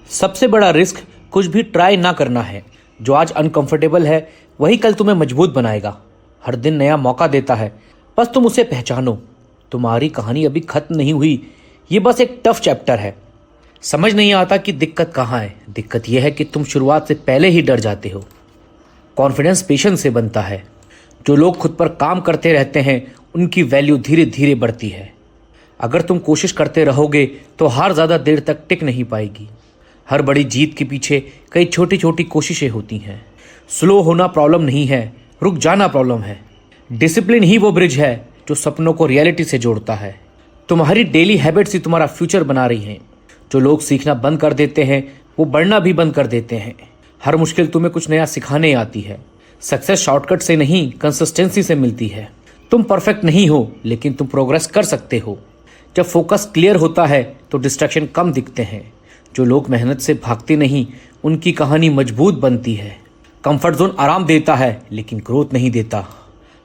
सबसे बड़ा रिस्क कुछ भी ट्राई ना करना है। जो आज अनकंफर्टेबल है वही कल तुम्हें मजबूत बनाएगा। हर दिन नया मौका देता है, बस तुम उसे पहचानो। तुम्हारी कहानी अभी खत्म नहीं हुई, ये बस एक टफ चैप्टर है। समझ नहीं आता कि दिक्कत कहाँ है। दिक्कत यह है कि तुम शुरुआत से पहले ही डर जाते हो। कॉन्फिडेंस पेशेंस से बनता है। जो लोग खुद पर काम करते रहते हैं उनकी वैल्यू धीरे धीरे बढ़ती है। अगर तुम कोशिश करते रहोगे तो हार ज़्यादा देर तक टिक नहीं पाएगी। हर बड़ी जीत के पीछे कई छोटी छोटी कोशिशें होती हैं। स्लो होना प्रॉब्लम नहीं है, रुक जाना प्रॉब्लम है। डिसिप्लिन ही वो ब्रिज है जो सपनों को रियलिटी से जोड़ता है। तुम्हारी डेली हैबिट्स ही तुम्हारा फ्यूचर बना रही हैं। जो लोग सीखना बंद कर देते हैं वो बढ़ना भी बंद कर देते हैं। हर मुश्किल तुम्हें कुछ नया सिखाने आती है। सक्सेस शॉर्टकट से नहीं, कंसिस्टेंसी से मिलती है। तुम परफेक्ट नहीं हो, लेकिन तुम प्रोग्रेस कर सकते हो। जब फोकस क्लियर होता है तो डिस्ट्रैक्शन कम दिखते हैं। जो लोग मेहनत से भागते नहीं उनकी कहानी मजबूत बनती है। कंफर्ट जोन आराम देता है लेकिन ग्रोथ नहीं देता।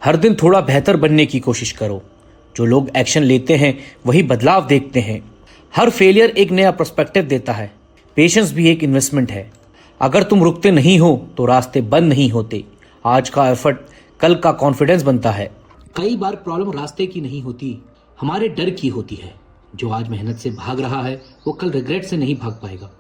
हर दिन थोड़ा बेहतर बनने की कोशिश करो। जो लोग एक्शन लेते हैं वही बदलाव देखते हैं। हर फेलियर एक नया पर्सपेक्टिव देता है। पेशेंस भी एक इन्वेस्टमेंट है। अगर तुम रुकते नहीं हो तो रास्ते बंद नहीं होते। आज का एफर्ट कल का कॉन्फिडेंस बनता है। कई बार प्रॉब्लम रास्ते की नहीं होती, हमारे डर की होती है। जो आज मेहनत से भाग रहा है वो कल रिग्रेट से नहीं भाग पाएगा।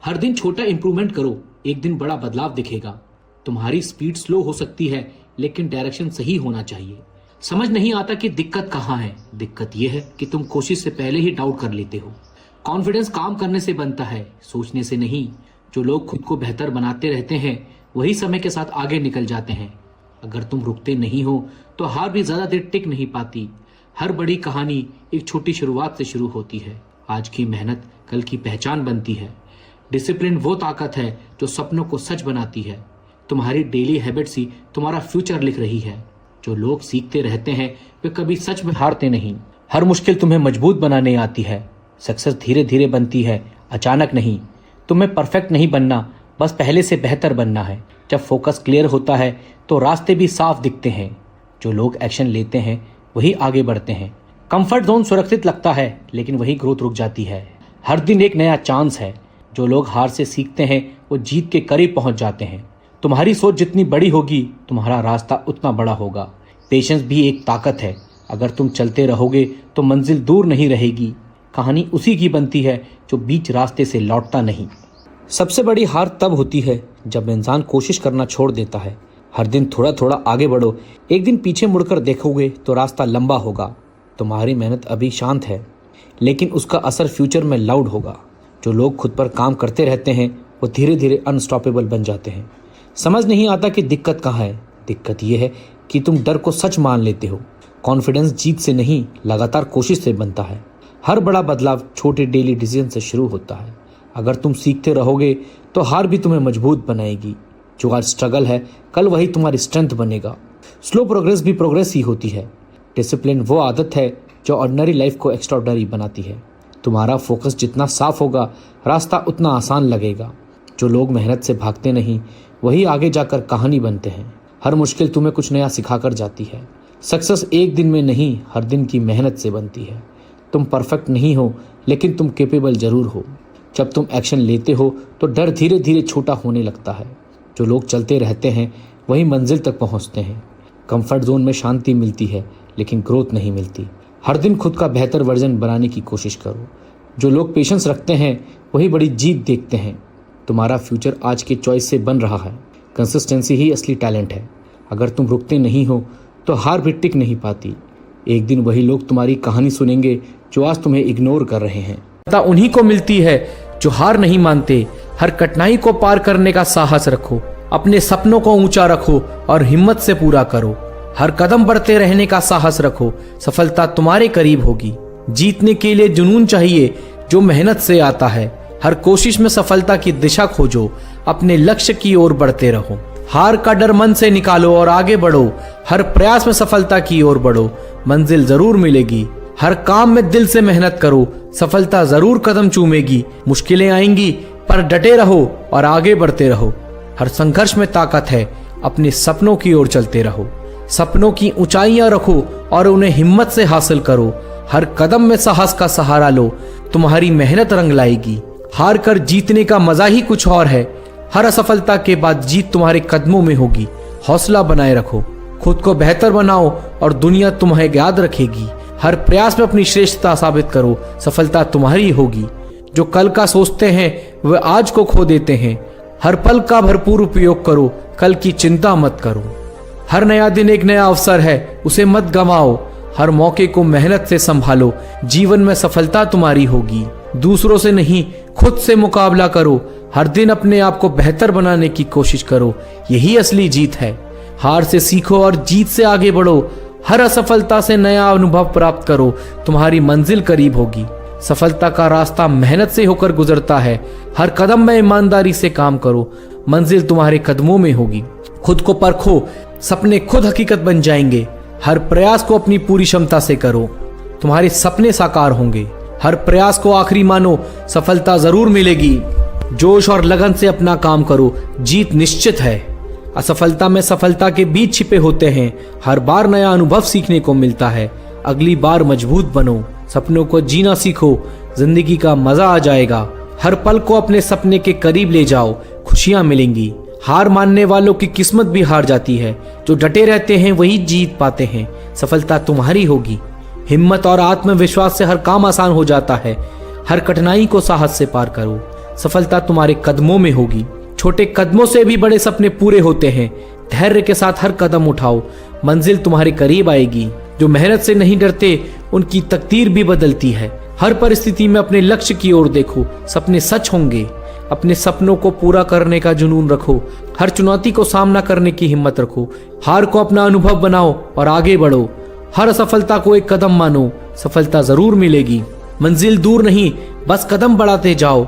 हर दिन छोटा इंप्रूवमेंट करो, एक दिन बड़ा बदलाव दिखेगा। तुम्हारी स्पीड स्लो हो सकती है लेकिन डायरेक्शन सही होना चाहिए। समझ नहीं आता कि दिक्कत कहाँ है। दिक्कत यह है कि तुम कोशिश से पहले ही डाउट कर लेते हो। कॉन्फिडेंस काम करने से बनता है, सोचने से नहीं। जो लोग खुद को बेहतर बनाते रहते हैं वही समय के साथ आगे निकल जाते हैं। अगर तुम रुकते नहीं हो तो हार भी ज्यादा देर टिक नहीं पाती। हर बड़ी कहानी एक छोटी शुरुआत से शुरू होती है। आज की मेहनत कल की पहचान बनती है। डिसिप्लिन वो ताकत है जो सपनों को सच बनाती है। तुम्हारी डेली हैबिट्स ही तुम्हारा फ्यूचर लिख रही है। जो लोग सीखते रहते हैं वे कभी सच में हारते नहीं। हर मुश्किल तुम्हें मजबूत बनाने आती है। सक्सेस धीरे धीरे बनती है, अचानक नहीं। तुम्हें परफेक्ट नहीं बनना, बस पहले से बेहतर बनना है। जब फोकस क्लियर होता है तो रास्ते भी साफ दिखते हैं। जो लोग एक्शन लेते हैं वही आगे बढ़ते हैं। कंफर्ट जोन सुरक्षित लगता है लेकिन वही ग्रोथ रुक जाती है। हर दिन एक नया चांस है। जो लोग हार से सीखते हैं वो जीत के करीब पहुंच जाते हैं। तुम्हारी सोच जितनी बड़ी होगी तुम्हारा रास्ता उतना बड़ा होगा। पेशेंस भी एक ताकत है। अगर तुम चलते रहोगे तो मंजिल दूर नहीं रहेगी। कहानी उसी की बनती है जो बीच रास्ते से लौटता नहीं। सबसे बड़ी हार तब होती है जब इंसान कोशिश करना छोड़ देता है। हर दिन थोड़ा थोड़ा आगे बढ़ो, एक दिन पीछे मुड़कर देखोगे तो रास्ता लंबा होगा। तुम्हारी मेहनत अभी शांत है लेकिन उसका असर फ्यूचर में लाउड होगा। जो लोग खुद पर काम करते रहते हैं वो धीरे धीरे अनस्टॉपेबल बन जाते हैं। समझ नहीं आता कि दिक्कत कहाँ है। दिक्कत यह है कि तुम डर को सच मान लेते हो। कॉन्फिडेंस जीत से नहीं, लगातार कोशिश से बनता है। हर बड़ा बदलाव छोटे डेली डिसीजन से शुरू होता है। अगर तुम सीखते रहोगे तो हार भी तुम्हें मजबूत बनाएगी। जो आज स्ट्रगल है कल वही तुम्हारी स्ट्रेंथ बनेगा। स्लो प्रोग्रेस भी प्रोग्रेस ही होती है। डिसिप्लिन वो आदत है जो ऑर्डिनरी लाइफ को एक्स्ट्राऑर्डिनरी बनाती है। तुम्हारा फोकस जितना साफ होगा रास्ता उतना आसान लगेगा। जो लोग मेहनत से भागते नहीं वही आगे जाकर कहानी बनते हैं। हर मुश्किल तुम्हें कुछ नया सिखाकर जाती है। सक्सेस एक दिन में नहीं, हर दिन की मेहनत से बनती है। तुम परफेक्ट नहीं हो लेकिन तुम कैपेबल जरूर हो। जब तुम एक्शन लेते हो तो डर धीरे धीरे छोटा होने लगता है। जो लोग चलते रहते हैं वही मंजिल तक पहुंचते हैं। कंफर्ट जोन में शांति मिलती है लेकिन ग्रोथ नहीं मिलती। हर दिन खुद का बेहतर वर्जन बनाने की कोशिश करो। जो लोग पेशेंस रखते हैं वही बड़ी जीत देखते हैं। तुम्हारा फ्यूचर आज के चॉइस से बन रहा है। कंसिस्टेंसी ही असली टैलेंट है। अगर तुम रुकते नहीं हो तो हार भी टिक नहीं पाती। एक दिन वही लोग तुम्हारी कहानी सुनेंगे जो आज तुम्हें इग्नोर कर रहे हैं। पता उन्हीं को मिलती है जो हार नहीं मानते। हर कठिनाई को पार करने का साहस रखो। अपने सपनों को ऊंचा रखो और हिम्मत से पूरा करो। हर कदम बढ़ते रहने का साहस रखो। सफलता तुम्हारे करीब होगी। जीतने के लिए जुनून चाहिए जो मेहनत से आता है। हर कोशिश में सफलता की दिशा खोजो। अपने लक्ष्य की ओर बढ़ते रहो। हार का डर मन से निकालो और आगे बढ़ो। हर प्रयास में सफलता की ओर बढ़ो, मंजिल जरूर मिलेगी। हर काम में दिल से मेहनत करो, सफलता जरूर कदम चूमेगी। मुश्किलें आएंगी पर डटे रहो और आगे बढ़ते रहो। हर संघर्ष में ताकत है, अपने सपनों की ओर चलते रहो। सपनों की ऊंचाइयां रखो और उन्हें हिम्मत से हासिल करो। हर कदम में साहस का सहारा लो, तुम्हारी मेहनत रंग लाएगी। हार कर जीतने का मजा ही कुछ और है। हर असफलता के बाद जीत तुम्हारे कदमों में होगी। हौसला बनाए रखो, खुद को बेहतर बनाओ और दुनिया तुम्हें याद रखेगी। हर प्रयास में अपनी श्रेष्ठता साबित करो, सफलता तुम्हारी होगी। जो कल का सोचते हैं वे आज को खो देते हैं। हर पल का भरपूर उपयोग करो, कल की चिंता मत करो। हर नया दिन एक नया अवसर है, उसे मत गंवाओ। हर मौके को मेहनत से संभालो, जीवन में सफलता तुम्हारी होगी। दूसरों से नहीं, खुद से मुकाबला करो। हर दिन अपने आप को बेहतर बनाने की कोशिश करो, यही असली जीत है। हार से सीखो और जीत से आगे बढ़ो। हर असफलता से नया अनुभव प्राप्त करो, तुम्हारी मंजिल करीब होगी। सफलता का रास्ता मेहनत से होकर गुजरता है। हर कदम में ईमानदारी से काम करो, मंजिल तुम्हारे कदमों में होगी। खुद को परखो, सपने खुद हकीकत बन जाएंगे। हर प्रयास को अपनी पूरी क्षमता से करो, तुम्हारे सपने साकार होंगे। हर प्रयास को आखिरी मानो, सफलता जरूर मिलेगी। जोश और लगन से अपना काम करो, जीत निश्चित है। असफलता में सफलता के बीच छिपे होते हैं। हर बार नया अनुभव सीखने को मिलता है। अगली बार मजबूत बनो, सपनों को जीना सीखो, जिंदगी का मजा आ जाएगा। हर पल को अपने सपने के करीब ले जाओ, खुशियां मिलेंगी। हार मानने वालों की किस्मत भी हार जाती है, जो डटे रहते हैं वही जीत पाते हैं। सफलता तुम्हारी होगी। हिम्मत और आत्मविश्वास से हर काम आसान हो जाता है। हर कठिनाई को साहस से पार करो, सफलता तुम्हारे कदमों में होगी। छोटे कदमों से भी बड़े सपने पूरे होते हैं। धैर्य के साथ हर कदम उठाओ, मंजिल तुम्हारे करीब आएगी। जो मेहनत से नहीं डरते उनकी तकदीर भी बदलती है। हर परिस्थिति में अपने लक्ष्य की ओर देखो, सपने सच होंगे। अपने सपनों को पूरा करने का जुनून रखो, हर चुनौती को सामना करने की हिम्मत रखो। हार को अपना अनुभव बनाओ और आगे बढ़ो। हर असफलता को एक कदम मानो, सफलता जरूर मिलेगी। मंजिल दूर नहीं, बस कदम बढ़ाते जाओ।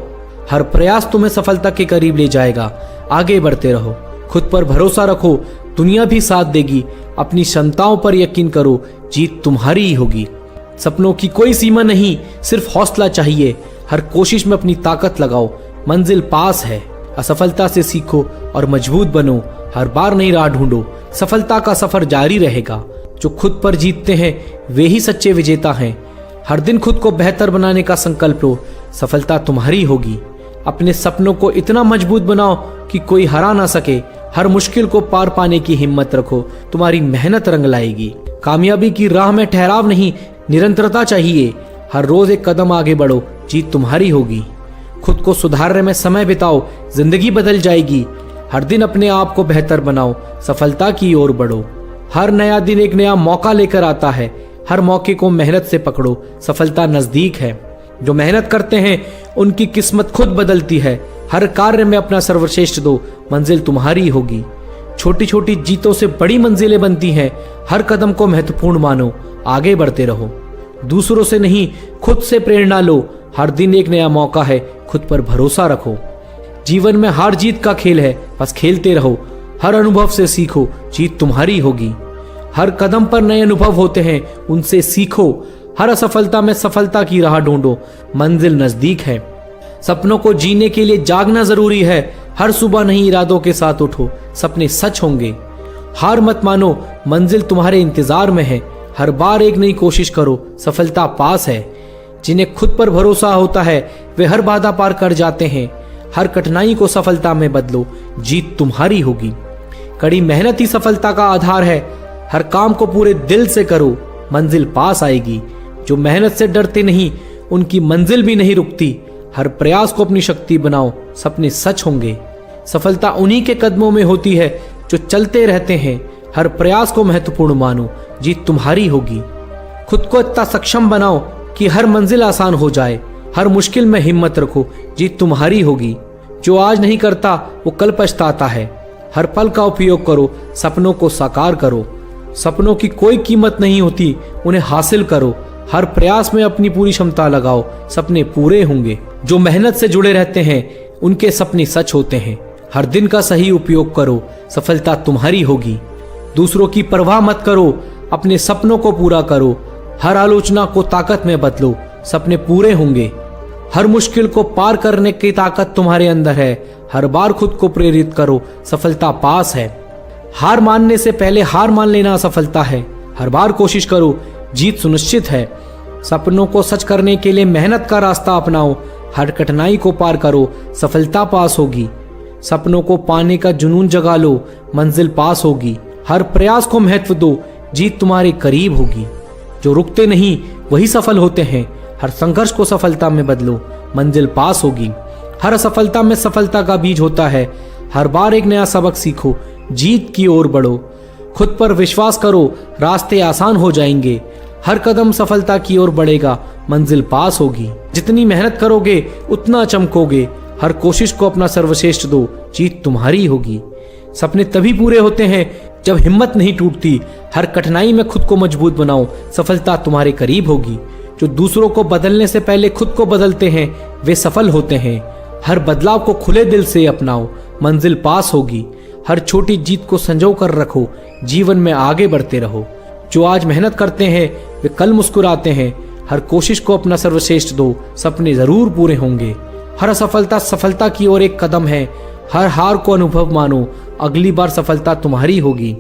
हर प्रयास तुम्हें सफलता के करीब ले जाएगा। आगे बढ़ते रहो, खुद पर भरोसा रखो, दुनिया भी साथ देगी। अपनी क्षमताओं पर यकीन करो, जीत तुम्हारी ही होगी। सपनों की कोई सीमा नहीं, सिर्फ हौसला चाहिए। हर कोशिश में अपनी ताकत लगाओ, मंजिल पास है। असफलता से सीखो और मजबूत बनो। हर बार नई राह ढूंढो, सफलता का सफर जारी रहेगा। जो खुद पर जीतते हैं वे ही सच्चे विजेता हैं। हर दिन खुद को बेहतर बनाने का संकल्प लो, सफलता तुम्हारी होगी। अपने सपनों को इतना मजबूत बनाओ कि कोई हरा ना सके। हर मुश्किल को पार पाने की हिम्मत रखो, तुम्हारी मेहनत रंग लाएगी। कामयाबी की राह में ठहराव नहीं, निरंतरता चाहिए। हर रोज एक कदम आगे बढ़ो, जीत तुम्हारी होगी। खुद को सुधारने में समय बिताओ, जिंदगी बदल जाएगी। हर दिन अपने आप को बेहतर बनाओ, सफलता की ओर बढ़ो। हर नया दिन एक नया मौका लेकर आता है। हर मौके को मेहनत से पकड़ो, सफलता नजदीक है। जो मेहनत करते हैं उनकी किस्मत खुद बदलती है। हर कार्य में अपना सर्वश्रेष्ठ दो, मंजिल तुम्हारी होगी। छोटी छोटी जीतों से बड़ी मंजिलें बनती हैं। हर कदम को महत्वपूर्ण मानो, आगे बढ़ते रहो। दूसरों से नहीं, खुद से प्रेरणा लो। हर दिन एक नया मौका है, खुद पर भरोसा रखो। जीवन में हार जीत का खेल है, बस खेलते रहो। हर अनुभव से सीखो, जीत तुम्हारी होगी। हर कदम पर नए अनुभव होते हैं, उनसे सीखो। हर असफलता में सफलता की राह ढूंढो, मंजिल नजदीक है। सपनों को जीने के लिए जागना जरूरी है। हर सुबह नई इरादों के साथ उठो, सपने सच होंगे। हार मत मानो, मंजिल तुम्हारे इंतजार में है। हर बार एक नई कोशिश करो, सफलता पास है। जिन्हें खुद पर भरोसा होता है वे हर बाधा पार कर जाते हैं। हर कठिनाई को सफलता में बदलो, जीत तुम्हारी होगी। कड़ी मेहनत ही सफलता का आधार है। हर काम को पूरे दिल से करो, मंजिल पास आएगी। जो मेहनत से डरते नहीं उनकी मंजिल भी नहीं रुकती। हर प्रयास को अपनी शक्ति बनाओ, सपने सच होंगे। सफलता उन्हीं के कदमों में होती है जो चलते रहते हैं। हर प्रयास को महत्वपूर्ण मानो, जीत तुम्हारी होगी। खुद को इतना सक्षम बनाओ कि हर मंजिल आसान हो जाए। हर मुश्किल में हिम्मत रखो, जीत तुम्हारी होगी। जो आज नहीं करता वो कल पछताता है। हर पल का उपयोग करो, सपनों को साकार करो। सपनों की कोई कीमत नहीं होती, उन्हें हासिल करो। हर प्रयास में अपनी पूरी क्षमता लगाओ, सपने पूरे होंगे। जो मेहनत से जुड़े रहते हैं उनके सपने सच होते हैं। हर दिन का सही उपयोग करो, सफलता तुम्हारी होगी। दूसरों की परवाह मत करो, अपने सपनों को पूरा करो। हर आलोचना को ताकत में बदलो, सपने पूरे होंगे। हर मुश्किल को पार करने की ताकत तुम्हारे अंदर है। हर बार खुद को प्रेरित करो, सफलता पास है। हार मानने से पहले हार मान लेना सफलता है। हर बार कोशिश करो, जीत सुनिश्चित है। सपनों को सच करने के लिए मेहनत का रास्ता अपनाओ, हर कठिनाई को पार करो, सफलता पास होगी। सपनों को पाने का जुनून जगा लो, मंजिल पास होगी। हर प्रयास को महत्व दो, जीत तुम्हारे करीब होगी। जो रुकते नहीं वही सफल होते हैं, हर संघर्ष को सफलता में बदलो, मंजिल पास होगी। हर असफलता में सफलता का बीज होता है, हर बार एक नया सबक सीखो, जीत की ओर बढ़ो। खुद पर विश्वास करो, रास्ते आसान हो जाएंगे। हर कदम सफलता की ओर बढ़ेगा, मंजिल पास होगी। जितनी मेहनत करोगे उतना चमकोगे। हर कोशिश को अपना सर्वश्रेष्ठ दो, जीत तुम्हारी होगी। सपने तभी पूरे होते हैं जब हिम्मत नहीं टूटती। हर कठिनाई में खुद को मजबूत बनाओ, सफलता तुम्हारे करीब होगी। जो दूसरों को बदलने से पहले खुद को बदलते हैं वे सफल होते हैं। हर बदलाव को खुले दिल से अपनाओ, मंजिल पास होगी। हर छोटी जीत को संजो कर रखो, जीवन में आगे बढ़ते रहो। जो आज मेहनत करते हैं वे कल मुस्कुराते हैं। हर कोशिश को अपना सर्वश्रेष्ठ दो, सपने जरूर पूरे होंगे। हर असफलता सफलता की ओर एक कदम है। हर हार को अनुभव मानो, अगली बार सफलता तुम्हारी होगी।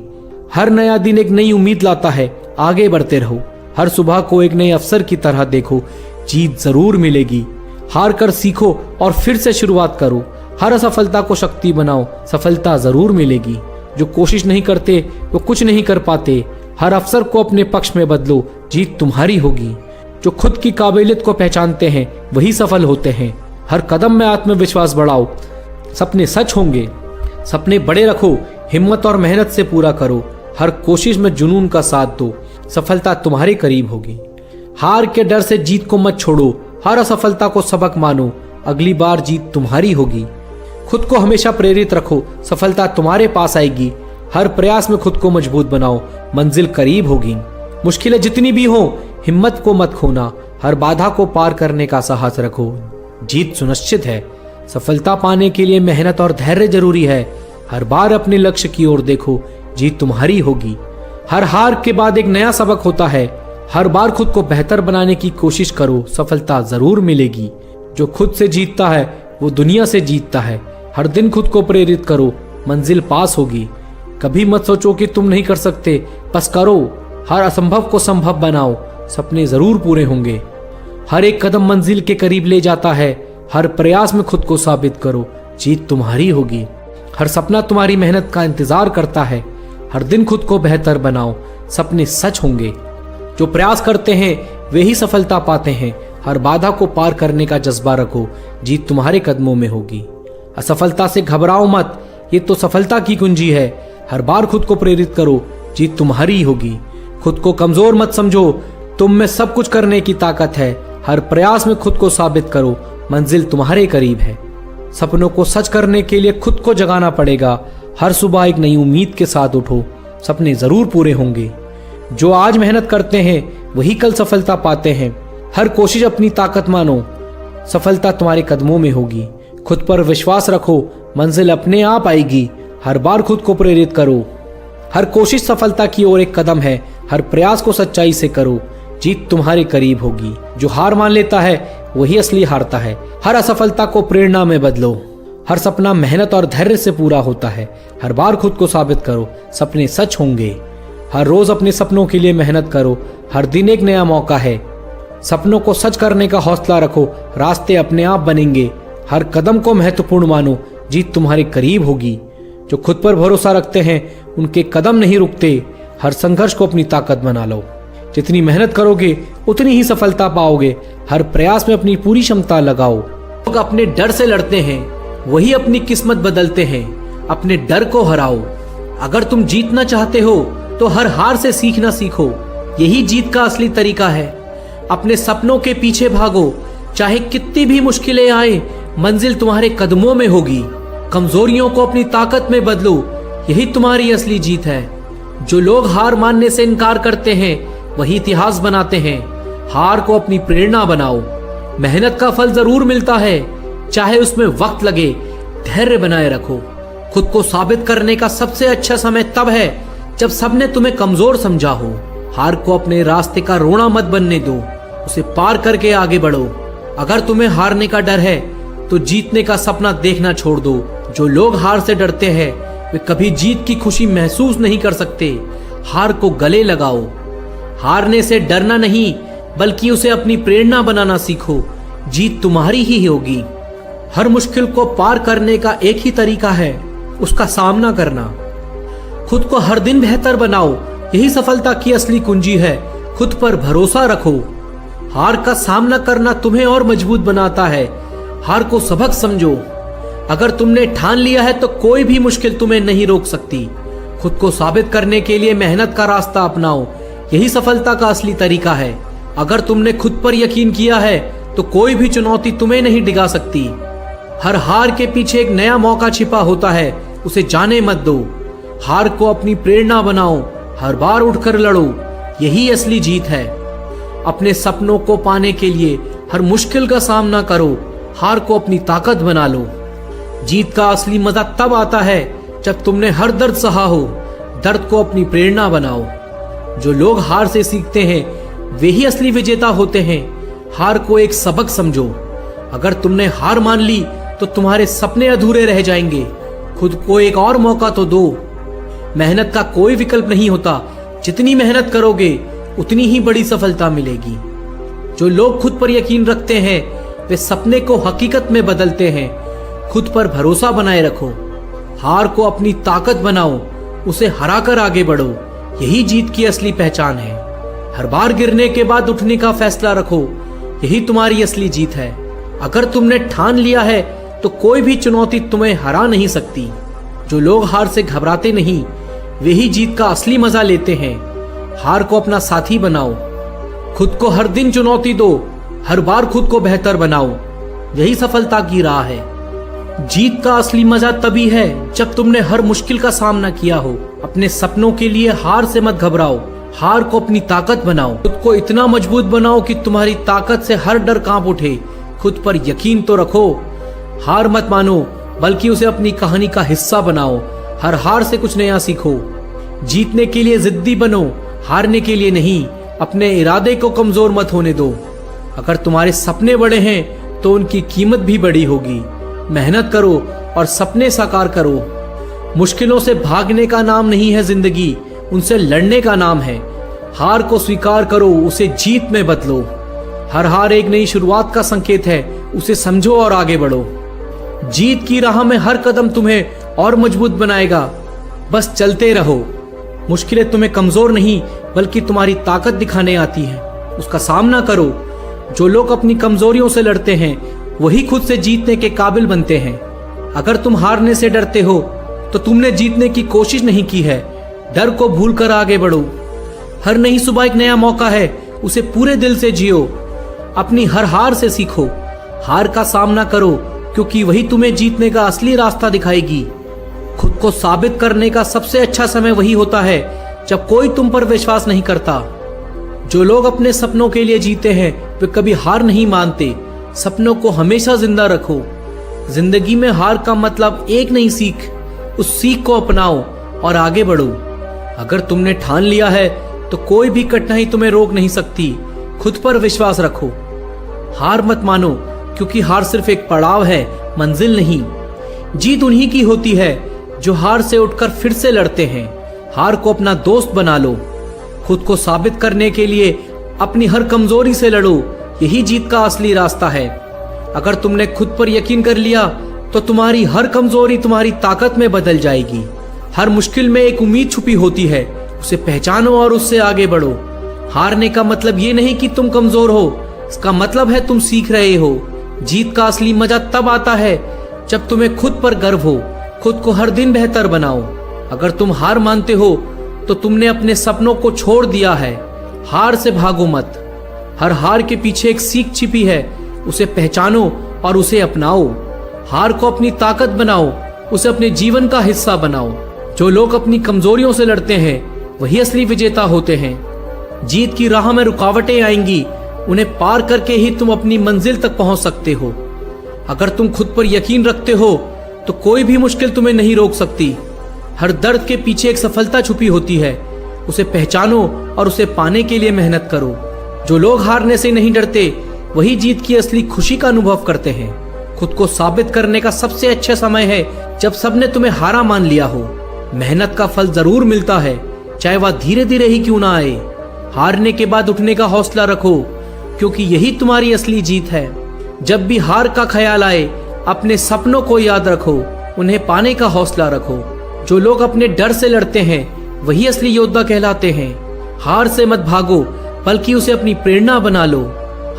हर नया दिन एक नई उम्मीद लाता है, आगे बढ़ते रहो। हर सुबह को एक नए अवसर की तरह देखो, जीत जरूर मिलेगी। हार कर सीखो और फिर से शुरुआत करो। हर असफलता को शक्ति बनाओ, सफलता जरूर मिलेगी। जो कोशिश नहीं करते वो कुछ नहीं कर पाते। हर अवसर को अपने पक्ष में बदलो, जीत तुम्हारी होगी। जो खुद की काबिलियत को पहचानते हैं वही सफल होते हैं। हर कदम में आत्मविश्वास बढ़ाओ, सपने सच होंगे। सपने बड़े रखो, हिम्मत और मेहनत से पूरा करो। हर कोशिश में जुनून का साथ दो, सफलता तुम्हारे करीब होगी। हार के डर से जीत को मत छोड़ो, हर असफलता को सबक मानो, अगली बार जीत तुम्हारी होगी। खुद को हमेशा प्रेरित रखो, सफलता तुम्हारे पास आएगी। हर प्रयास में खुद को मजबूत बनाओ, मंजिल करीब होगी। मुश्किलें जितनी भी हो हिम्मत को मत खोना, हर बाधा को पार करने का साहस रखो, जीत सुनिश्चित है। सफलता पाने के लिए मेहनत और धैर्य जरूरी है। हर बार अपने लक्ष्य की ओर देखो, जीत तुम्हारी होगी। हर हार के बाद एक नया सबक होता है। हर बार खुद को बेहतर बनाने की कोशिश करो, सफलता जरूर मिलेगी। जो खुद से जीतता है वो दुनिया से जीतता है। हर दिन खुद को प्रेरित करो, मंजिल पास होगी। कभी मत सोचो कि तुम नहीं कर सकते, बस करो। हर असंभव को संभव बनाओ, सपने जरूर पूरे होंगे। हर एक कदम मंजिल के करीब ले जाता है। हर प्रयास में खुद को साबित करो, जीत तुम्हारी होगी। हर सपना तुम्हारी मेहनत का इंतजार करता है। हर दिन खुद को बेहतर बनाओ, सपने सच होंगे। जो प्रयास करते हैं वे ही सफलता पाते हैं। हर बाधा को पार करने का जज्बा रखो, जीत तुम्हारे कदमों में होगी। असफलता से घबराओ मत, ये तो सफलता की कुंजी है। हर बार खुद को प्रेरित करो, जीत तुम्हारी होगी। खुद को कमजोर मत समझो, तुम में सब कुछ करने की ताकत है। हर प्रयास में खुद को साबित करो, मंजिल तुम्हारे करीब है। सपनों को सच करने के लिए खुद को जगाना पड़ेगा। हर सुबह एक नई उम्मीद के साथ उठो, सपने जरूर पूरे होंगे। जो आज मेहनत करते हैं वही कल सफलता पाते हैं। हर कोशिश अपनी ताकत मानो, सफलता तुम्हारे कदमों में होगी। खुद पर विश्वास रखो, मंजिल अपने आप आएगी। हर बार खुद को प्रेरित करो, हर कोशिश सफलता की ओर एक कदम है। हर प्रयास को सच्चाई से करो, जीत तुम्हारे करीब होगी। जो हार मान लेता है वही असली हारता है। हर असफलता को प्रेरणा में बदलो, हर सपना मेहनत और धैर्य से पूरा होता है। हर बार खुद को साबित करो, सपने सच होंगे। हर रोज अपने सपनों के लिए मेहनत करो, हर दिन एक नया मौका है। सपनों को सच करने का हौसला रखो, रास्ते अपने आप बनेंगे। हर कदम को महत्वपूर्ण मानो, जीत तुम्हारे करीब होगी। जो खुद पर भरोसा रखते हैं उनके कदम नहीं रुकते। हर संघर्ष को अपनी ताकत बना लो, जितनी मेहनत करोगे उतनी ही सफलता पाओगे। हर प्रयास में अपनी पूरी क्षमता लगाओ। लोग अपने डर से लड़ते हैं, वही अपनी किस्मत बदलते हैं। अपने डर को हराओ। अगर तुम जीतना चाहते हो तो हर हार से सीखना सीखो, यही जीत का असली तरीका है। अपने सपनों के पीछे भागो, चाहे कितनी भी मुश्किलें आए, मंजिल तुम्हारे कदमों में होगी। कमजोरियों को अपनी ताकत में बदलो, यही तुम्हारी असली जीत है। जो लोग हार मानने से इनकार करते हैं वही इतिहास बनाते हैं। हार को अपनी प्रेरणा बनाओ, मेहनत का फल जरूर मिलता है, चाहे उसमें वक्त लगे। धैर्य बनाए रखो। खुद को साबित करने का सबसे अच्छा समय तब है जब सबने तुम्हें कमजोर समझा हो। हार को अपने रास्ते का रोना मत बनने दो, उसे पार करके आगे बढ़ो। अगर तुम्हें हारने का डर है तो जीतने का सपना देखना छोड़ दो। जो लोग हार से डरते हैं वे कभी जीत की खुशी महसूस नहीं कर सकते। हार को गले लगाओ। हारने से डरना नहीं बल्कि उसे अपनी प्रेरणा बनाना सीखो, जीत तुम्हारी ही होगी। हर मुश्किल को पार करने का एक ही तरीका है, उसका सामना करना। खुद को हर दिन बेहतर बनाओ, यही सफलता की असली कुंजी है। खुद पर भरोसा रखो। हार का सामना करना तुम्हें और मजबूत बनाता है। हार को सबक समझो। अगर तुमने ठान लिया है तो कोई भी मुश्किल तुम्हें नहीं रोक सकती। खुद को साबित करने के लिए मेहनत का रास्ता अपनाओ, यही सफलता का असली तरीका है। अगर तुमने खुद पर यकीन किया है तो कोई भी चुनौती तुम्हें नहीं डिगा सकती। हर हार के पीछे एक नया मौका छिपा होता है, उसे जाने मत दो। हार को अपनी प्रेरणा बनाओ, हर बार उठकर लड़ो, यही असली जीत है। अपने सपनों को पाने के लिए हर मुश्किल का सामना करो, हार को अपनी ताकत बना लो। जीत का असली मजा तब आता है जब तुमने हर दर्द सहा हो। दर्द को अपनी प्रेरणा बनाओ। जो लोग हार से सीखते हैं वे ही असली विजेता होते हैं। हार को एक सबक समझो। अगर तुमने हार मान ली तो तुम्हारे सपने अधूरे रह जाएंगे। खुद को एक और मौका तो दो। मेहनत का कोई विकल्प नहीं होता, जितनी मेहनत करोगे उतनी ही बड़ी सफलता मिलेगी। जो लोग खुद पर यकीन रखते हैं वे सपने को हकीकत में बदलते हैं। खुद पर भरोसा बनाए रखो। हार को अपनी ताकत बनाओ, उसे हराकर आगे बढ़ो, यही जीत की असली पहचान है। हर बार गिरने के बाद उठने का फैसला रखो, यही तुम्हारी असली जीत है। अगर तुमने ठान लिया है तो कोई भी चुनौती तुम्हें हरा नहीं सकती। जो लोग हार से घबराते नहीं वे ही जीत का असली मजा लेते हैं। हार को अपना साथी बनाओ। खुद को हर दिन चुनौती दो, हर बार खुद को बेहतर बनाओ, यही सफलता की राह है। जीत का असली मजा तभी है जब तुमने हर मुश्किल का सामना किया हो। अपने सपनों के लिए हार से मत घबराओ, हार को अपनी ताकत बनाओ। खुद को इतना मजबूत बनाओ कि तुम्हारी ताकत से हर डर कांप उठे। खुद पर यकीन तो रखो। हार मत मानो, बल्कि उसे अपनी कहानी का हिस्सा बनाओ। हर हार से कुछ नया सीखो। जीतने के लिए जिद्दी बनो, हारने के लिए नहीं। अपने इरादे को कमजोर मत होने दो। अगर तुम्हारे सपने बड़े हैं तो उनकी कीमत भी बड़ी होगी। मेहनत करो और सपने साकार करो। मुश्किलों से भागने का नाम नहीं है जिंदगी, उनसे लड़ने का नाम है। हार को स्वीकार करो, उसे जीत में बदलो। हर हार एक नई शुरुआत का संकेत है, उसे समझो और आगे बढ़ो। जीत की राह में हर कदम तुम्हें और मजबूत बनाएगा। बस चलते रहो। मुश्किलें तुम्हें कमजोर नहीं बल्कि तुम्हारी ताकत दिखाने आती हैं, उसका सामना करो। जो लोग अपनी कमजोरियों से लड़ते हैं वही खुद से जीतने के काबिल बनते हैं। अगर तुम हारने से डरते हो तो तुमने जीतने की कोशिश नहीं की है। डर को भूलकर आगे बढ़ो। हर नई सुबह एक नया मौका है, उसे पूरे दिल से जियो। अपनी हर हार से सीखो। हार का सामना करो, क्योंकि वही तुम्हें जीतने का असली रास्ता दिखाएगी। खुद को साबित करने का सबसे अच्छा समय वही होता है जब कोई तुम पर विश्वास नहीं करता। जो लोग अपने सपनों के लिए जीते हैं वे कभी हार नहीं मानते। सपनों को हमेशा जिंदा रखो। जिंदगी में हार का मतलब एक नई सीख, उस सीख को अपनाओ और आगे बढ़ो। अगर तुमने ठान लिया है तो कोई भी कठिनाई तुम्हें रोक नहीं सकती। खुद पर विश्वास रखो। हार मत मानो, क्योंकि हार सिर्फ एक पड़ाव है, मंजिल नहीं। जीत उन्हीं की होती है जो हार से उठकर फिर से लड़ते हैं। हार को अपना दोस्त बना लो। खुद को साबित करने के लिए अपनी हर कमजोरी से लड़ो, यही जीत का असली रास्ता है। अगर तुमने खुद पर यकीन कर लिया तो तुम्हारी हर कमजोरी तुम्हारी ताकत में बदल जाएगी। हर मुश्किल में एक उम्मीद छुपी होती है, उसे पहचानो और उससे आगे बढ़ो। हारने का मतलब ये नहीं कि तुम कमजोर हो, इसका मतलब है तुम सीख रहे हो। जीत का असली मजा तब आता है जब तुम्हें खुद पर गर्व हो। खुद को हर दिन बेहतर बनाओ। अगर तुम हार मानते हो तो तुमने अपने सपनों को छोड़ दिया है। हार से भागो मत। हर हार के पीछे एक सीख छिपी है, उसे पहचानो और उसे अपनाओ। हार को अपनी ताकत बनाओ, उसे अपने जीवन का हिस्सा बनाओ। जो लोग अपनी कमजोरियों से लड़ते हैं वही असली विजेता होते हैं। जीत की राह में रुकावटें आएंगी, उन्हें पार करके ही तुम अपनी मंजिल तक पहुंच सकते हो। अगर तुम खुद पर यकीन रखते हो तो कोई भी मुश्किल तुम्हें नहीं रोक सकती। हर दर्द के पीछे एक सफलता छुपी होती है, उसे पहचानो और उसे पाने के लिए मेहनत करो। जो लोग हारने से नहीं डरते वही जीत की असली खुशी का अनुभव करते हैं। खुद को साबित करने का सबसे अच्छा समय है जब सबने तुम्हें हारा मान लिया हो। मेहनत का फल जरूर मिलता है, चाहे वह धीरे धीरे ही क्यों ना आए। हारने के बाद उठने का हौसला रखो, क्योंकि यही तुम्हारी असली जीत है। जब भी हार का ख्याल आए अपने सपनों को याद रखो, उन्हें पाने का हौसला रखो। जो लोग अपने डर से लड़ते हैं वही असली योद्धा कहलाते हैं। हार से मत भागो, बल्कि उसे अपनी प्रेरणा बना लो।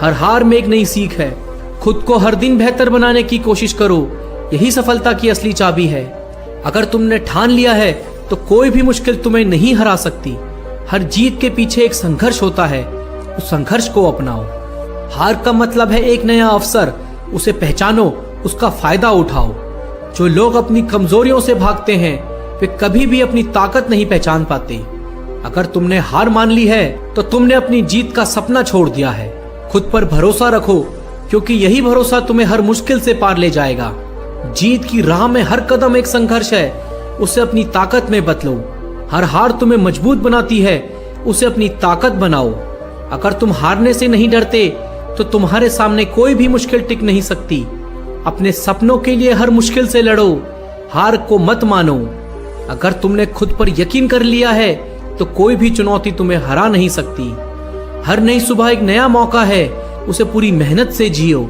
हर हार में एक नई सीख है। खुद को हर दिन बेहतर बनाने की कोशिश करो, यही सफलता की असली चाबी है। अगर तुमने ठान लिया है तो कोई भी मुश्किल तुम्हें नहीं हरा सकती। हर जीत के पीछे एक संघर्ष होता है, उस संघर्ष को अपनाओ। हार का मतलब है एक नया अवसर, उसे पहचानो, उसका फायदा उठाओ। जो लोग अपनी कमजोरियों से भागते हैं वे कभी भी अपनी ताकत नहीं पहचान पाते। अगर तुमने हार मान ली है तो तुमने अपनी जीत का सपना छोड़ दिया है। खुद पर भरोसा रखो, क्योंकि यही भरोसा तुम्हें हर मुश्किल से पार ले जाएगा। जीत की राह में हर कदम एक संघर्ष है, उसे अपनी ताकत में बदलो। हर हार तुम्हें मजबूत बनाती है, उसे अपनी ताकत बनाओ। अगर तुम हारने से नहीं डरते तो तुम्हारे सामने कोई भी मुश्किल टिक नहीं सकती। अपने सपनों के लिए हर मुश्किल से लड़ो, हार को मत मानो। अगर तुमने खुद पर यकीन कर लिया है तो कोई भी चुनौती तुम्हें हरा नहीं सकती। हर नई सुबह एक नया मौका है, उसे पूरी मेहनत से जियो।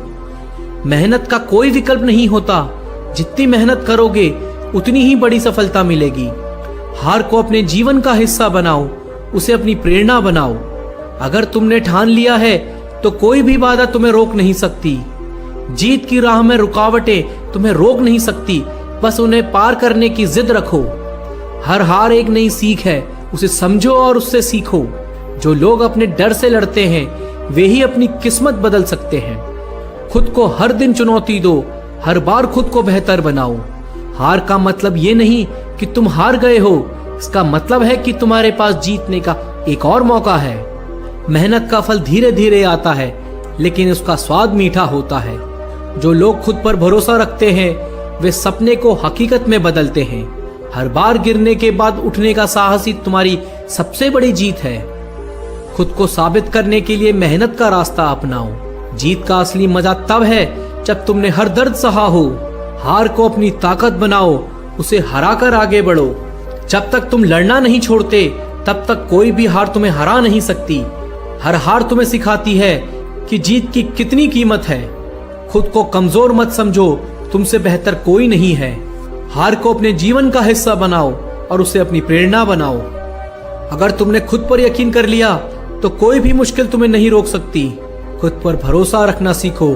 मेहनत का कोई विकल्प नहीं होता, जितनी मेहनत करोगे उतनी ही बड़ी सफलता मिलेगी। हार को अपने जीवन का हिस्सा बनाओ, उसे अपनी प्रेरणा बनाओ। अगर तुमने ठान लिया है तो कोई भी बाधा तुम्हें रोक नहीं सकती। जीत की राह में रुकावटें तुम्हें रोक नहीं सकती, बस उन्हें पार करने की जिद रखो। हर हार एक नई सीख है, उसे समझो और उससे सीखो। जो लोग अपने डर से लड़ते हैं वे ही अपनी किस्मत बदल सकते हैं। खुद को हर दिन चुनौती दो, हर बार खुद को बेहतर बनाओ। हार का मतलब ये नहीं कि तुम हार गए हो, इसका मतलब है कि तुम्हारे पास जीतने का एक और मौका है। मेहनत का फल धीरे धीरे आता है, लेकिन उसका स्वाद मीठा होता है। जो लोग खुद पर भरोसा रखते हैं वे सपने को हकीकत में बदलते हैं। हर बार गिरने के बाद उठने का साहस ही तुम्हारी सबसे बड़ी जीत है। खुद को साबित करने के लिए मेहनत का रास्ता अपनाओ। जीत का असली मजा तब है जब तुमने हर दर्द सहा हो। हार को अपनी ताकत बनाओ, उसे हराकर आगे बढ़ो। जब तक तुम लड़ना नहीं छोड़ते तब तक कोई भी हार तुम्हें हरा नहीं सकती। हर हार तुम्हें सिखाती है कि जीत की कितनी कीमत है। खुद को कमजोर मत समझो, तुमसे बेहतर कोई नहीं है। हार को अपने जीवन का हिस्सा बनाओ और उसे अपनी प्रेरणा बनाओ। अगर तुमने खुद पर यकीन कर लिया तो कोई भी मुश्किल तुम्हें नहीं रोक सकती। खुद पर भरोसा रखना सीखो,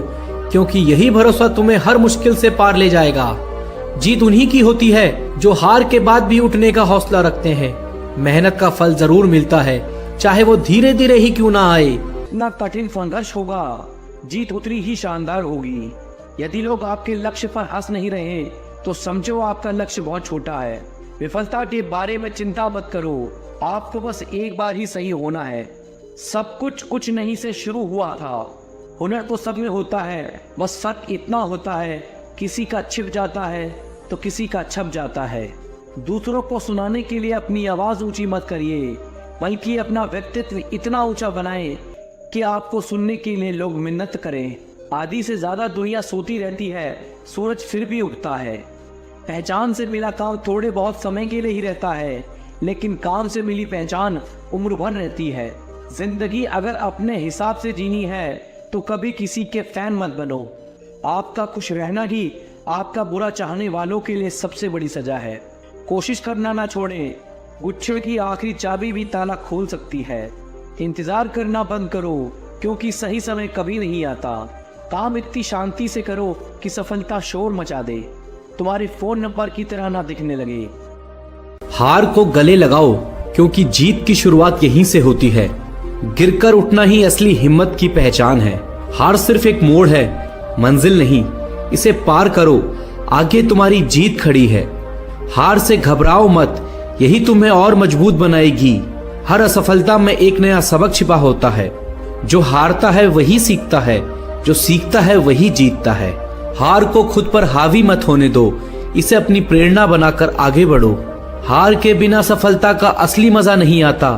क्योंकि यही भरोसा तुम्हें हर मुश्किल से पार ले जाएगा। जीत उन्हीं की होती है जो हार के बाद भी उठने का हौसला रखते हैं। मेहनत का फल जरूर मिलता है, चाहे वो धीरे धीरे ही क्यों ना आए। इतना कठिन संघर्ष होगा, जीत उतनी ही शानदार होगी। यदि लोग आपके लक्ष्य पर हंस नहीं रहे तो समझो आपका लक्ष्य बहुत छोटा है। विफलता के बारे में चिंता मत करो, आपको बस एक बार ही सही होना है। सब कुछ नहीं से शुरू हुआ था। हुनर तो सब में होता है, बस फर्क इतना होता है किसी का छिप जाता है तो किसी का छप जाता है। दूसरों को सुनाने के लिए अपनी आवाज ऊंची मत करिए, बल्कि अपना व्यक्तित्व इतना ऊंचा बनाएं कि आपको सुनने के लिए लोग मिन्नत करें। आधी से ज्यादा दुनिया सोती रहती है, सूरज फिर भी उगता है। पहचान से मिला काम थोड़े बहुत समय के लिए ही रहता है, लेकिन काम से मिली पहचान उम्र भर रहती है। जिंदगी अगर अपने हिसाब से जीनी है तो कभी किसी के फैन मत बनो। आपका खुश रहना ही आपका बुरा चाहने वालों के लिए सबसे बड़ी सजा है। कोशिश करना ना छोड़ें, गुच्छे की आखिरी चाबी भी ताला खोल सकती है। इंतजार करना बंद करो, क्योंकि सही समय कभी नहीं आता। काम इतनी शांति से करो कि सफलता शोर मचा दे, तुम्हारे फोन नंबर की तरह ना दिखने लगे। हार को गले लगाओ, क्योंकि जीत की शुरुआत यहीं से होती है। गिरकर उठना ही असली हिम्मत की पहचान है। हार सिर्फ एक मोड़ है, मंजिल नहीं। इसे पार करो, आगे तुम्हारी जीत खड़ी है। हार से घबराओ मत, यही तुम्हें और मजबूत बनाएगी। हर असफलता में एक नया सबक छिपा होता है। जो हारता है वही सीखता है, जो सीखता है वही जीतता है। हार को खुद पर हावी मत होने दो, इसे अपनी प्रेरणा बनाकर आगे बढ़ो। हार के बिना सफलता का असली मजा नहीं आता।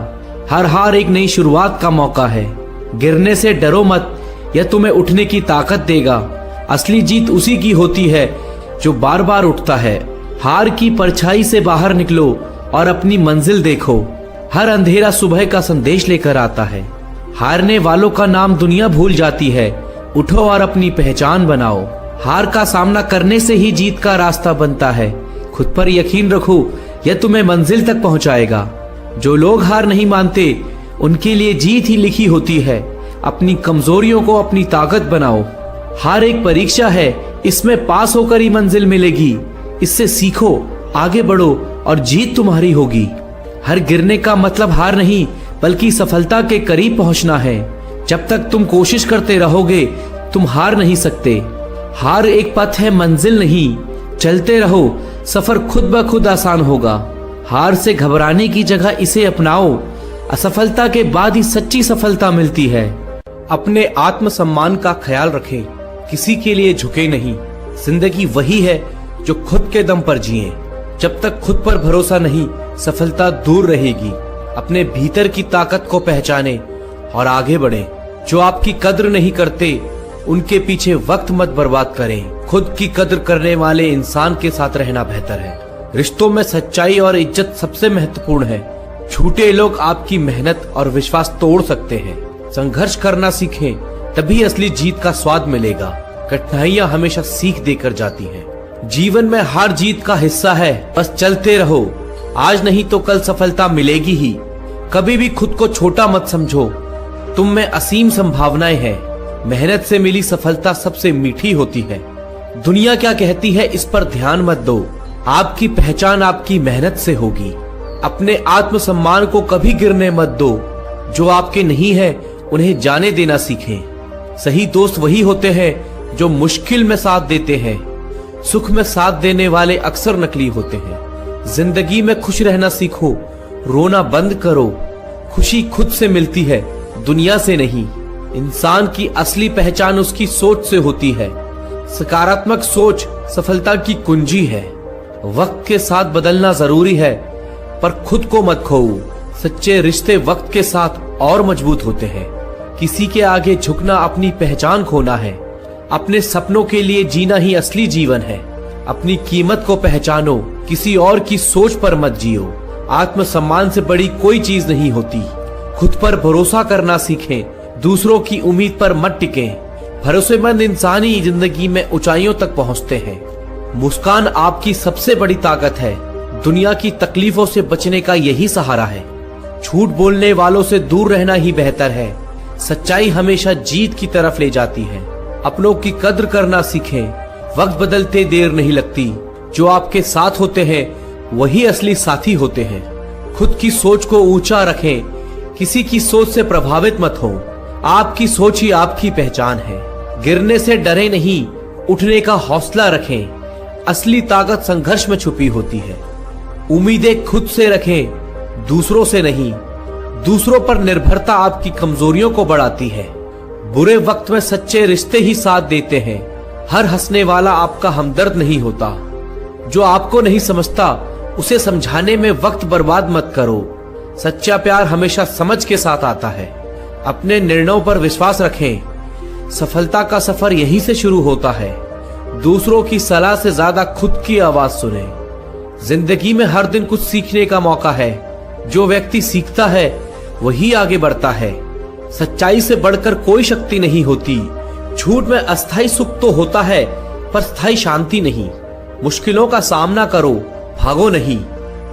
हर हार एक नई शुरुआत का मौका है। गिरने से डरो मत, यह तुम्हें उठने की ताकत देगा। असली जीत उसी की होती है जो बार बार उठता है। हार की परछाई से बाहर निकलो और अपनी मंजिल देखो। हर अंधेरा सुबह का संदेश लेकर आता है। हारने वालों का नाम दुनिया भूल जाती है, उठो और अपनी पहचान बनाओ। हार का सामना करने से ही जीत का रास्ता बनता है। खुद पर यकीन रखो, यह तुम्हें मंजिल तक पहुंचाएगा। जो लोग हार नहीं मानते उनके लिए जीत ही लिखी होती है। अपनी कमजोरियों को अपनी ताकत बनाओ। हार एक परीक्षा है, इसमें पास होकर ही मंजिल मिलेगी। इससे सीखो, आगे बढ़ो और जीत तुम्हारी होगी। हर गिरने का मतलब हार नहीं, बल्कि सफलता के करीब पहुंचना है। जब तक तुम कोशिश करते रहोगे तुम हार नहीं सकते। हार एक पथ है, मंजिल नहीं। चलते रहो, सफर खुद ब खुद आसान होगा। हार से घबराने की जगह इसे अपनाओ। असफलता के बाद ही सच्ची सफलता मिलती है। अपने आत्मसम्मान का ख्याल रखें, किसी के लिए झुके नहीं। जिंदगी वही है जो खुद के दम पर जिए। जब तक खुद पर भरोसा नहीं, सफलता दूर रहेगी। अपने भीतर की ताकत को पहचाने और आगे बढ़े। जो आपकी कद्र नहीं करते उनके पीछे वक्त मत बर्बाद करें। खुद की कद्र करने वाले इंसान के साथ रहना बेहतर है। रिश्तों में सच्चाई और इज्जत सबसे महत्वपूर्ण है। झूठे लोग आपकी मेहनत और विश्वास तोड़ सकते हैं। संघर्ष करना सीखें, तभी असली जीत का स्वाद मिलेगा। कठिनाइयां हमेशा सीख देकर जाती हैं। जीवन में हार जीत का हिस्सा है, बस चलते रहो। आज नहीं तो कल सफलता मिलेगी ही। कभी भी खुद को छोटा मत समझो, तुम में असीम संभावनाएं हैं। मेहनत से मिली सफलता सबसे मीठी होती है। दुनिया क्या कहती है इस पर ध्यान मत दो। आपकी पहचान आपकी मेहनत से होगी। अपने आत्मसम्मान को कभी गिरने मत दो। जो आपके नहीं है उन्हें जाने देना सीखें। सही दोस्त वही होते हैं जो मुश्किल में साथ देते हैं। सुख में साथ देने वाले अक्सर नकली होते हैं। जिंदगी में खुश रहना सीखो, रोना बंद करो। खुशी खुद से मिलती है, दुनिया से नहीं। इंसान की असली पहचान उसकी सोच से होती है। सकारात्मक सोच सफलता की कुंजी है। वक्त के साथ बदलना जरूरी है, पर खुद को मत खोओ। सच्चे रिश्ते वक्त के साथ और मजबूत होते हैं। किसी के आगे झुकना अपनी पहचान खोना है। अपने सपनों के लिए जीना ही असली जीवन है। अपनी कीमत को पहचानो, किसी और की सोच पर मत जियो। आत्मसम्मान से बड़ी कोई चीज नहीं होती। खुद पर भरोसा करना सीखें, दूसरों की उम्मीद पर मत टिकें। भरोसेमंद इंसान ही जिंदगी में ऊंचाइयों तक पहुंचते हैं। मुस्कान आपकी सबसे बड़ी ताकत है। दुनिया की तकलीफों से बचने का यही सहारा है। झूठ बोलने वालों से दूर रहना ही बेहतर है। सच्चाई हमेशा जीत की तरफ ले जाती है। अपनों की कद्र करना सीखें, वक्त बदलते देर नहीं लगती। जो आपके साथ होते हैं वही असली साथी होते हैं। खुद की सोच को ऊंचा रखें, किसी की सोच से प्रभावित मत हो। आपकी सोच ही आपकी पहचान है। गिरने से डरे नहीं, उठने का हौसला रखें। असली ताकत संघर्ष में छुपी होती है। उम्मीदें खुद से रखें, दूसरों से नहीं। दूसरों पर निर्भरता आपकी कमजोरियों को बढ़ाती है। बुरे वक्त में सच्चे रिश्ते ही साथ देते हैं। हर हंसने वाला आपका हमदर्द नहीं होता। जो आपको नहीं समझता उसे समझाने में वक्त बर्बाद मत करो। सच्चा प्यार हमेशा समझ के साथ आता है। अपने निर्णयों पर विश्वास रखें। सफलता का सफर यहीं से शुरू होता है। दूसरों की सलाह से ज्यादा खुद की आवाज सुने। जिंदगी में हर दिन कुछ सीखने का मौका है। जो व्यक्ति सीखता है वही आगे बढ़ता है। सच्चाई से बढ़कर कोई शक्ति नहीं होती। झूठ में अस्थायी सुख तो होता है, पर स्थायी शांति नहीं। मुश्किलों का सामना करो, भागो नहीं।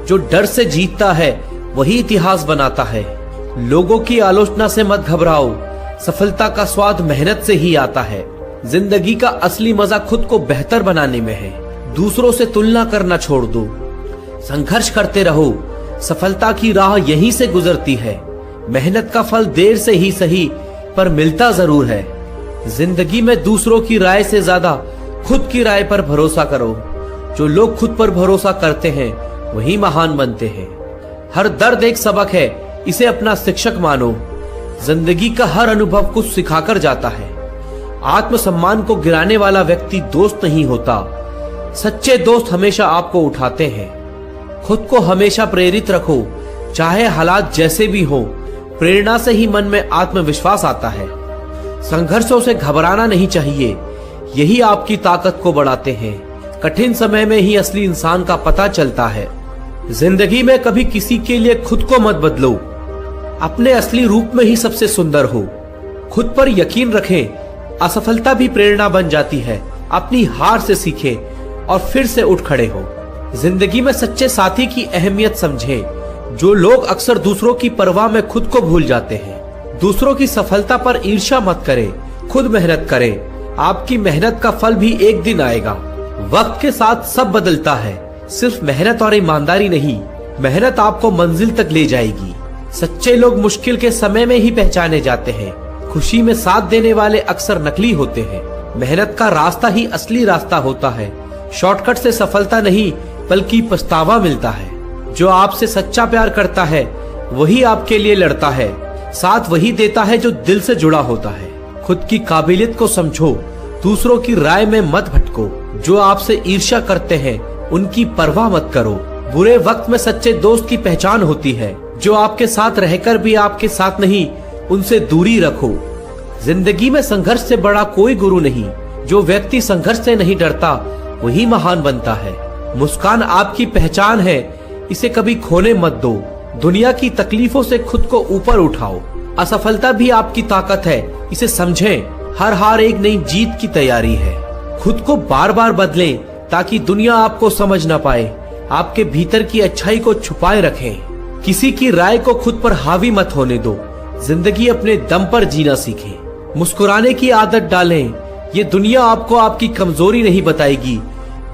जो डर से जीतता है वही इतिहास बनाता है। लोगों की आलोचना से मत घबराओ। सफलता का स्वाद मेहनत से ही आता है। जिंदगी का असली मजा खुद को बेहतर बनाने में है। दूसरों से तुलना करना छोड़ दो। संघर्ष करते रहो। सफलता की राह यहीं से गुजरती है। मेहनत का फल देर से ही सही, पर मिलता जरूर है। जिंदगी में दूसरों की राय से ज्यादा खुद की राय पर भरोसा करो। जो लोग खुद पर भरोसा करते हैं वही महान बनते हैं। हर दर्द एक सबक है, इसे अपना शिक्षक मानो। जिंदगी का हर अनुभव कुछ सिखाकर जाता है। आत्मसम्मान को गिराने वाला व्यक्ति दोस्त नहीं होता। सच्चे दोस्त हमेशा आपको उठाते हैं। खुद को हमेशा प्रेरित रखो, चाहे हालात जैसे भी हो। प्रेरणा से ही मन में आत्मविश्वास आता है। संघर्षों से घबराना नहीं चाहिए, यही आपकी ताकत को बढ़ाते हैं। कठिन समय में ही असली इंसान का पता चलता है। जिंदगी में कभी किसी के लिए खुद को मत बदलो। अपने असली रूप में ही सबसे सुंदर हो। खुद पर यकीन रखें, असफलता भी प्रेरणा बन जाती है। अपनी हार से सीखे और फिर से उठ खड़े हो। जिंदगी में सच्चे साथी की अहमियत समझें। जो लोग अक्सर दूसरों की परवाह में खुद को भूल जाते हैं। दूसरों की सफलता पर ईर्ष्या मत करें, खुद मेहनत करें। आपकी मेहनत का फल भी एक दिन आएगा। वक्त के साथ सब बदलता है, सिर्फ मेहनत और ईमानदारी नहीं। मेहनत आपको मंजिल तक ले जाएगी। सच्चे लोग मुश्किल के समय में ही पहचाने जाते हैं। खुशी में साथ देने वाले अक्सर नकली होते हैं। मेहनत का रास्ता ही असली रास्ता होता है। शॉर्टकट से सफलता नहीं बल्कि पछतावा मिलता है। जो आपसे सच्चा प्यार करता है वही आपके लिए लड़ता है। साथ वही देता है जो दिल से जुड़ा होता है। खुद की काबिलियत को समझो, दूसरों की राय में मत भटको। जो आपसे ईर्ष्या करते हैं उनकी परवाह मत करो। बुरे वक्त में सच्चे दोस्त की पहचान होती है। जो आपके साथ रहकर भी आपके साथ नहीं, उनसे दूरी रखो। जिंदगी में संघर्ष से बड़ा कोई गुरु नहीं। जो व्यक्ति संघर्ष से नहीं डरता वही महान बनता है। मुस्कान आपकी पहचान है, इसे कभी खोने मत दो। दुनिया की तकलीफों से खुद को ऊपर उठाओ। असफलता भी आपकी ताकत है, इसे समझें। हर हार एक नई जीत की तैयारी है। खुद को बार बार बदलें ताकि दुनिया आपको समझ ना पाए। आपके भीतर की अच्छाई को छुपाए रखें। किसी की राय को खुद पर हावी मत होने दो। जिंदगी अपने दम पर जीना सीखें। मुस्कुराने की आदत डालें। ये दुनिया आपको आपकी कमजोरी नहीं बताएगी।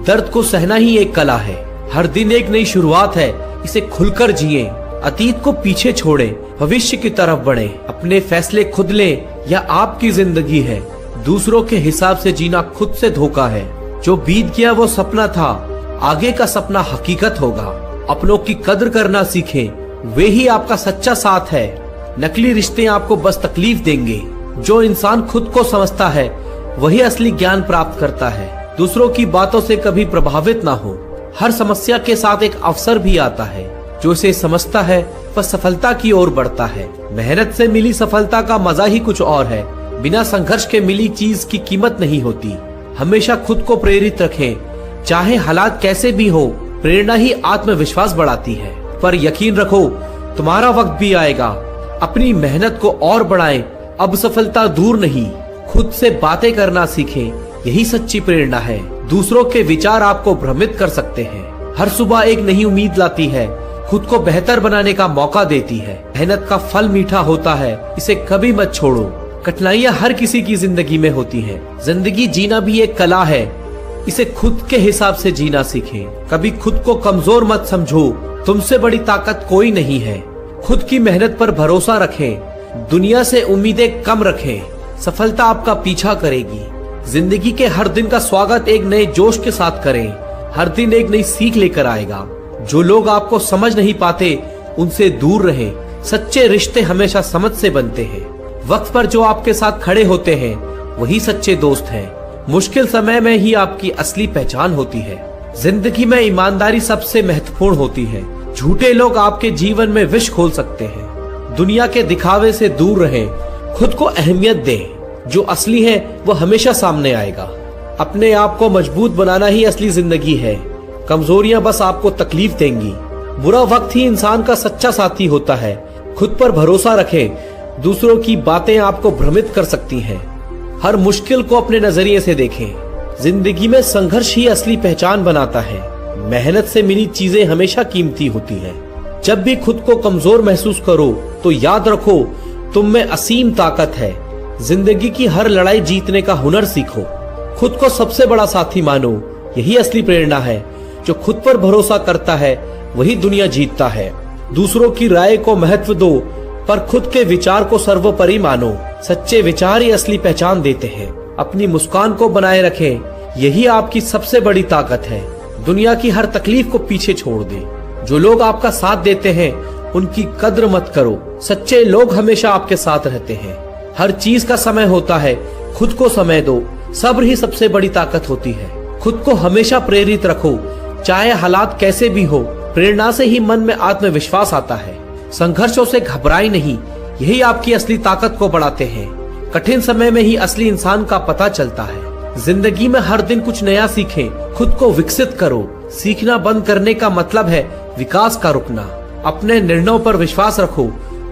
दर्द को सहना ही एक कला है। हर दिन एक नई शुरुआत है, इसे खुलकर जिएं। अतीत को पीछे छोड़ें, भविष्य की तरफ बढ़ें। अपने फैसले खुद लें, यह आपकी जिंदगी है। दूसरों के हिसाब से जीना खुद से धोखा है। जो बीत गया वो सपना था, आगे का सपना हकीकत होगा। अपनों की कद्र करना सीखें, वे ही आपका सच्चा साथ है। नकली रिश्ते आपको बस तकलीफ देंगे। जो इंसान खुद को समझता है वही असली ज्ञान प्राप्त करता है। दूसरों की बातों से कभी प्रभावित ना हो। हर समस्या के साथ एक अवसर भी आता है। जो इसे समझता है वह सफलता की ओर बढ़ता है। मेहनत से मिली सफलता का मजा ही कुछ और है। बिना संघर्ष के मिली चीज की कीमत नहीं होती। हमेशा खुद को प्रेरित रखें, चाहे हालात कैसे भी हो। प्रेरणा ही आत्मविश्वास बढ़ाती है। पर यकीन रखो, तुम्हारा वक्त भी आएगा। अपनी मेहनत को और बढ़ाएं। अब सफलता दूर नहीं। खुद से बातें करना सीखें, यही सच्ची प्रेरणा है। दूसरों के विचार आपको भ्रमित कर सकते हैं। हर सुबह एक नई उम्मीद लाती है, खुद को बेहतर बनाने का मौका देती है। मेहनत का फल मीठा होता है, इसे कभी मत छोड़ो। कठिनाइयां हर किसी की जिंदगी में होती हैं। जिंदगी जीना भी एक कला है, इसे खुद के हिसाब से जीना सीखें। कभी खुद को कमजोर मत समझो, तुमसे बड़ी ताकत कोई नहीं है। खुद की मेहनत पर भरोसा रखें, दुनिया से उम्मीदें कम रखें। सफलता आपका पीछा करेगी। जिंदगी के हर दिन का स्वागत एक नए जोश के साथ करें। हर दिन एक नई सीख लेकर आएगा। जो लोग आपको समझ नहीं पाते उनसे दूर रहें। सच्चे रिश्ते हमेशा समझ से बनते हैं। वक्त पर जो आपके साथ खड़े होते हैं वही सच्चे दोस्त हैं। मुश्किल समय में ही आपकी असली पहचान होती है। जिंदगी में ईमानदारी सबसे महत्वपूर्ण होती है। झूठे लोग आपके जीवन में विष खोल सकते हैं। दुनिया के दिखावे से दूर रहें, खुद को अहमियत दें। जो असली है वो हमेशा सामने आएगा। अपने आप को मजबूत बनाना ही असली जिंदगी है। कमजोरियां बस आपको तकलीफ देंगी। बुरा वक्त ही इंसान का सच्चा साथी होता है। खुद पर भरोसा रखें, दूसरों की बातें आपको भ्रमित कर सकती हैं। हर मुश्किल को अपने नजरिए से देखें। जिंदगी में संघर्ष ही असली पहचान बनाता है। मेहनत से मिली चीजें हमेशा कीमती होती हैं। जब भी खुद को कमजोर महसूस करो तो याद रखो, तुम में असीम ताकत है। जिंदगी की हर लड़ाई जीतने का हुनर सीखो। खुद को सबसे बड़ा साथी मानो, यही असली प्रेरणा है। जो खुद पर भरोसा करता है वही दुनिया जीतता है। दूसरों की राय को महत्व दो, पर खुद के विचार को सर्वोपरि मानो। सच्चे विचार ही असली पहचान देते हैं। अपनी मुस्कान को बनाए रखें, यही आपकी सबसे बड़ी ताकत है। दुनिया की हर तकलीफ को पीछे छोड़ दे। जो लोग आपका साथ देते हैं उनकी कद्र मत करो। सच्चे लोग हमेशा आपके साथ रहते हैं। हर चीज का समय होता है, खुद को समय दो। सब्र ही सबसे बड़ी ताकत होती है। खुद को हमेशा प्रेरित रखो, चाहे हालात कैसे भी हो। प्रेरणा से ही मन में आत्मविश्वास आता है। संघर्षों से घबराई नहीं, यही आपकी असली ताकत को बढ़ाते हैं। कठिन समय में ही असली इंसान का पता चलता है। जिंदगी में हर दिन कुछ नया सीखें, खुद को विकसित करो। सीखना बंद करने का मतलब है विकास का रुकना। अपने निर्णयों पर विश्वास रखो,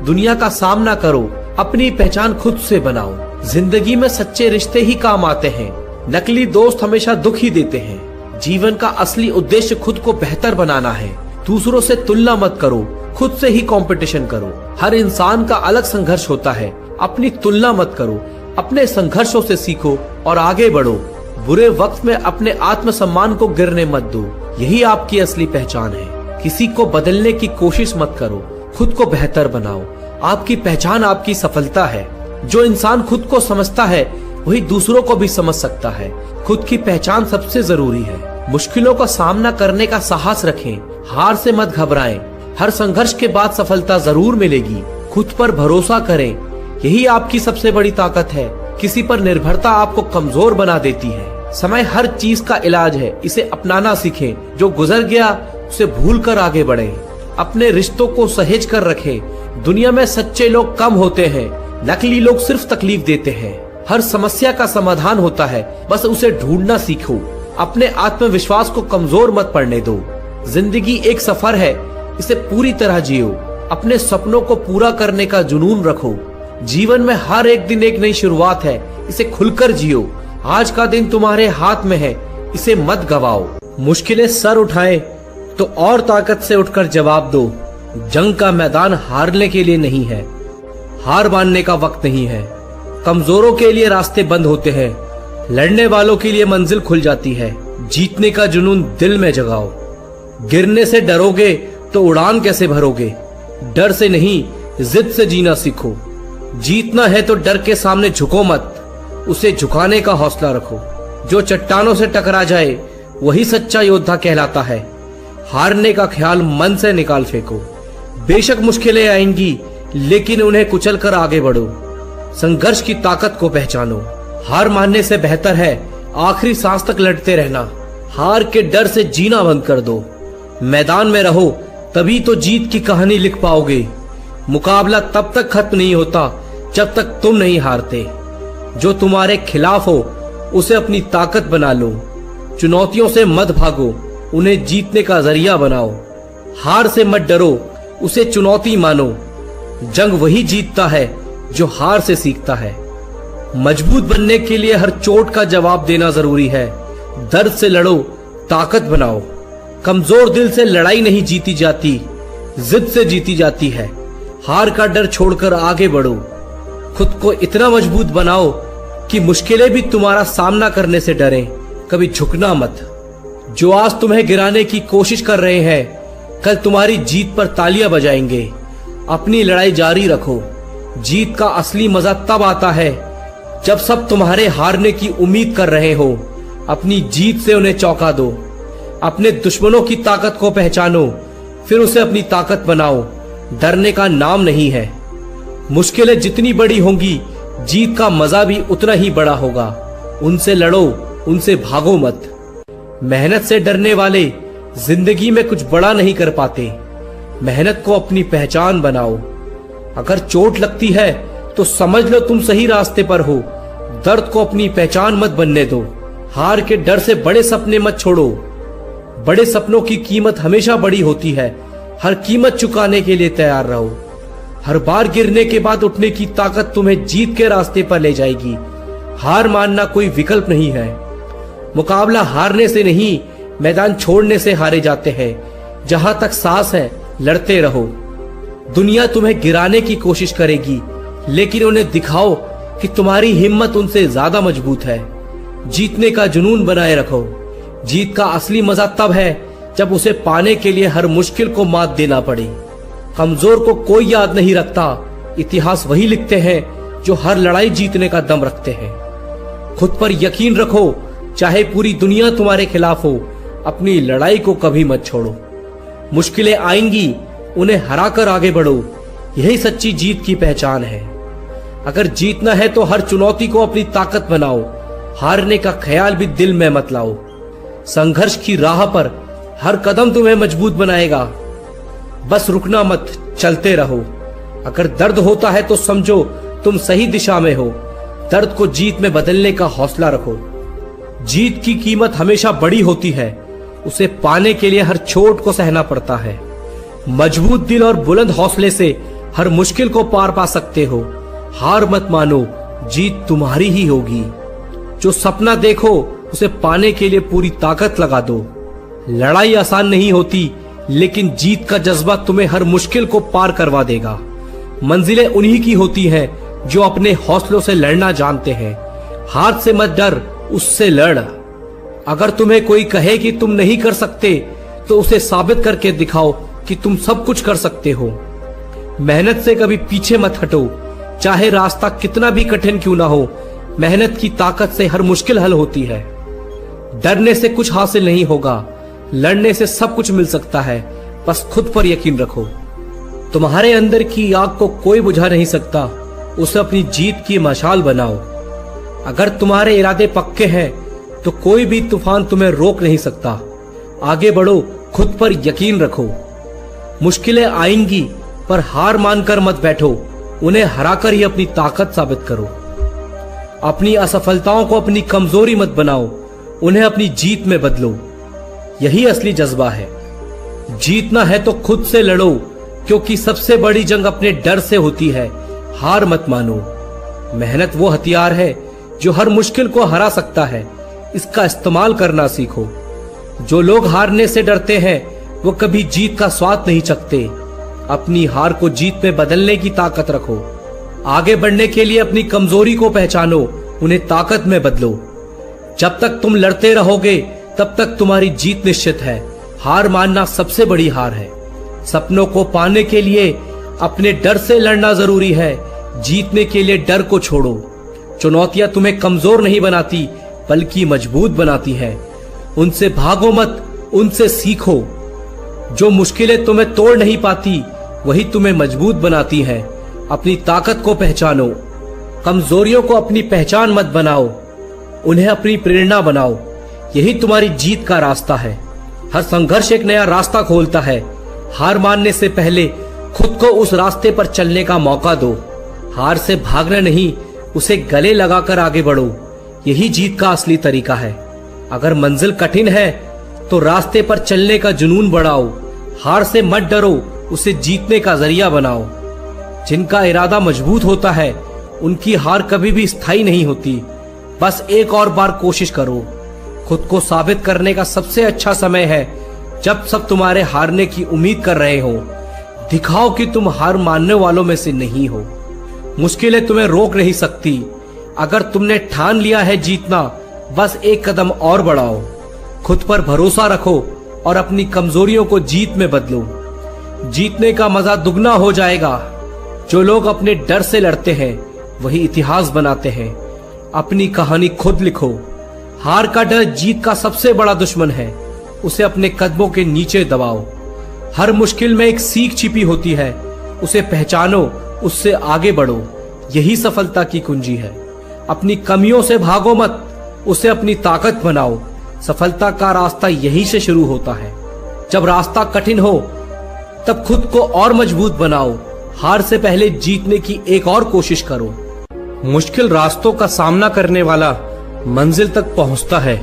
दुनिया का सामना करो, अपनी पहचान खुद से बनाओ। जिंदगी में सच्चे रिश्ते ही काम आते हैं, नकली दोस्त हमेशा दुख ही देते हैं। जीवन का असली उद्देश्य खुद को बेहतर बनाना है। दूसरों से तुलना मत करो, खुद से ही कंपटीशन करो। हर इंसान का अलग संघर्ष होता है, अपनी तुलना मत करो, अपने संघर्षों से सीखो और आगे बढ़ो। बुरे वक्त में अपने आत्मसम्मान को गिरने मत दो, यही आपकी असली पहचान है। किसी को बदलने की कोशिश मत करो, खुद को बेहतर बनाओ। आपकी पहचान आपकी सफलता है। जो इंसान खुद को समझता है वही दूसरों को भी समझ सकता है। खुद की पहचान सबसे जरूरी है। मुश्किलों का सामना करने का साहस रखें, हार से मत घबराएं। हर संघर्ष के बाद सफलता जरूर मिलेगी। खुद पर भरोसा करें, यही आपकी सबसे बड़ी ताकत है। किसी पर निर्भरता आपको कमजोर बना देती है। समय हर चीज का इलाज है, इसे अपनाना सीखें। जो गुजर गया उसे भूल कर आगे बढ़ें। अपने रिश्तों को सहेज कर रखें। दुनिया में सच्चे लोग कम होते हैं, नकली लोग सिर्फ तकलीफ देते हैं। हर समस्या का समाधान होता है, बस उसे ढूंढना सीखो। अपने आत्मविश्वास को कमजोर मत पड़ने दो। जिंदगी एक सफर है, इसे पूरी तरह जियो। अपने सपनों को पूरा करने का जुनून रखो। जीवन में हर एक दिन एक नई शुरुआत है, इसे खुलकर जियो। आज का दिन तुम्हारे हाथ में है, इसे मत गवाओ। मुश्किलें सर उठाए तो और ताकत से उठकर जवाब दो। जंग का मैदान हारने के लिए नहीं है, हार मानने का वक्त नहीं है। कमजोरों के लिए रास्ते बंद होते हैं, लड़ने वालों के लिए मंजिल खुल जाती है। जीतने का जुनून दिल में जगाओ। गिरने से डरोगे तो उड़ान कैसे भरोगे? डर से नहीं, जिद से जीना सीखो। जीतना है तो डर के सामने झुको मत, उसे झुकाने का हौसला रखो। जो चट्टानों से टकरा जाए वही सच्चा योद्धा कहलाता है। हारने का ख्याल मन से निकाल फेंको। बेशक मुश्किलें आएंगी, लेकिन उन्हें कुचल कर आगे बढ़ो। संघर्ष की ताकत को पहचानो। हार मानने से बेहतर है आखिरी सांस तक लड़ते रहना। हार के डर से जीना बंद कर दो। मैदान में रहो, तभी तो जीत की कहानी लिख पाओगे। मुकाबला तब तक खत्म नहीं होता जब तक तुम नहीं हारते। जो तुम्हारे खिलाफ हो उसे अपनी ताकत बना लो। चुनौतियों से मत भागो, उन्हें जीतने का जरिया बनाओ। हार से मत डरो, उसे चुनौती मानो। जंग वही जीतता है जो हार से सीखता है। मजबूत बनने के लिए हर चोट का जवाब देना जरूरी है। दर्द से लड़ो, ताकत बनाओ। कमजोर दिल से लड़ाई नहीं जीती जाती, जिद से जीती जाती है। हार का डर छोड़कर आगे बढ़ो। खुद को इतना मजबूत बनाओ कि मुश्किलें भी तुम्हारा सामना करने से डरें। कभी झुकना मत। जो आज तुम्हें गिराने की कोशिश कर रहे हैं, कल तुम्हारी जीत पर तालियां बजाएंगे। अपनी लड़ाई जारी रखो। जीत का असली मजा तब आता है जब सब तुम्हारे हारने की उम्मीद कर रहे हो। अपनी जीत से उन्हें चौंका दो। अपने दुश्मनों की ताकत को पहचानो, फिर उसे अपनी ताकत बनाओ। डरने का नाम नहीं है। मुश्किलें जितनी बड़ी होंगी, जीत का मजा भी उतना ही बड़ा होगा। उनसे लड़ो, उनसे भागो मत। मेहनत से डरने वाले जिंदगी में कुछ बड़ा नहीं कर पाते। मेहनत को अपनी पहचान बनाओ। अगर चोट लगती है तो समझ लो तुम सही रास्ते पर हो। दर्द को अपनी पहचान मत बनने दो। हार के डर से बड़े सपने मत छोड़ो। बड़े सपनों की कीमत हमेशा बड़ी होती है। हर कीमत चुकाने के लिए तैयार रहो। हर बार गिरने के बाद उठने की ताकत तुम्हें जीत के रास्ते पर ले जाएगी। हार मानना कोई विकल्प नहीं है। मुकाबला हारने से नहीं, मैदान छोड़ने से हारे जाते हैं। जहां तक सांस है, लड़ते रहो। दुनिया तुम्हें गिराने की कोशिश करेगी, लेकिन उन्हें दिखाओ कि तुम्हारी हिम्मत उनसे ज्यादा मजबूत है। जीतने का जुनून बनाए रखो। जीत का असली मजा तब है जब उसे पाने के लिए हर मुश्किल को मात देना पड़े। कमजोर को कोई याद नहीं रखता, इतिहास वही लिखते हैं जो हर लड़ाई जीतने का दम रखते हैं। खुद पर यकीन रखो, चाहे पूरी दुनिया तुम्हारे खिलाफ हो। अपनी लड़ाई को कभी मत छोड़ो। मुश्किलें आएंगी, उन्हें हराकर आगे बढ़ो। यही सच्ची जीत की पहचान है। अगर जीतना है तो हर चुनौती को अपनी ताकत बनाओ। हारने का ख्याल भी दिल में मत लाओ। संघर्ष की राह पर हर कदम तुम्हें मजबूत बनाएगा। बस रुकना मत, चलते रहो। अगर दर्द होता है तो समझो तुम सही दिशा में हो। दर्द को जीत में बदलने का हौसला रखो। जीत की कीमत हमेशा बड़ी होती है, उसे पाने के लिए हर चोट को सहना पड़ता है। मजबूत दिल और बुलंद हौसले से हर मुश्किल को पार पा सकते हो। हार मत मानो, जीत तुम्हारी ही होगी। जो सपना देखो उसे पाने के लिए पूरी ताकत लगा दो। लड़ाई आसान नहीं होती, लेकिन जीत का जज्बा तुम्हें हर मुश्किल को पार करवा देगा। मंजिलें उन्हीं की होती हैं जो अपने हौसलों से लड़ना जानते हैं। हार से मत डर, उससे लड़। अगर तुम्हें कोई कहे कि तुम नहीं कर सकते, तो उसे साबित करके दिखाओ कि तुम सब कुछ कर सकते हो। मेहनत से कभी पीछे मत हटो, चाहे रास्ता कितना भी कठिन क्यों ना हो। मेहनत की ताकत से हर मुश्किल हल होती है। डरने से कुछ हासिल नहीं होगा, लड़ने से सब कुछ मिल सकता है। बस खुद पर यकीन रखो। तुम्हारे अंदर की आग को कोई बुझा नहीं सकता, उसे अपनी जीत की मशाल बनाओ। अगर तुम्हारे इरादे पक्के हैं तो कोई भी तूफान तुम्हें रोक नहीं सकता। आगे बढ़ो, खुद पर यकीन रखो। मुश्किलें आएंगी, पर हार मानकर मत बैठो, उन्हें हराकर ही अपनी ताकत साबित करो। अपनी असफलताओं को अपनी कमजोरी मत बनाओ, उन्हें अपनी जीत में बदलो। यही असली जज्बा है। जीतना है तो खुद से लड़ो, क्योंकि सबसे बड़ी जंग अपने डर से होती है। हार मत मानो। मेहनत वो हथियार है जो हर मुश्किल को हरा सकता है। इसका इस्तेमाल करना सीखो। जो लोग हारने से डरते हैं वो कभी जीत का स्वाद नहीं चखते। अपनी हार को जीत में बदलने की ताकत रखो। आगे बढ़ने के लिए अपनी कमजोरी को पहचानो, उन्हें ताकत में बदलो। जब तक तुम लड़ते रहोगे तब तक तुम्हारी जीत निश्चित है। हार मानना सबसे बड़ी हार है। सपनों को पाने के लिए अपने डर से लड़ना जरूरी है। जीतने के लिए डर को छोड़ो। चुनौतियां तुम्हें कमजोर नहीं बनाती, बल्कि मजबूत बनाती है। उनसे भागो मत, उनसे सीखो। जो मुश्किलें तुम्हें तोड़ नहीं पाती, वही तुम्हें मजबूत बनाती हैं। अपनी ताकत को पहचानो। कमजोरियों को अपनी पहचान मत बनाओ, उन्हें अपनी प्रेरणा बनाओ। यही तुम्हारी जीत का रास्ता है। हर संघर्ष एक नया रास्ता खोलता है। हार मानने से पहले खुद को उस रास्ते पर चलने का मौका दो। हार से भागना नहीं, उसे गले लगाकर आगे बढ़ो। यही जीत का असली तरीका है। अगर मंजिल कठिन है तो रास्ते पर चलने का जुनून बढ़ाओ। हार से मत डरो, उसे जीतने का जरिया बनाओ। जिनका इरादा मजबूत होता है, उनकी हार कभी भी स्थायी नहीं होती। बस एक और बार कोशिश करो। खुद को साबित करने का सबसे अच्छा समय है जब सब तुम्हारे हारने की उम्मीद कर रहे हो। दिखाओ कि तुम हार मानने वालों में से नहीं हो। मुश्किलें तुम्हें रोक नहीं सकती। अगर तुमने ठान लिया है जीतना, बस एक कदम और बढ़ाओ। खुद पर भरोसा रखो और अपनी कमजोरियों को जीत में बदलो। जीतने का मजा दुगना हो जाएगा। जो लोग अपने डर से लड़ते हैं, वही इतिहास बनाते हैं। अपनी कहानी खुद लिखो। हार का डर जीत का सबसे बड़ा दुश्मन है। उसे अपने कदमों के नीचे दबाओ। हर मुश्किल में एक सीख छिपी होती है, उसे पहचानो, उससे आगे बढ़ो। यही सफलता की कुंजी है। अपनी कमियों से भागो मत, उसे अपनी ताकत बनाओ। सफलता का रास्ता यही से शुरू होता है। जब रास्ता कठिन हो तब खुद को और मजबूत बनाओ। हार से पहले जीतने की एक और कोशिश करो। मुश्किल रास्तों का सामना करने वाला मंजिल तक पहुंचता है।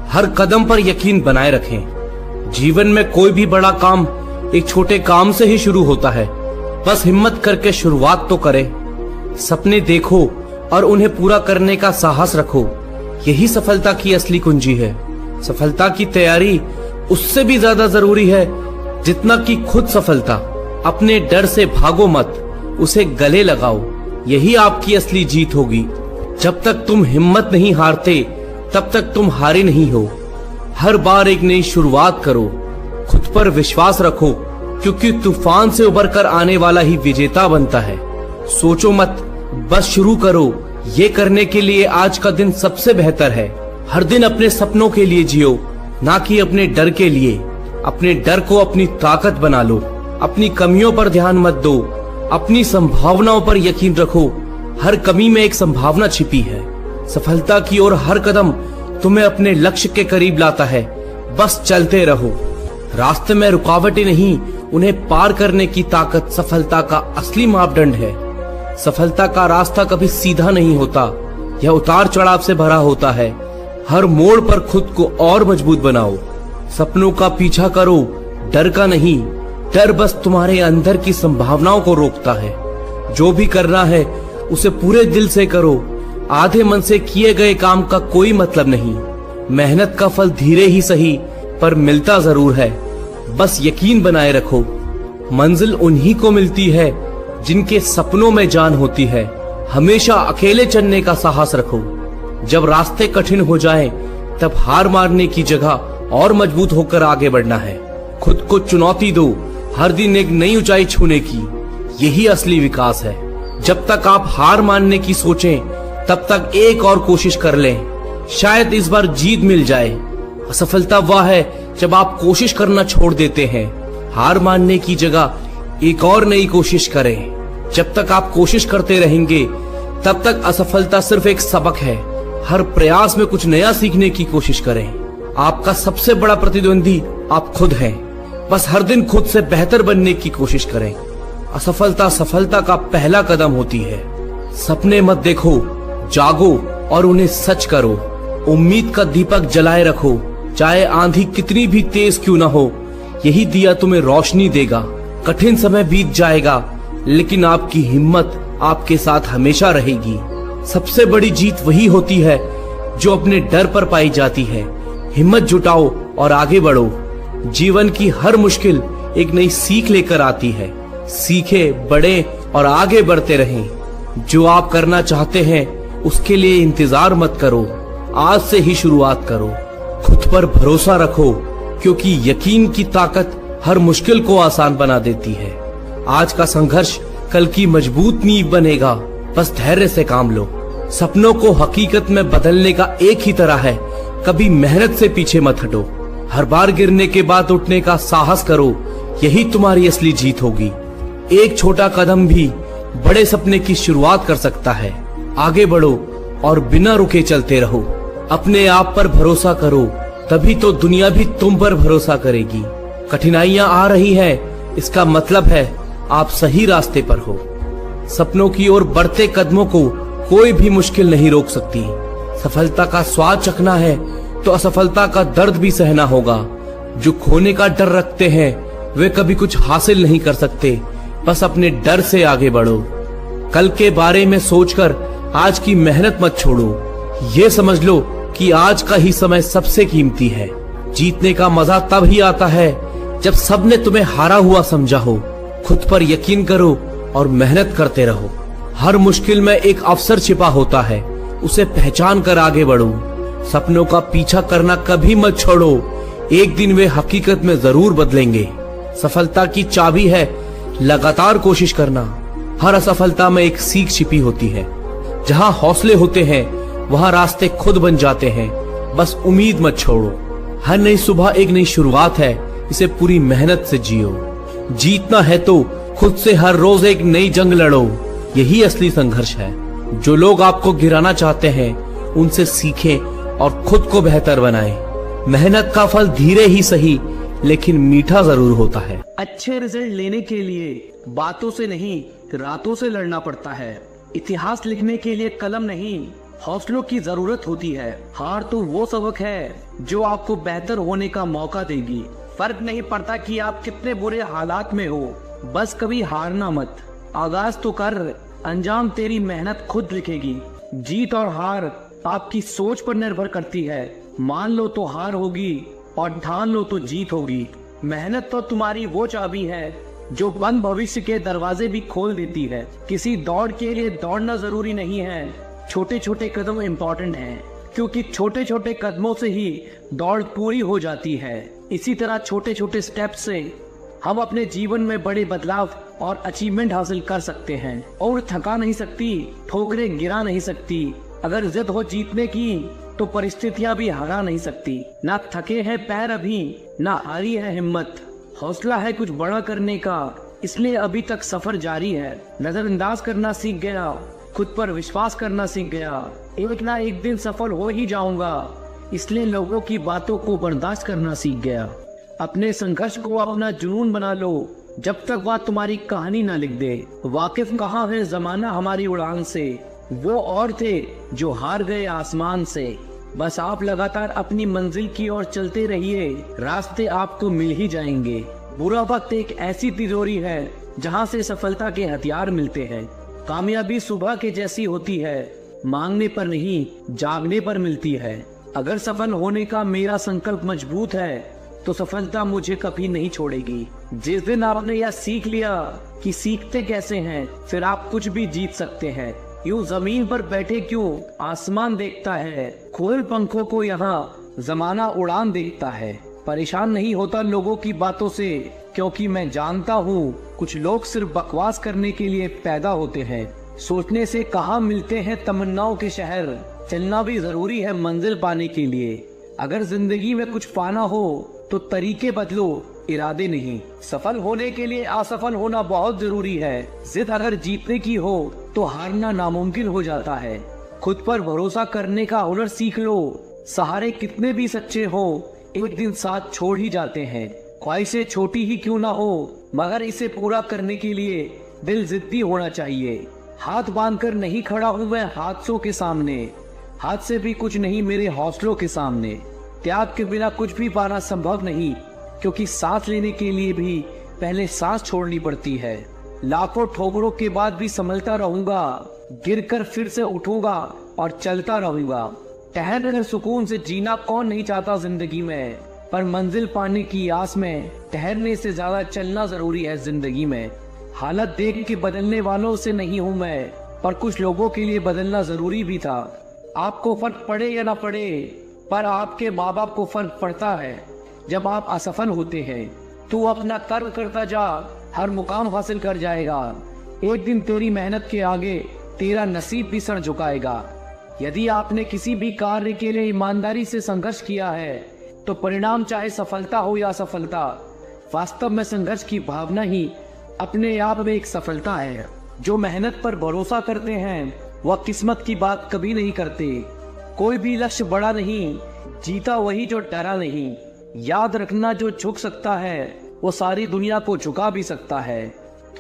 हर कदम पर यकीन बनाए रखें। जीवन में कोई भी बड़ा काम एक छोटे काम से ही शुरू होता है। बस हिम्मत करके शुरुआत तो करें। सपने देखो और उन्हें पूरा करने का साहस रखो। यही सफलता की असली कुंजी है। सफलता की तैयारी उससे भी ज्यादा जरूरी है जितना कि खुद सफलता। अपने डर से भागो मत, उसे गले लगाओ। यही आपकी असली जीत होगी। जब तक तुम हिम्मत नहीं हारते, तब तक तुम हारे नहीं हो। हर बार एक नई शुरुआत करो। खुद पर विश्वास रखो, क्योंकि तूफान से उबरकर आने वाला ही विजेता बनता है। सोचो मत, बस शुरू करो। ये करने के लिए आज का दिन सबसे बेहतर है। हर दिन अपने सपनों के लिए जियो, ना कि अपने डर के लिए। अपने डर को अपनी ताकत बना लो। अपनी कमियों पर ध्यान मत दो, अपनी संभावनाओं पर यकीन रखो। हर कमी में एक संभावना छिपी है। सफलता की ओर हर कदम तुम्हें अपने लक्ष्य के करीब लाता है। बस चलते रहो। रास्ते में रुकावटें नहीं, उन्हें पार करने की ताकत सफलता का असली मापदंड है। सफलता का रास्ता कभी सीधा नहीं होता, यह उतार चढ़ाव से भरा होता है। हर मोड़ पर खुद को और मजबूत बनाओ। सपनों का पीछा करो, डर का नहीं। डर बस तुम्हारे अंदर की संभावनाओं को रोकता है। जो भी करना है उसे पूरे दिल से करो। आधे मन से किए गए काम का कोई मतलब नहीं। मेहनत का फल धीरे ही सही पर मिलता जरूर है। बस यकीन बनाए रखो, मंजिल उन्हीं को मिलती है जिनके सपनों में जान होती है। हमेशा अकेले चलने का साहस रखो। जब रास्ते कठिन हो जाएं, तब हार मारने की जगह और मजबूत होकर आगे बढ़ना है। खुद को चुनौती दो, हर दिन एक नई ऊंचाई छूने की। यही असली विकास है। जब तक आप हार मानने की सोचें, तब तक एक और कोशिश कर लें। शायद इस बार जीत मिल जाए। असफलता वह है जब आप कोशिश करना छोड़ देते हैं। हार मानने की जगह एक और नई कोशिश करें। जब तक आप कोशिश करते रहेंगे, तब तक असफलता सिर्फ एक सबक है। हर प्रयास में कुछ नया सीखने की कोशिश करें। आपका सबसे बड़ा प्रतिद्वंदी आप खुद हैं। बस हर दिन खुद से बेहतर बनने की कोशिश करें। असफलता सफलता का पहला कदम होती है। सपने मत देखो, जागो और उन्हें सच करो। उम्मीद का दीपक जलाए रखो, चाहे आंधी कितनी भी तेज क्यों ना हो। यही दिया तुम्हें रोशनी देगा। कठिन समय बीत जाएगा, लेकिन आपकी हिम्मत आपके साथ हमेशा रहेगी। सबसे बड़ी जीत वही होती है जो अपने डर पर पाई जाती है। हिम्मत जुटाओ और आगे बढ़ो। जीवन की हर मुश्किल एक नई सीख लेकर आती है। सीखे, बढ़े और आगे बढ़ते रहें। जो आप करना चाहते हैं उसके लिए इंतजार मत करो, आज से ही शुरुआत करो। खुद पर भरोसा रखो, क्योंकि यकीन की ताकत हर मुश्किल को आसान बना देती है। आज का संघर्ष कल की मजबूत नींव बनेगा। बस धैर्य से काम लो। सपनों को हकीकत में बदलने का एक ही तरह है, कभी मेहनत से पीछे मत हटो। हर बार गिरने के बाद उठने का साहस करो, यही तुम्हारी असली जीत होगी। एक छोटा कदम भी बड़े सपने की शुरुआत कर सकता है। आगे बढ़ो और बिना रुके चलते रहो। अपने आप पर भरोसा करो, तभी तो दुनिया भी तुम पर भरोसा करेगी। कठिनाइयां आ रही हैं, इसका मतलब है आप सही रास्ते पर हो। सपनों की ओर बढ़ते कदमों को कोई भी मुश्किल नहीं रोक सकती। सफलता का स्वाद चखना है तो असफलता का दर्द भी सहना होगा। जो खोने का डर रखते हैं वे कभी कुछ हासिल नहीं कर सकते। बस अपने डर से आगे बढ़ो। कल के बारे में सोचकर आज की मेहनत मत छोड़ो। ये समझ लो कि आज का ही समय सबसे कीमती है। जीतने का मजा तब ही आता है जब सबने तुम्हें हारा हुआ समझा हो। खुद पर यकीन करो और मेहनत करते रहो। हर मुश्किल में एक अवसर छिपा होता है, उसे पहचान कर आगे बढ़ो। सपनों का पीछा करना कभी मत छोड़ो, एक दिन वे हकीकत में जरूर बदलेंगे। सफलता की चाबी है लगातार कोशिश करना। हर असफलता में एक सीख छिपी होती है। जहाँ हौसले होते हैं वहाँ रास्ते खुद बन जाते हैं। बस उम्मीद मत छोड़ो। हर नई सुबह एक नई शुरुआत है, इसे पूरी मेहनत से जियो। जीतना है तो खुद से हर रोज एक नई जंग लड़ो, यही असली संघर्ष है। जो लोग आपको गिराना चाहते हैं उनसे सीखें और खुद को बेहतर बनाएं। मेहनत का फल धीरे ही सही लेकिन मीठा जरूर होता है। अच्छे रिजल्ट लेने के लिए बातों से नहीं, रातों से लड़ना पड़ता है। इतिहास लिखने के लिए कलम नहीं, हौसलों की जरूरत होती है। हार तो वो सबक है जो आपको बेहतर होने का मौका देगी। फर्क नहीं पड़ता कि आप कितने बुरे हालात में हो, बस कभी हारना मत। आगाज तो कर, अंजाम तेरी मेहनत खुद लिखेगी। जीत और हार आपकी सोच पर निर्भर करती है। मान लो तो हार होगी और ठान लो तो जीत होगी। मेहनत तो तुम्हारी वो चाबी है जो बंद भविष्य के दरवाजे भी खोल देती है। किसी दौड़ के लिए दौड़ना जरूरी नहीं है, छोटे छोटे कदम इम्पोर्टेंट हैं, क्योंकि छोटे छोटे कदमों से ही दौड़ पूरी हो जाती है। इसी तरह छोटे छोटे स्टेप से हम अपने जीवन में बड़े बदलाव और अचीवमेंट हासिल कर सकते हैं। और थका नहीं सकती, ठोकरें गिरा नहीं सकती। अगर जिद हो जीतने की तो परिस्थितियां भी हरा नहीं सकती। ना थके हैं पैर अभी, ना हारी है हिम्मत। हौसला है कुछ बड़ा करने का, इसलिए अभी तक सफर जारी है। नजरअंदाज करना सीख गया, खुद पर विश्वास करना सीख गया। एक ना एक दिन सफल हो ही जाऊंगा, इसलिए लोगों की बातों को बर्दाश्त करना सीख गया। अपने संघर्ष को अपना जुनून बना लो, जब तक वह तुम्हारी कहानी ना लिख दे। वाकिफ कहाँ है जमाना हमारी उड़ान से, वो और थे जो हार गए आसमान से। बस आप लगातार अपनी मंजिल की ओर चलते रहिए, रास्ते आपको मिल ही जाएंगे। बुरा वक्त एक ऐसी तिजोरी है जहां से सफलता के हथियार मिलते हैं। कामयाबी सुबह के जैसी होती है, मांगने पर नहीं, जागने पर मिलती है। अगर सफल होने का मेरा संकल्प मजबूत है तो सफलता मुझे कभी नहीं छोड़ेगी। जिस दिन आपने यह सीख लिया कि सीखते कैसे हैं, फिर आप कुछ भी जीत सकते हैं। यूं जमीन पर बैठे क्यों, आसमान देखता है। खोल पंखों को यहाँ जमाना उड़ान देखता है। परेशान नहीं होता लोगों की बातों से, क्योंकि मैं जानता हूँ कुछ लोग सिर्फ बकवास करने के लिए पैदा होते हैं। सोचने से कहाँ मिलते हैं तमन्नाओं के शहर, चलना भी जरूरी है मंजिल पाने के लिए। अगर जिंदगी में कुछ पाना हो तो तरीके बदलो, इरादे नहीं। सफल होने के लिए असफल होना बहुत जरूरी है। जिद अगर जीतने की हो तो हारना नामुमकिन हो जाता है। खुद पर भरोसा करने का हुनर सीख लो। सहारे कितने भी सच्चे हो, एक दिन साथ छोड़ ही जाते हैं। ख्वाहिशें छोटी ही क्यों ना हो, मगर इसे पूरा करने के लिए दिल जिद्दी होना चाहिए। हाथ बांधकर नहीं खड़ा हूँ मैं हादसों के सामने, हाथ से भी कुछ नहीं मेरे हौसलों के सामने। त्याग के बिना कुछ भी पाना संभव नहीं, क्योंकि सांस लेने के लिए भी पहले सांस छोड़नी पड़ती है। लाखों ठोकरों के बाद भी संभलता रहूंगा, गिरकर फिर से उठूंगा और चलता रहूंगा। ठहर कर सुकून से जीना कौन नहीं चाहता जिंदगी में, पर मंजिल पाने की आस में ठहरने से ज्यादा चलना जरूरी है जिंदगी में। हालत देख के बदलने वालों से नहीं हूँ मैं, पर कुछ लोगों के लिए बदलना जरूरी भी था। आपको फर्क पड़े या ना पड़े, पर आपके माँ बाप को फर्क पड़ता है जब आप असफल होते हैं। तू अपना कर्म करता जा, हर मुकाम हासिल कर जाएगा। एक दिन तेरी मेहनत के आगे तेरा नसीब भी सर झुकाएगा। यदि आपने किसी भी कार्य के लिए ईमानदारी से संघर्ष किया है तो परिणाम चाहे सफलता हो या असफलता, वास्तव में संघर्ष की भावना ही अपने आप में एक सफलता है। जो मेहनत पर भरोसा करते हैं वह किस्मत की बात कभी नहीं करते। कोई भी लक्ष्य बड़ा नहीं, जीता वही जो डरा नहीं। याद रखना, जो झुक सकता है वो सारी दुनिया को झुका भी सकता है।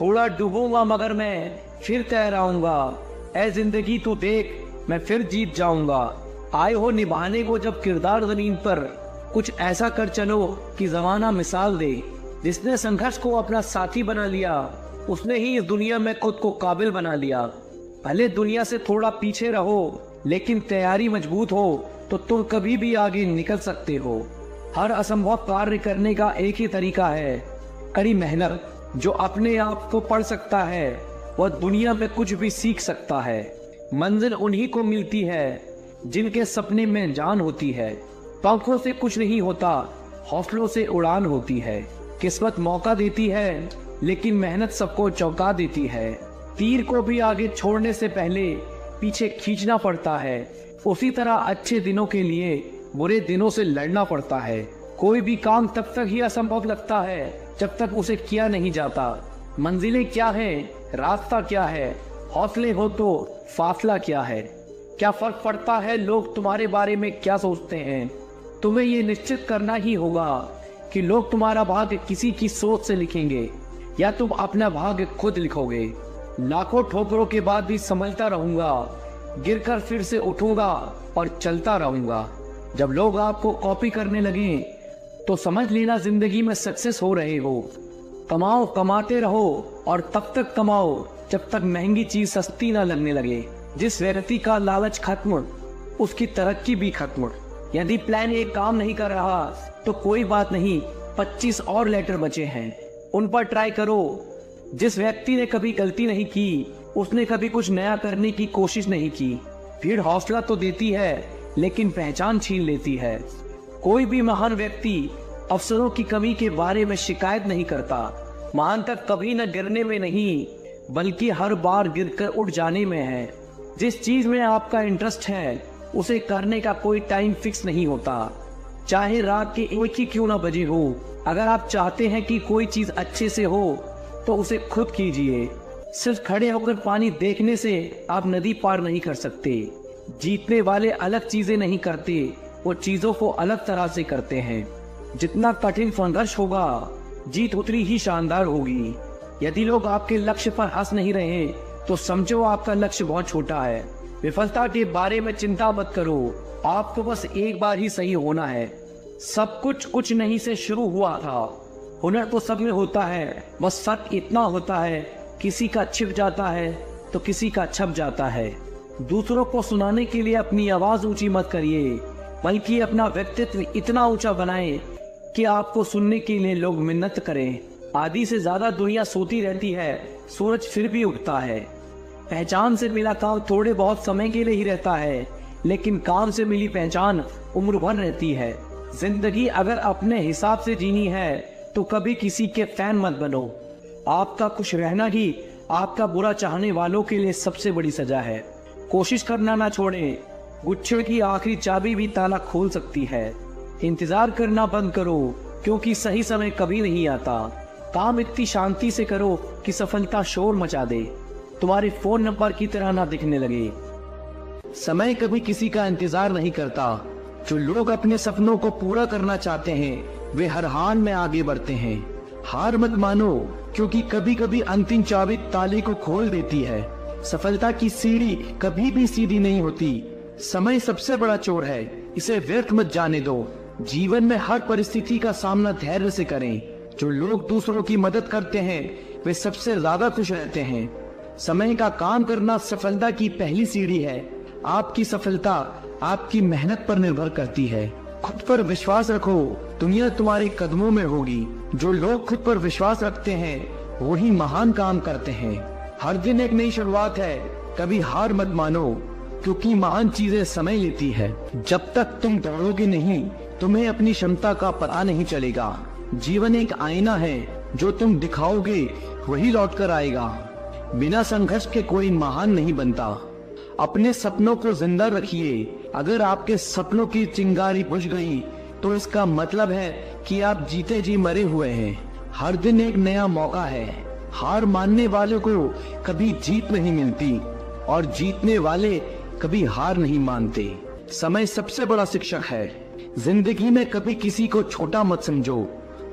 थोड़ा डूबूंगा मगर मैं फिर तैराऊंगा। ऐ जिंदगी तू देख, मैं फिर जीत जाऊंगा। आए हो निभाने को जब किरदार जमीन पर, कुछ ऐसा कर चलो कि जमाना मिसाल दे। जिसने संघर्ष को अपना साथी बना लिया, उसने ही इस दुनिया में खुद को काबिल बना लिया। भले दुनिया से थोड़ा पीछे रहो, लेकिन तैयारी मजबूत हो तो तुम कभी भी आगे निकल सकते हो। हर असंभव कार्य करने का एक ही तरीका है, कड़ी मेहनत। जो अपने आप को पढ़ सकता है वह दुनिया में कुछ भी सीख सकता है। मंजिल उन्हीं को मिलती है जिनके सपने में जान होती है। पंखों से कुछ नहीं होता, हौसलों से उड़ान होती है। किस्मत मौका देती है, लेकिन मेहनत सबको चौंका देती है। तीर को भी आगे छोड़ने से पहले पीछे खींचना पड़ता है। उसी तरह अच्छे दिनों के लिए बुरे दिनों से लड़ना पड़ता है। कोई भी काम तब तक ही असंभव लगता है जब तक उसे किया नहीं जाता। मंजिलें क्या है, रास्ता क्या है, हौसले हो तो फासला क्या है। क्या फर्क पड़ता है लोग तुम्हारे बारे में क्या सोचते हैं। तुम्हें ये निश्चित करना ही होगा कि लोग तुम्हारा भाग्य किसी की सोच से लिखेंगे या तुम अपना भाग्य खुद लिखोगे। लाखों ठोकरों के बाद भी संभलता रहूंगा, गिरकर फिर से उठूंगा और चलता रहूंगा। जब लोग आपको कॉपी करने लगे तो समझ लेना जिंदगी में सक्सेस हो रहे हो। कमाओ, कमाते रहो और तब तक कमाओ जब तक महंगी चीज सस्ती ना लगने लगे। जिस व्यक्ति का लालच खत्म, उसकी तरक्की भी खत्म। यदि प्लान एक काम नहीं कर रहा तो कोई बात नहीं, 25 और लेटर बचे हैं, उन पर ट्राई करो। जिस व्यक्ति ने कभी गलती नहीं की, उसने कभी कुछ नया करने की कोशिश नहीं की। भीड़ हौसला तो देती है, लेकिन पहचान छीन लेती है। कोई भी महान व्यक्ति अवसरों की कमी के बारे में शिकायत नहीं करता। महान तक कभी न गिरने में नहीं, बल्कि हर बार गिरकर उठ जाने में है। जिस चीज में आपका इंटरेस्ट है उसे करने का कोई टाइम फिक्स नहीं होता, चाहे रात के 1 ही क्यों ना बजे हो। अगर आप चाहते हैं कि कोई चीज अच्छे से हो तो उसे खुद कीजिए। सिर्फ खड़े होकर पानी देखने से आप नदी पार नहीं कर सकते। जीतने वाले अलग चीजें नहीं करते, वो चीजों को अलग तरह से करते हैं। जितना कठिन संघर्ष होगा, जीत उतनी ही शानदार होगी। यदि लोग आपके लक्ष्य पर हंस नहीं रहे तो समझो आपका लक्ष्य बहुत छोटा है। विफलता के बारे में चिंता मत करो, आपको बस एक बार ही सही होना है। सब कुछ नहीं से शुरू हुआ था। हुनर तो सब में होता है, बस फर्क इतना होता है किसी का छिप जाता है तो किसी का छप जाता है। दूसरों को सुनाने के लिए अपनी आवाज ऊंची मत करिए, बल्कि अपना व्यक्तित्व इतना ऊंचा बनाएं कि आपको सुनने के लिए लोग मिन्नत करें। आधी से ज्यादा दुनिया सोती रहती है, सूरज फिर भी उगता है। पहचान से मिला काम थोड़े बहुत समय के लिए ही रहता है, लेकिन काम से मिली पहचान उम्र भर रहती है। जिंदगी अगर अपने हिसाब से जीनी है तो कभी किसी के फैन मत बनो। आपका खुश रहना ही आपका बुरा चाहने वालों के लिए सबसे बड़ी सजा है। कोशिश करना ना छोड़ें, गुच्छे की आखिरी चाबी भी ताला खोल सकती है। इंतजार करना बंद करो, क्योंकि सही समय कभी नहीं आता। काम इतनी शांति से करो कि सफलता शोर मचा दे, तुम्हारे फोन नंबर की तरह ना दिखने लगे। समय कभी किसी का इंतजार नहीं करता। जो लोग अपने सपनों को पूरा करना चाहते हैं वे हर हाल में आगे बढ़ते हैं। हार मत मानो, क्योंकि कभी कभी अंतिम चाबी ताले को खोल देती है। सफलता की सीढ़ी कभी भी सीधी नहीं होती। समय सबसे बड़ा चोर है, इसे व्यर्थ मत जाने दो। जीवन में हर परिस्थिति का सामना धैर्य से करें। जो लोग दूसरों की मदद करते हैं वे सबसे ज्यादा खुश रहते हैं। समय का काम करना सफलता की पहली सीढ़ी है। आपकी सफलता आपकी मेहनत पर निर्भर करती है। खुद पर विश्वास रखो, दुनिया तुम्हारे कदमों में होगी। जो लोग खुद पर विश्वास रखते हैं वही महान काम करते हैं। हर दिन एक नई शुरुआत है, कभी हार मत मानो, क्योंकि महान चीजें समय लेती है। जब तक तुम दौड़ोगे नहीं, तुम्हें अपनी क्षमता का पता नहीं चलेगा। जीवन एक आईना है, जो तुम दिखाओगे वही लौट कर आएगा। बिना संघर्ष के कोई महान नहीं बनता। अपने सपनों को जिंदा रखिए। अगर आपके सपनों की चिंगारी बुझ गई तो इसका मतलब है कि आप जीते जी मरे हुए हैं। हर दिन एक नया मौका है। हार मानने वालों को कभी जीत नहीं मिलती और जीतने वाले कभी हार नहीं मानते। समय सबसे बड़ा शिक्षक है। जिंदगी में कभी किसी को छोटा मत समझो।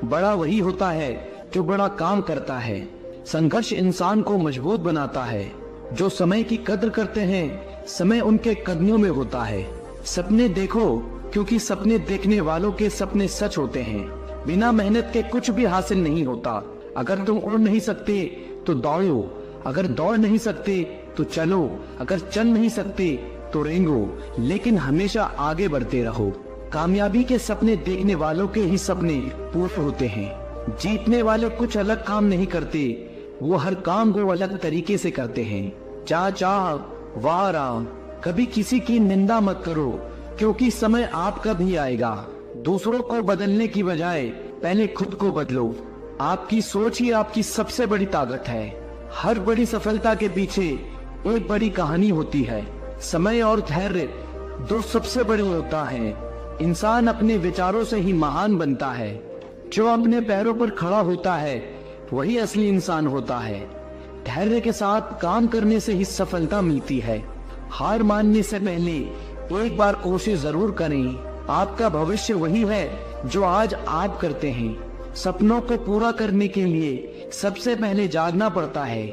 बड़ा वही होता है जो बड़ा काम करता है। संघर्ष इंसान को मजबूत बनाता है। जो समय की कद्र करते हैं, समय उनके कदमों में होता है। सपने देखो, क्योंकि सपने देखने वालों के सपने सच होते हैं। बिना मेहनत के कुछ भी हासिल नहीं होता। अगर तुम उड़ नहीं सकते तो दौड़ो, अगर दौड़ नहीं सकते तो चलो, अगर चल नहीं सकते तो रेंगो, लेकिन हमेशा आगे बढ़ते रहो। कामयाबी के सपने देखने वालों के ही सपने पूरे होते हैं। जीतने वाले कुछ अलग काम नहीं करते, वो हर काम को अलग तरीके से करते हैं। चाह वाह राम। कभी किसी की निंदा मत करो, क्योंकि समय आपका भी आएगा। दूसरों को बदलने की बजाय पहले खुद को बदलो। आपकी सोच ही आपकी सबसे बड़ी ताकत है। हर बड़ी सफलता के पीछे एक बड़ी कहानी होती है। समय और धैर्य दो सबसे बड़े होता है। इंसान अपने विचारों से ही महान बनता है। जो अपने पैरों पर खड़ा होता है वही असली इंसान होता है। धैर्य के साथ काम करने से ही सफलता मिलती है। हार मानने से पहले एक बार कोशिश जरूर करें। आपका भविष्य वही है जो आज आप करते हैं। सपनों को पूरा करने के लिए सबसे पहले जागना पड़ता है।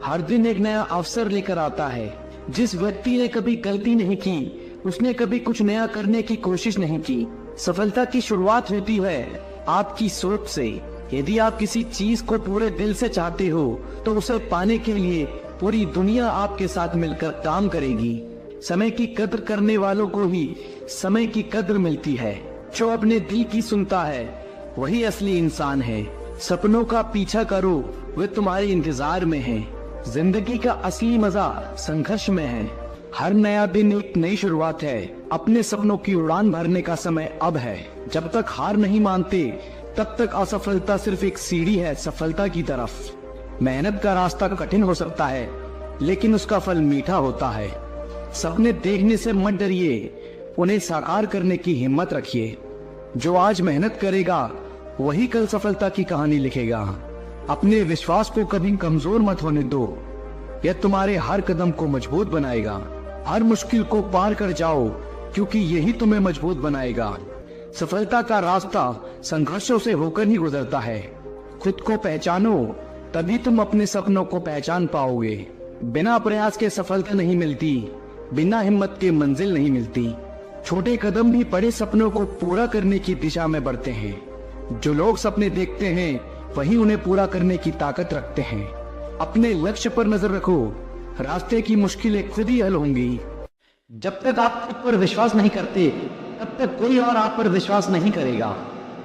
हर दिन एक नया अवसर लेकर आता है। जिस व्यक्ति ने कभी गलती नहीं की, उसने कभी कुछ नया करने की कोशिश नहीं की। सफलता की शुरुआत होती है आपकी सोच से। यदि आप किसी चीज को पूरे दिल से चाहते हो तो उसे पाने के लिए पूरी दुनिया आपके साथ मिलकर काम करेगी। समय की कद्र करने वालों को ही समय की कद्र मिलती है। जो अपने दिल की सुनता है वही असली इंसान है। सपनों का पीछा करो, वे तुम्हारे इंतजार में हैं। जिंदगी का असली मजा संघर्ष में है। हर नया दिन एक नई शुरुआत है। अपने सपनों की उड़ान भरने का समय अब है। जब तक हार नहीं मानते तब तक असफलता सिर्फ एक सीढ़ी है सफलता की तरफ। मेहनत का रास्ता कठिन हो सकता है, लेकिन उसका फल मीठा होता है। सपने देखने से मत डरिए, उन्हें साकार करने की हिम्मत रखिए। जो आज मेहनत करेगा वही कल सफलता की कहानी लिखेगा। अपने विश्वास को कभी कमजोर मत होने दो, यह तुम्हारे हर कदम को मजबूत बनाएगा। हर मुश्किल को पार कर जाओ, क्योंकि यही तुम्हें मजबूत बनाएगा। सफलता का रास्ता संघर्षों से होकर ही गुजरता है। खुद को पहचानो, तभी तुम अपने सपनों को पहचान पाओगे। बिना प्रयास के सफलता नहीं मिलती, बिना हिम्मत के मंजिल नहीं मिलती। छोटे कदम भी बड़े सपनों को पूरा करने की दिशा में बढ़ते हैं। जो लोग सपने देखते हैं वही उन्हें पूरा करने की ताकत रखते हैं। अपने लक्ष्य पर नजर रखो, रास्ते की मुश्किलें खुद ही हल होंगी। जब तक आप खुद पर विश्वास नहीं करते तब तक कोई और आप पर विश्वास नहीं करेगा।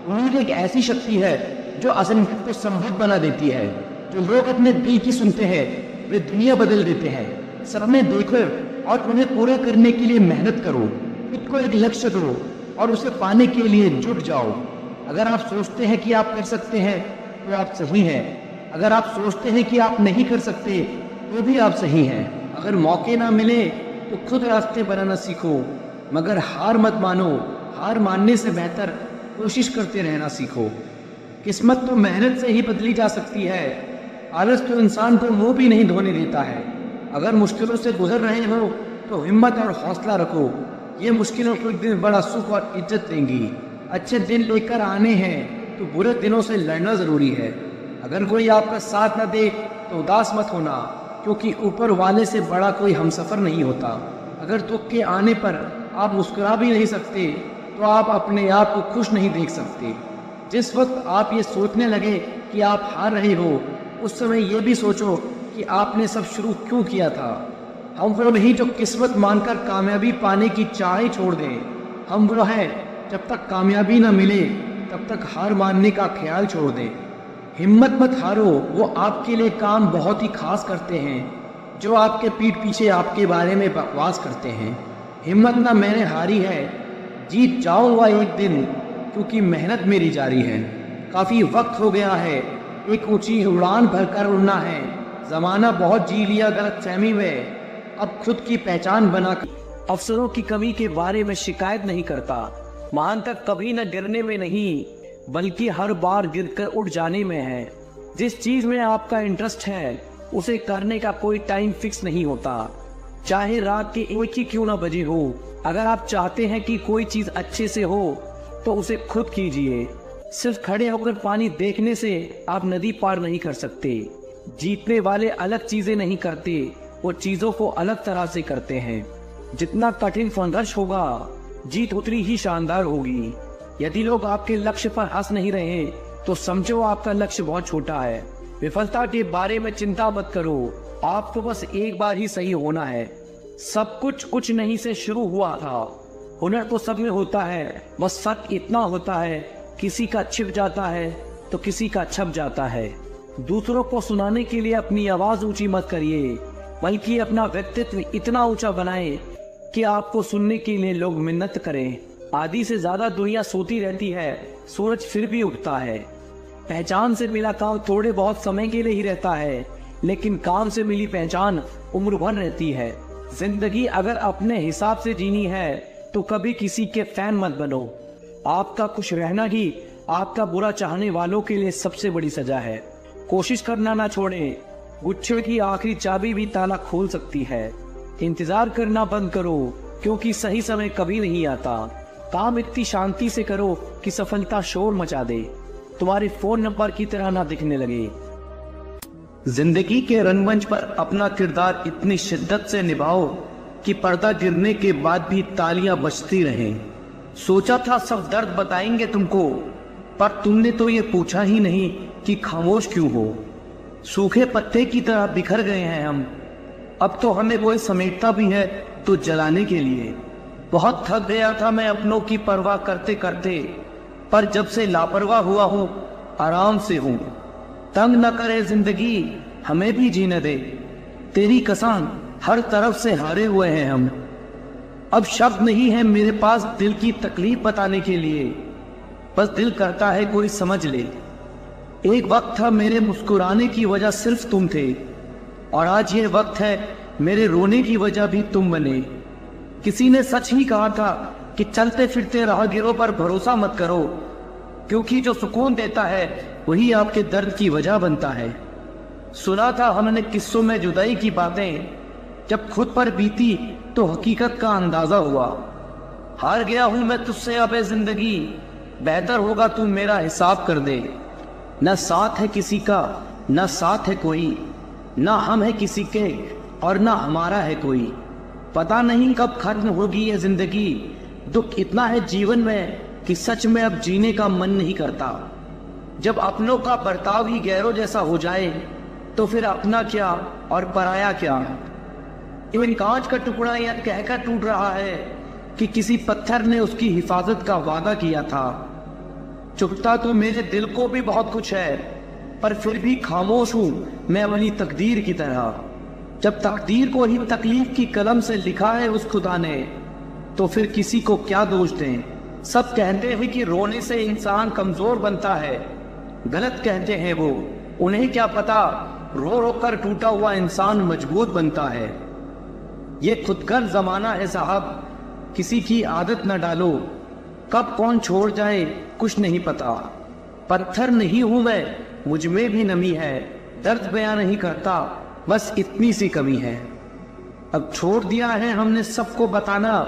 उम्मीद एक ऐसी शक्ति है जो असंभव को संभव बना देती है। जो लोग अपने दिल की सुनते हैं वे दुनिया बदल देते हैं। सपने देखो और उन्हें पूरा करने के लिए मेहनत करो। खुद को एक लक्ष्य दो और उसे पाने के लिए जुट जाओ। अगर आप सोचते हैं कि आप कर सकते हैं तो आप सही हैं। अगर आप सोचते हैं कि आप नहीं कर सकते तो भी आप सही हैं। अगर मौके ना मिले तो खुद रास्ते बनाना सीखो, मगर हार मत मानो। हार मानने से बेहतर कोशिश करते रहना सीखो। किस्मत तो मेहनत से ही बदली जा सकती है। आलस तो इंसान को मुंह भी नहीं धोने देता है। अगर मुश्किलों से गुजर रहे हो तो हिम्मत और हौसला रखो। ये मुश्किलों को एक दिन बड़ा सुख और इज्जत देंगी। अच्छे दिन लेकर आने हैं तो बुरे दिनों से लड़ना जरूरी है। अगर कोई आपका साथ न दे तो उदास मत होना, क्योंकि ऊपर वाले से बड़ा कोई हमसफर नहीं होता। अगर दुख के आने पर आप मुस्कुरा भी नहीं सकते तो आप अपने आप को खुश नहीं देख सकते। जिस वक्त आप ये सोचने लगे कि आप हार रहे हो उस समय ये भी सोचो कि आपने सब शुरू क्यों किया था। हम वो नहीं जो किस्मत मानकर कामयाबी पाने की चाह ही छोड़ दें। हम वो हैं जब तक कामयाबी न मिले तब तक हार मानने का ख्याल छोड़ दें। हिम्मत मत हारो, वो आपके लिए काम बहुत ही खास करते हैं जो आपके पीठ पीछे आपके बारे में बकवास करते हैं। हिम्मत ना मैंने हारी है, जीत जाऊंगा एक दिन, क्योंकि मेहनत मेरी जारी है। काफ़ी वक्त हो गया है, एक ऊंची उड़ान भरकर उड़ना है। ज़माना बहुत जी लिया गलतफहमी में, अब खुद की पहचान बना। अफसरों की कमी के बारे में शिकायत नहीं करता। मान तक कभी न गिरने में नहीं, बल्कि हर बार गिरकर उठ जाने में है। जिस चीज में आपका इंटरेस्ट है उसे करने का कोई टाइम फिक्स नहीं होता, चाहे रात के 1 ही क्यों ना बजे हो। अगर आप चाहते हैं कि कोई चीज अच्छे से हो तो उसे खुद कीजिए। सिर्फ खड़े होकर पानी देखने से आप नदी पार नहीं कर सकते। जीतने वाले अलग चीजें नहीं करते, वो चीजों को अलग तरह से करते हैं। जितना कठिन संघर्ष होगा जीत उतनी ही शानदार होगी। यदि लोग आपके लक्ष्य पर हंस नहीं रहे तो समझो आपका लक्ष्य बहुत छोटा है। विफलता के बारे में चिंता मत करो, आपको बस एक बार ही सही होना है। सब कुछ नहीं से शुरू हुआ था। हुनर तो सब में होता है, बस फर्क इतना होता है किसी का छिप जाता है तो किसी का छप जाता है। दूसरों को सुनाने के लिए अपनी आवाज ऊंची मत करिए, बल्कि अपना व्यक्तित्व इतना ऊंचा बनाएं कि आपको सुनने के लिए लोग मिन्नत करें। आधी से ज्यादा दुनिया सोती रहती है, सूरज फिर भी उगता है। पहचान से मिला काम थोड़े बहुत समय के लिए ही रहता है, लेकिन काम से मिली पहचान उम्र भर रहती है। जिंदगी अगर अपने हिसाब से जीनी है तो कभी किसी के फैन मत बनो। आपका खुश रहना ही आपका बुरा चाहने वालों के लिए सबसे बड़ी सजा है। कोशिश करना ना छोड़ें, गुच्छे की आखिरी चाबी भी ताला खोल सकती है। इंतजार करना बंद करो, क्योंकि सही समय कभी नहीं आता। काम इतनी शांति से करो कि सफलता शोर मचा दे, तुम्हारे फोन नंबर की तरह ना दिखने लगे। जिंदगी के रंगमंच पर अपना किरदार इतनी शिद्दत से निभाओ कि पर्दा गिरने के बाद भी तालियां बजती रहें। सोचा था सब दर्द बताएंगे तुमको, पर तुमने तो ये पूछा ही नहीं कि खामोश क्यों हो। सूखे पत्ते की तरह बिखर गए हैं हम, अब तो हमें कोई समेटता भी है तो जलाने के लिए। बहुत थक गया था मैं अपनों की परवाह करते करते, पर जब से लापरवाह हुआ हूँ आराम से हूँ। तंग न करे जिंदगी, हमें भी जीने दे। तेरी कसम हर तरफ से हारे हुए हैं हम। अब शब्द नहीं है मेरे पास दिल की तकलीफ बताने के लिए, बस दिल करता है कोई समझ ले। एक वक्त था मेरे मुस्कुराने की वजह सिर्फ तुम थे, और आज ये वक्त है मेरे रोने की वजह भी तुम बने। किसी ने सच ही कहा था कि चलते फिरते राहगीरों पर भरोसा मत करो, क्योंकि जो सुकून देता है वही आपके दर्द की वजह बनता है। सुना था हमने किस्सों में जुदाई की बातें, जब खुद पर बीती तो हकीकत का अंदाजा हुआ। हार गया हूं मैं तुझसे अब जिंदगी, बेहतर होगा तू मेरा हिसाब कर दे। न साथ है किसी का न साथ है कोई, न हम है किसी के और न हमारा है कोई। पता नहीं कब खत्म होगी ये जिंदगी, दुख इतना है जीवन में कि सच में अब जीने का मन नहीं करता। जब अपनों का बर्ताव ही गैरों जैसा हो जाए तो फिर अपना क्या और पराया क्या। एक कांच का टुकड़ा यह कहकर टूट रहा है कि किसी पत्थर ने उसकी हिफाजत का वादा किया था। चुभता तो मेरे दिल को भी बहुत कुछ है, पर फिर भी खामोश हूं मैं अपनी तकदीर की तरह। जब तकदीर को ही तकलीफ की कलम से लिखा है उस खुदा ने, तो फिर किसी को क्या दोष दें। सब कहते हैं कि रोने से इंसान कमजोर बनता है, गलत कहते हैं वो। उन्हें क्या पता रो रो कर टूटा हुआ इंसान मजबूत बनता है। ये खुदगर जमाना है साहब, किसी की आदत न डालो, कब कौन छोड़ जाए कुछ नहीं पता। पत्थर नहीं हूं मैं, मुझ में भी नमी है, दर्द बयां नहीं करता, बस इतनी सी कमी है। अब छोड़ दिया है हमने सबको बताना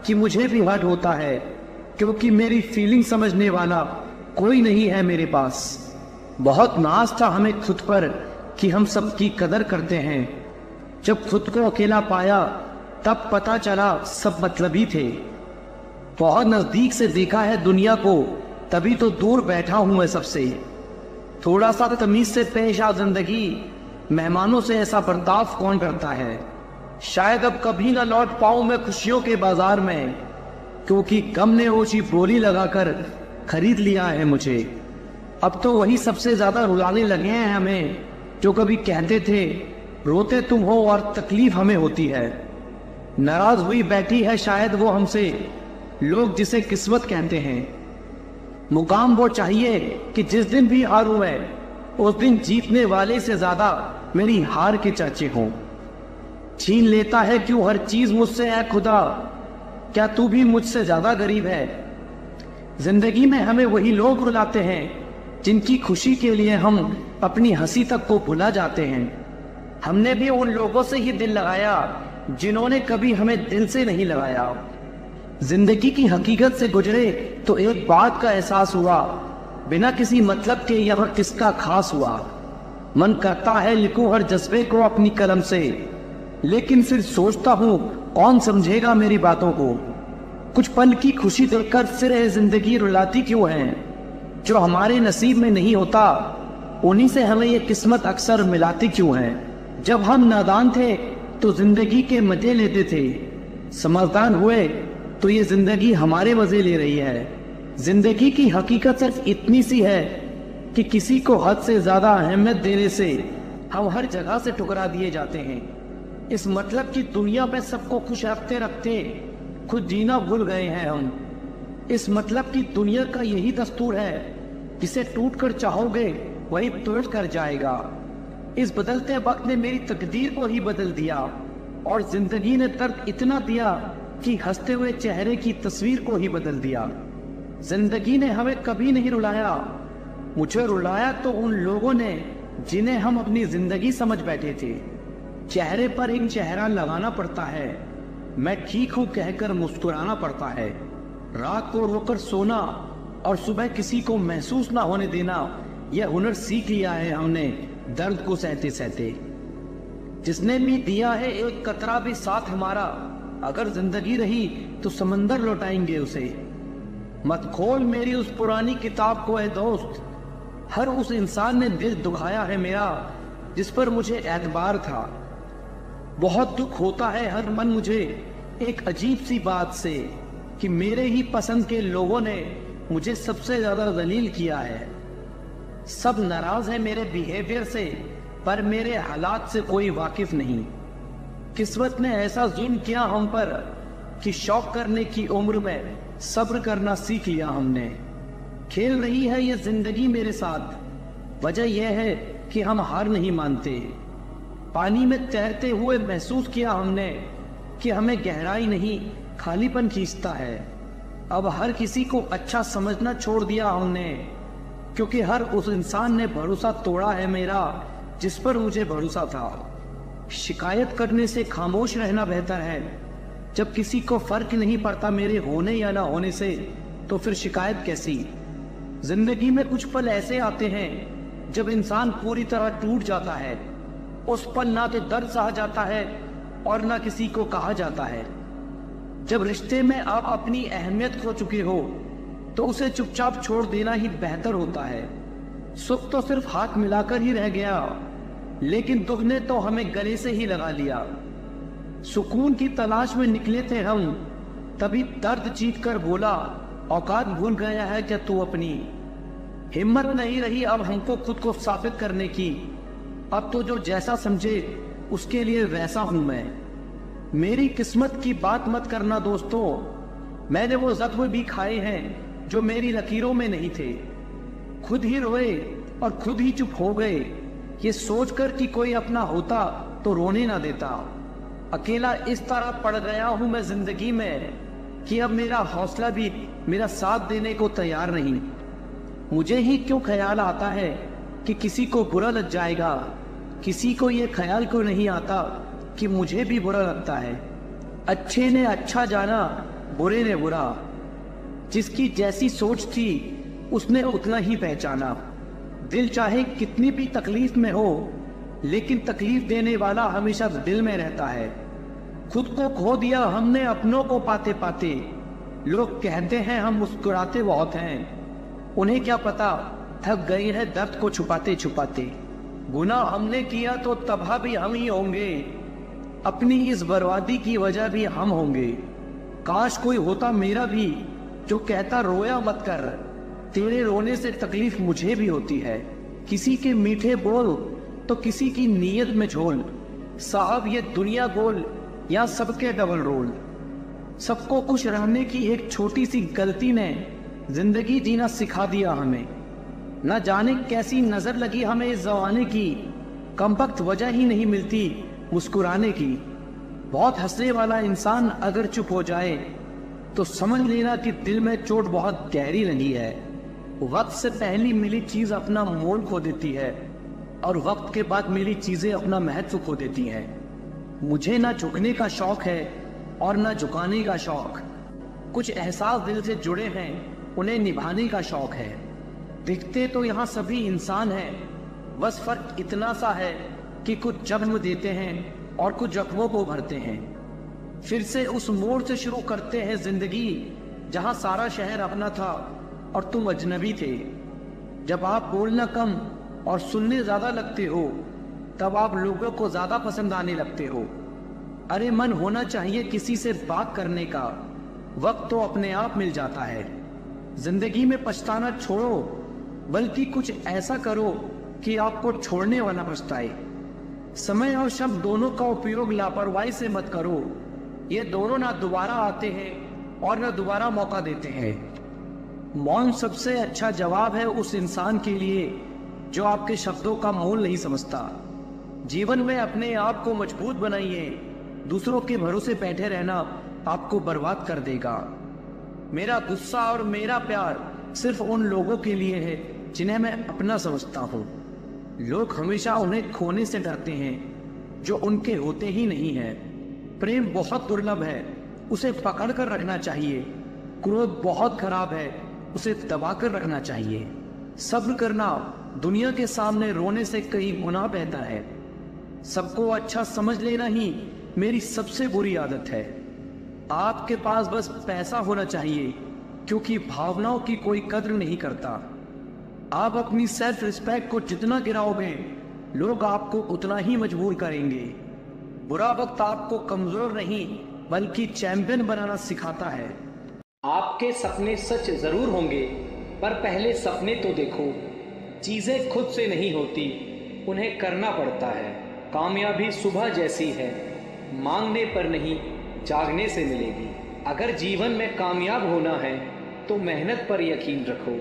कि मुझे भी हर्ट होता है, क्योंकि मेरी फीलिंग समझने वाला कोई नहीं है मेरे पास। बहुत नाज था हमें खुद पर कि हम सबकी कदर करते हैं। जब खुद को अकेला पाया तब पता चला सब मतलबी थे। बहुत नजदीक से देखा है दुनिया को, तभी तो दूर बैठा हूं मैं सबसे। थोड़ा सा तमीज से पेश आ जिंदगी, मेहमानों से ऐसा बर्ताव कौन करता है। शायद अब कभी ना लौट पाऊं मैं खुशियों के बाजार में, क्योंकि गम ने ऊंची बोली लगाकर खरीद लिया है मुझे। अब तो वही सबसे ज्यादा रुलाने लगे हैं हमें, जो कभी कहते थे रोते तुम हो और तकलीफ हमें होती है। नाराज हुई बैठी है शायद वो हमसे, लोग जिसे किस्मत कहते हैं। मुकाम वो चाहिए कि जिस दिन भी हारूं मैं, उस दिन जीतने वाले से ज्यादा मेरी हार के चर्चे हों। छीन लेता है क्यों हर चीज मुझसे है खुदा, क्या तू भी मुझसे ज्यादा गरीब है। जिंदगी में हमें वही लोग रुलाते हैं जिनकी खुशी के लिए हम अपनी हंसी तक को भुला जाते हैं। हमने भी उन लोगों से ही दिल लगाया जिन्होंने कभी हमें दिल से नहीं लगाया। जिंदगी की हकीकत से गुजरे तो एक बात का एहसास हुआ, बिना किसी मतलब के यह किसका खास हुआ। मन करता है लिखूं हर जज्बे को अपनी कलम से, लेकिन फिर सोचता हूँ कौन समझेगा मेरी बातों को। कुछ पल की खुशी देखकर सिरे जिंदगी रुलाती क्यों है। जो हमारे नसीब में नहीं होता उन्हीं से हमें ये किस्मत अक्सर मिलाती क्यों है। जब हम नादान थे तो जिंदगी के मजे लेते थे, समझदार हुए तो ये जिंदगी हमारे मजे ले रही है। जिंदगी की हकीकत सिर्फ इतनी सी है कि किसी को हद से ज्यादा अहमियत देने से हम हर जगह से ठुकरा दिए जाते हैं। इस मतलब की दुनिया में सबको खुश रखते रखते खुद जीना भूल गए हैं हम। इस मतलब की दुनिया का यही दस्तूर है, जिसे टूट कर चाहोगे वही टूट कर जाएगा। इस बदलते वक्त ने मेरी तकदीर को ही बदल दिया, और जिंदगी ने दर्द इतना दिया कि हंसते हुए चेहरे की तस्वीर को ही बदल दिया। जिंदगी ने हमें कभी नहीं रुलाया, मुझे रुलाया तो उन लोगों ने जिन्हें हम अपनी जिंदगी समझ बैठे थे। चेहरे पर एक चेहरा लगाना पड़ता है, मैं ठीक हूं कहकर मुस्कुराना पड़ता है। रात को रोकर सोना और सुबह किसी को महसूस ना होने देना, यह हुनर सीख लिया है हमने दर्द को सहते सहते। जिसने भी दिया है एक कतरा भी साथ हमारा, अगर जिंदगी रही तो समंदर लौटाएंगे उसे। मत खोल मेरी उस पुरानी किताब को ए दोस्त, हर उस इंसान ने दिल दुखाया है मेरा जिस पर मुझे एतबार था। बहुत दुख होता है हर मन मुझे एक अजीब सी बात से, कि मेरे ही पसंद के लोगों ने मुझे सबसे ज्यादा जलील किया है। सब नाराज है मेरे बिहेवियर से, पर मेरे हालात से कोई वाकिफ नहीं। किस्मत ने ऐसा जुल्म किया हम पर कि शौक करने की उम्र में सब्र करना सीख लिया हमने। खेल रही है ये जिंदगी मेरे साथ, वजह यह है कि हम हार नहीं मानते। पानी में तैरते हुए महसूस किया हमने कि हमें गहराई नहीं खालीपन खींचता है। अब हर किसी को अच्छा समझना छोड़ दिया हमने, क्योंकि हर उस इंसान ने भरोसा तोड़ा है मेरा जिस पर मुझे भरोसा था। शिकायत करने से खामोश रहना बेहतर है। जब किसी को फर्क नहीं पड़ता मेरे होने या ना होने से, तो फिर शिकायत कैसी। जिंदगी में कुछ पल ऐसे आते हैं जब इंसान पूरी तरह टूट जाता है। उस पल ना तो दर्द सहा जाता है और ना किसी को कहा जाता है। जब रिश्ते में आप अपनी अहमियत खो चुके हो तो उसे चुपचाप छोड़ देना ही बेहतर होता है। सुख तो सिर्फ हाथ मिलाकर ही रह गया, लेकिन दुख ने तो हमें गले से ही लगा लिया। सुकून की तलाश में निकले थे हम, तभी दर्द जीत कर बोला, औकात भूल गया है क्या तू अपनी। हिम्मत नहीं रही अब हमको खुद को साबित करने की। अब तो जो जैसा समझे उसके लिए वैसा हूं मैं। मेरी किस्मत की बात मत करना दोस्तों, मैंने वो जख्म भी खाए हैं जो मेरी लकीरों में नहीं थे। खुद ही रोए और खुद ही चुप हो गए, ये सोचकर कि कोई अपना होता तो रोने ना देता। अकेला इस तरह पड़ गया हूं मैं जिंदगी में कि अब मेरा हौसला भी मेरा साथ देने को तैयार नहीं। मुझे ही क्यों ख्याल आता है कि किसी को बुरा लग जाएगा, किसी को ये ख्याल क्यों नहीं आता कि मुझे भी बुरा लगता है। अच्छे ने अच्छा जाना, बुरे ने बुरा। जिसकी जैसी सोच थी उसने उतना ही पहचाना। दिल चाहे कितनी भी तकलीफ में हो, लेकिन तकलीफ देने वाला हमेशा दिल में रहता है। खुद को खो दिया हमने अपनों को पाते पाते। लोग कहते हैं हम मुस्कुराते बहुत हैं, उन्हें क्या पता थक गए हैं दर्द को छुपाते छुपाते। गुनाह हमने किया तो तबाह भी हम ही होंगे, अपनी इस बर्बादी की वजह भी हम होंगे। काश कोई होता मेरा भी जो कहता रोया मत कर, तेरे रोने से तकलीफ मुझे भी होती है। किसी के मीठे बोल तो किसी की नीयत में झोल। साहब ये दुनिया गोल या सबके डबल रोल। सबको खुश रहने की एक छोटी सी गलती ने जिंदगी जीना सिखा दिया हमें। न जाने कैसी नजर लगी हमें इस जमाने की, कमबख्त वजह ही नहीं मिलती मुस्कुराने की। बहुत हंसने वाला इंसान अगर चुप हो जाए तो समझ लेना कि दिल में चोट बहुत गहरी लगी है। वक्त से पहली मिली चीज अपना मोल खो देती है और वक्त के बाद मिली चीजें अपना महत्व खो देती हैं। मुझे ना झुकने का शौक है और ना झुकाने का शौक। कुछ एहसास दिल से जुड़े हैं, उन्हें निभाने का शौक है। दिखते तो यहाँ सभी इंसान हैं, बस फर्क इतना सा है कि कुछ जख्म देते हैं और कुछ जख्मों को भरते हैं। फिर से उस मोड़ से शुरू करते हैं जिंदगी जहां सारा शहर अपना था और तुम अजनबी थे। जब आप बोलना कम और सुनने ज्यादा लगते हो, तब आप लोगों को ज्यादा पसंद आने लगते हो। अरे मन होना चाहिए किसी से बात करने का, वक्त तो अपने आप मिल जाता है। जिंदगी में पछताना छोड़ो, बल्कि कुछ ऐसा करो कि आपको छोड़ने वाला पछताए। समय और शब्द दोनों का उपयोग लापरवाही से मत करो, ये दोनों ना दोबारा आते हैं और ना दोबारा मौका देते हैं। मौन सबसे अच्छा जवाब है उस इंसान के लिए जो आपके शब्दों का मोल नहीं समझता। जीवन में अपने आप को मजबूत बनाइए, दूसरों के भरोसे बैठे रहना आपको बर्बाद कर देगा। मेरा गुस्सा और मेरा प्यार सिर्फ उन लोगों के लिए है जिन्हें मैं अपना समझता हूँ। लोग हमेशा उन्हें खोने से डरते हैं जो उनके होते ही नहीं हैं। प्रेम बहुत दुर्लभ है, उसे पकड़ कर रखना चाहिए। क्रोध बहुत खराब है, उसे दबा कर रखना चाहिए। सब्र करना दुनिया के सामने रोने से कई गुना बेहतर है। सबको अच्छा समझ लेना ही मेरी सबसे बुरी आदत है। आपके पास बस पैसा होना चाहिए, क्योंकि भावनाओं की कोई कद्र नहीं करता। आप अपनी सेल्फ रिस्पेक्ट को जितना गिराओगे, लोग आपको उतना ही मजबूर करेंगे। बुरा वक्त आपको कमजोर नहीं बल्कि चैंपियन बनाना सिखाता है। आपके सपने सच जरूर होंगे, पर पहले सपने तो देखो। चीजें खुद से नहीं होती, उन्हें करना पड़ता है। कामयाबी सुबह जैसी है, मांगने पर नहीं जागने से मिलेगी। अगर जीवन में कामयाब होना है तो मेहनत पर यकीन रखो।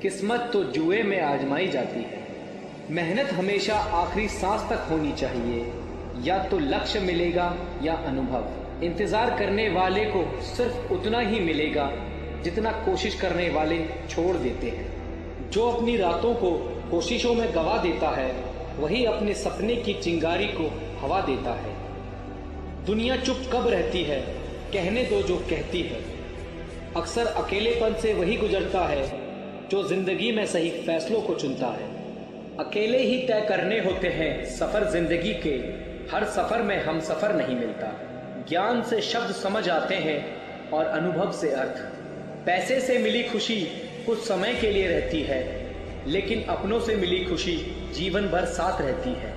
किस्मत तो जुए में आजमाई जाती है। मेहनत हमेशा आखिरी सांस तक होनी चाहिए। या तो लक्ष्य मिलेगा या अनुभव। इंतजार करने वाले को सिर्फ उतना ही मिलेगा जितना कोशिश करने वाले छोड़ देते हैं। जो अपनी रातों को कोशिशों में गवा देता है, वही अपने सपने की चिंगारी को हवा देता है। दुनिया चुप कब रहती है, कहने दो जो कहती है। अक्सर अकेलेपन से वही गुजरता है जो जिंदगी में सही फैसलों को चुनता है। अकेले ही तय करने होते हैं सफर जिंदगी के, हर सफर में हम सफर नहीं मिलता। ज्ञान से शब्द समझ आते हैं और अनुभव से अर्थ। पैसे से मिली खुशी कुछ समय के लिए रहती है, लेकिन अपनों से मिली खुशी जीवन भर साथ रहती है।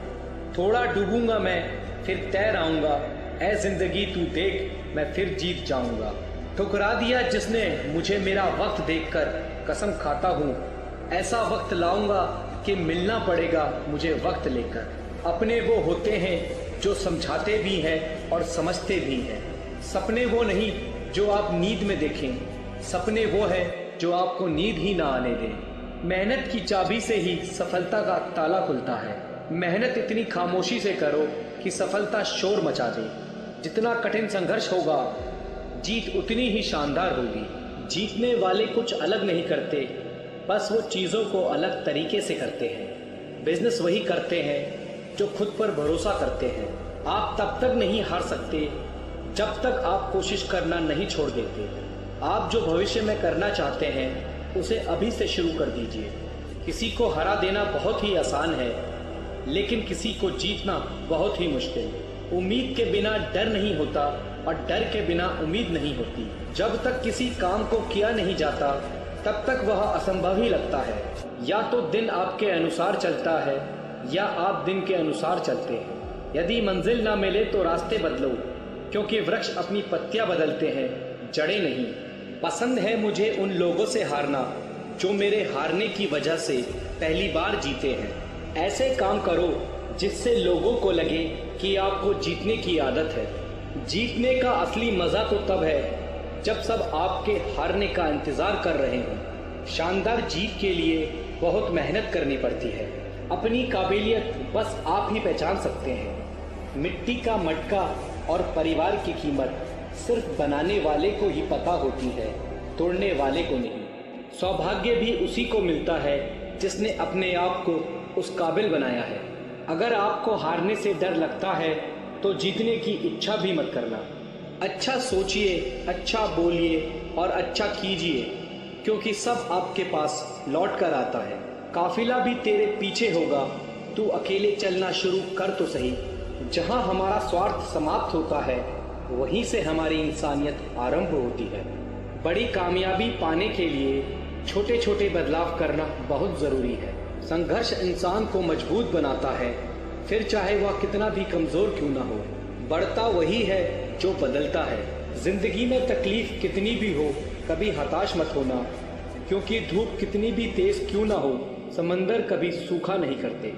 थोड़ा डूबूंगा मैं फिर तैर आऊंगा, ऐ जिंदगी तू देख मैं फिर जीत जाऊंगा। ठुकरा दिया जिसने मुझे मेरा वक्त देखकर, कसम खाता हूँ ऐसा वक्त लाऊंगा कि मिलना पड़ेगा मुझे वक्त लेकर। अपने वो होते हैं जो समझाते भी हैं और समझते भी हैं। सपने वो नहीं जो आप नींद में देखें, सपने वो है जो आपको नींद ही ना आने दें। मेहनत की चाबी से ही सफलता का ताला खुलता है। मेहनत इतनी खामोशी से करो कि सफलता शोर मचा दे। जितना कठिन संघर्ष होगा जीत उतनी ही शानदार होगी। जीतने वाले कुछ अलग नहीं करते, बस वो चीज़ों को अलग तरीके से करते हैं। बिजनेस वही करते हैं जो खुद पर भरोसा करते हैं। आप तब तक नहीं हार सकते जब तक आप कोशिश करना नहीं छोड़ देते। आप जो भविष्य में करना चाहते हैं उसे अभी से शुरू कर दीजिए। किसी को हरा देना बहुत ही आसान है, लेकिन किसी को जीतना बहुत ही मुश्किल। उम्मीद के बिना डर नहीं होता और डर के बिना उम्मीद नहीं होती। जब तक किसी काम को किया नहीं जाता तब तक वह असंभव ही लगता है। या तो दिन आपके अनुसार चलता है या आप दिन के अनुसार चलते हैं। यदि मंजिल ना मिले तो रास्ते बदलो, क्योंकि वृक्ष अपनी पत्तियां बदलते हैं, जड़ें नहीं। पसंद है मुझे उन लोगों से हारना जो मेरे हारने की वजह से पहली बार जीते हैं। ऐसे काम करो जिससे लोगों को लगे कि आपको जीतने की आदत है। जीतने का असली मजा तो तब है जब सब आपके हारने का इंतजार कर रहे हों। शानदार जीत के लिए बहुत मेहनत करनी पड़ती है। अपनी काबिलियत बस आप ही पहचान सकते हैं। मिट्टी का मटका और परिवार की कीमत सिर्फ बनाने वाले को ही पता होती है, तोड़ने वाले को नहीं। सौभाग्य भी उसी को मिलता है जिसने अपने आप को उस काबिल बनाया है। अगर आपको हारने से डर लगता है तो जीतने की इच्छा भी मत करना। अच्छा सोचिए, अच्छा बोलिए और अच्छा कीजिए, क्योंकि सब आपके पास लौट कर आता है। काफिला भी तेरे पीछे होगा, तू अकेले चलना शुरू कर तो सही। जहां हमारा स्वार्थ समाप्त होता है वहीं से हमारी इंसानियत आरंभ होती है। बड़ी कामयाबी पाने के लिए छोटे छोटे बदलाव करना बहुत ज़रूरी है। संघर्ष इंसान को मजबूत बनाता है, फिर चाहे वह कितना भी कमज़ोर क्यों ना हो। बढ़ता वही है जो बदलता है। जिंदगी में तकलीफ कितनी भी हो कभी हताश मत होना, क्योंकि धूप कितनी भी तेज क्यों ना हो समंदर कभी सूखा नहीं करते।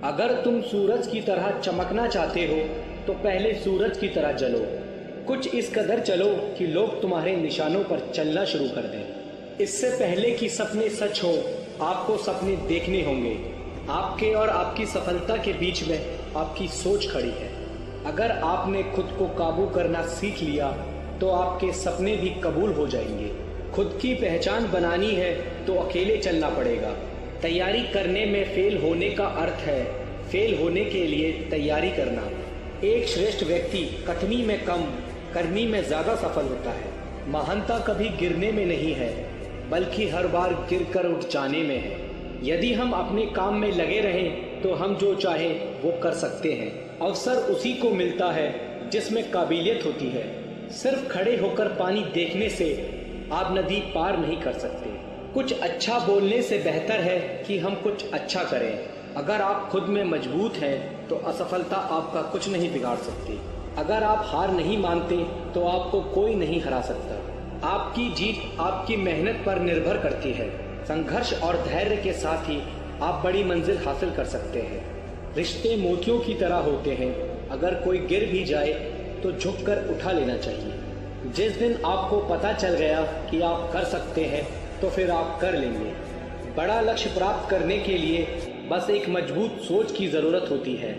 अगर तुम सूरज की तरह चमकना चाहते हो तो पहले सूरज की तरह जलो। कुछ इस कदर चलो कि लोग तुम्हारे निशानों पर चलना शुरू कर दें। इससे पहले कि सपने सच हो आपको सपने देखने होंगे। आपके और आपकी सफलता के बीच में आपकी सोच खड़ी है। अगर आपने खुद को काबू करना सीख लिया तो आपके सपने भी कबूल हो जाएंगे। खुद की पहचान बनानी है तो अकेले चलना पड़ेगा। तैयारी करने में फेल होने का अर्थ है फेल होने के लिए तैयारी करना। एक श्रेष्ठ व्यक्ति कथनी में कम करनी में ज्यादा सफल होता है। महानता कभी गिरने में नहीं है बल्कि हर बार गिरकर उठ जाने में है। यदि हम अपने काम में लगे रहें तो हम जो चाहें वो कर सकते हैं। अवसर उसी को मिलता है जिसमें काबिलियत होती है। सिर्फ खड़े होकर पानी देखने से आप नदी पार नहीं कर सकते। कुछ अच्छा बोलने से बेहतर है कि हम कुछ अच्छा करें। अगर आप खुद में मजबूत हैं तो असफलता आपका कुछ नहीं बिगाड़ सकती। अगर आप हार नहीं मानते तो आपको कोई नहीं हरा सकता। आपकी जीत आपकी मेहनत पर निर्भर करती है। संघर्ष और धैर्य के साथ ही आप बड़ी मंजिल हासिल कर सकते हैं। रिश्ते मोतियों की तरह होते हैं, अगर कोई गिर भी जाए तो झुककर उठा लेना चाहिए। जिस दिन आपको पता चल गया कि आप कर सकते हैं तो फिर आप कर लेंगे। बड़ा लक्ष्य प्राप्त करने के लिए बस एक मजबूत सोच की ज़रूरत होती है।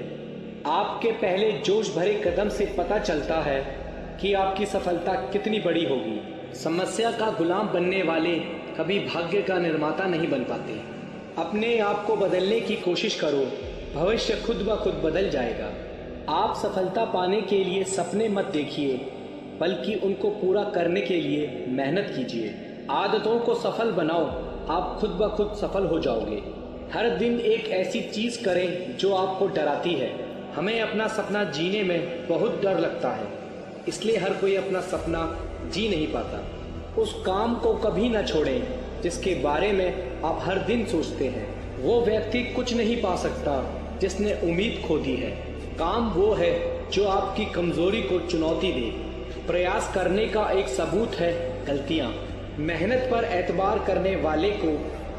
आपके पहले जोश भरे कदम से पता चलता है कि आपकी सफलता कितनी बड़ी होगी। समस्या का गुलाम बनने वाले कभी भाग्य का निर्माता नहीं बन पाते। अपने आप को बदलने की कोशिश करो, भविष्य खुद ब खुद बदल जाएगा। आप सफलता पाने के लिए सपने मत देखिए, बल्कि उनको पूरा करने के लिए मेहनत कीजिए। आदतों को सफल बनाओ, आप खुद ब खुद सफल हो जाओगे। हर दिन एक ऐसी चीज़ करें जो आपको डराती है। हमें अपना सपना जीने में बहुत डर लगता है, इसलिए हर कोई अपना सपना जी नहीं पाता। उस काम को कभी ना छोड़ें जिसके बारे में आप हर दिन सोचते हैं। वो व्यक्ति कुछ नहीं पा सकता जिसने उम्मीद खो दी है। काम वो है जो आपकी कमजोरी को चुनौती दे। प्रयास करने का एक सबूत है गलतियाँ। मेहनत पर एतबार करने वाले को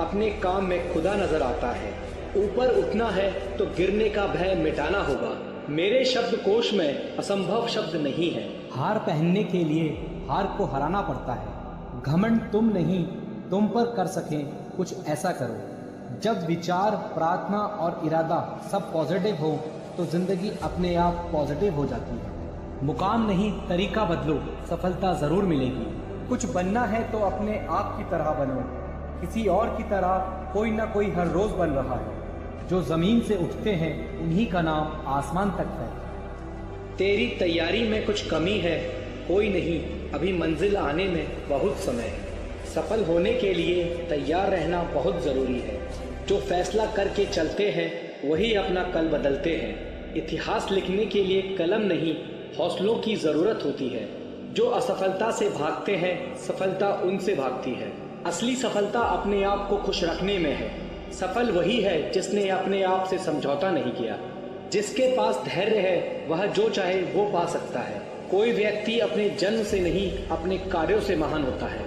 अपने काम में खुदा नजर आता है। ऊपर उठना है तो गिरने का भय मिटाना होगा। मेरे शब्दकोश में असंभव शब्द नहीं है। हार पहनने के लिए हार को हराना पड़ता है। घमंड तुम नहीं, तुम पर कर सकें कुछ ऐसा करो। जब विचार, प्रार्थना और इरादा सब पॉजिटिव हो तो जिंदगी अपने आप पॉजिटिव हो जाती है। मुकाम नहीं, तरीका बदलो, सफलता जरूर मिलेगी। कुछ बनना है तो अपने आप की तरह बनो। किसी और की तरह कोई ना कोई हर रोज बन रहा है। जो जमीन से उठते हैं उन्हीं का नाम आसमान तक है। तेरी तैयारी में कुछ कमी है, कोई नहीं, अभी मंजिल आने में बहुत समय है। सफल होने के लिए तैयार रहना बहुत जरूरी है। जो फैसला करके चलते हैं वही अपना कल बदलते हैं। इतिहास लिखने के लिए कलम नहीं, हौसलों की जरूरत होती है। जो असफलता से भागते हैं सफलता उनसे भागती है। असली सफलता अपने आप को खुश रखने में है। सफल वही है जिसने अपने आप से समझौता नहीं किया। जिसके पास धैर्य है वह जो चाहे वो पा सकता है। कोई व्यक्ति अपने जन्म से नहीं, अपने कार्यों से महान होता है।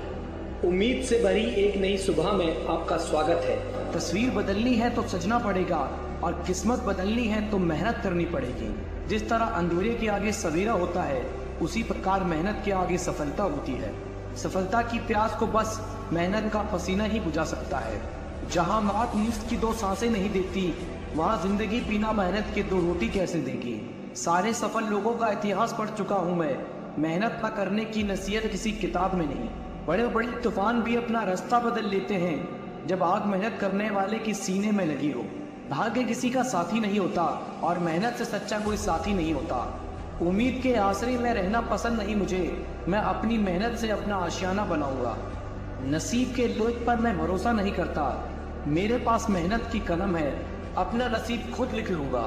उम्मीद से भरी एक नई सुबह में आपका स्वागत है। तस्वीर बदलनी है तो सजना पड़ेगा और किस्मत बदलनी है तो मेहनत करनी पड़ेगी। जिस तरह अंधेरे के आगे सवेरा होता है उसी प्रकार मेहनत के आगे सफलता होती है। सफलता की प्यास को बस मेहनत का पसीना ही बुझा सकता है। जहाँ मौत मुफ्त की 2 सांसें नहीं देती वहाँ जिंदगी बिना मेहनत के 2 रोटी कैसे देगी। सारे सफल लोगों का इतिहास पढ़ चुका हूँ मैं। मेहनत न करने की नसीहत किसी किताब में नहीं। बड़े बड़े तूफान भी अपना रास्ता बदल लेते हैं जब आग मेहनत करने वाले की सीने में लगी हो। भाग्य किसी का साथी नहीं होता और मेहनत से सच्चा कोई साथी नहीं होता। उम्मीद के आसरे में रहना पसंद नहीं मुझे। मैं अपनी मेहनत से अपना आशियाना बनाऊंगा। नसीब के लोग पर मैं भरोसा नहीं करता। मेरे पास मेहनत की कलम है, अपना नसीब खुद लिख लूंगा।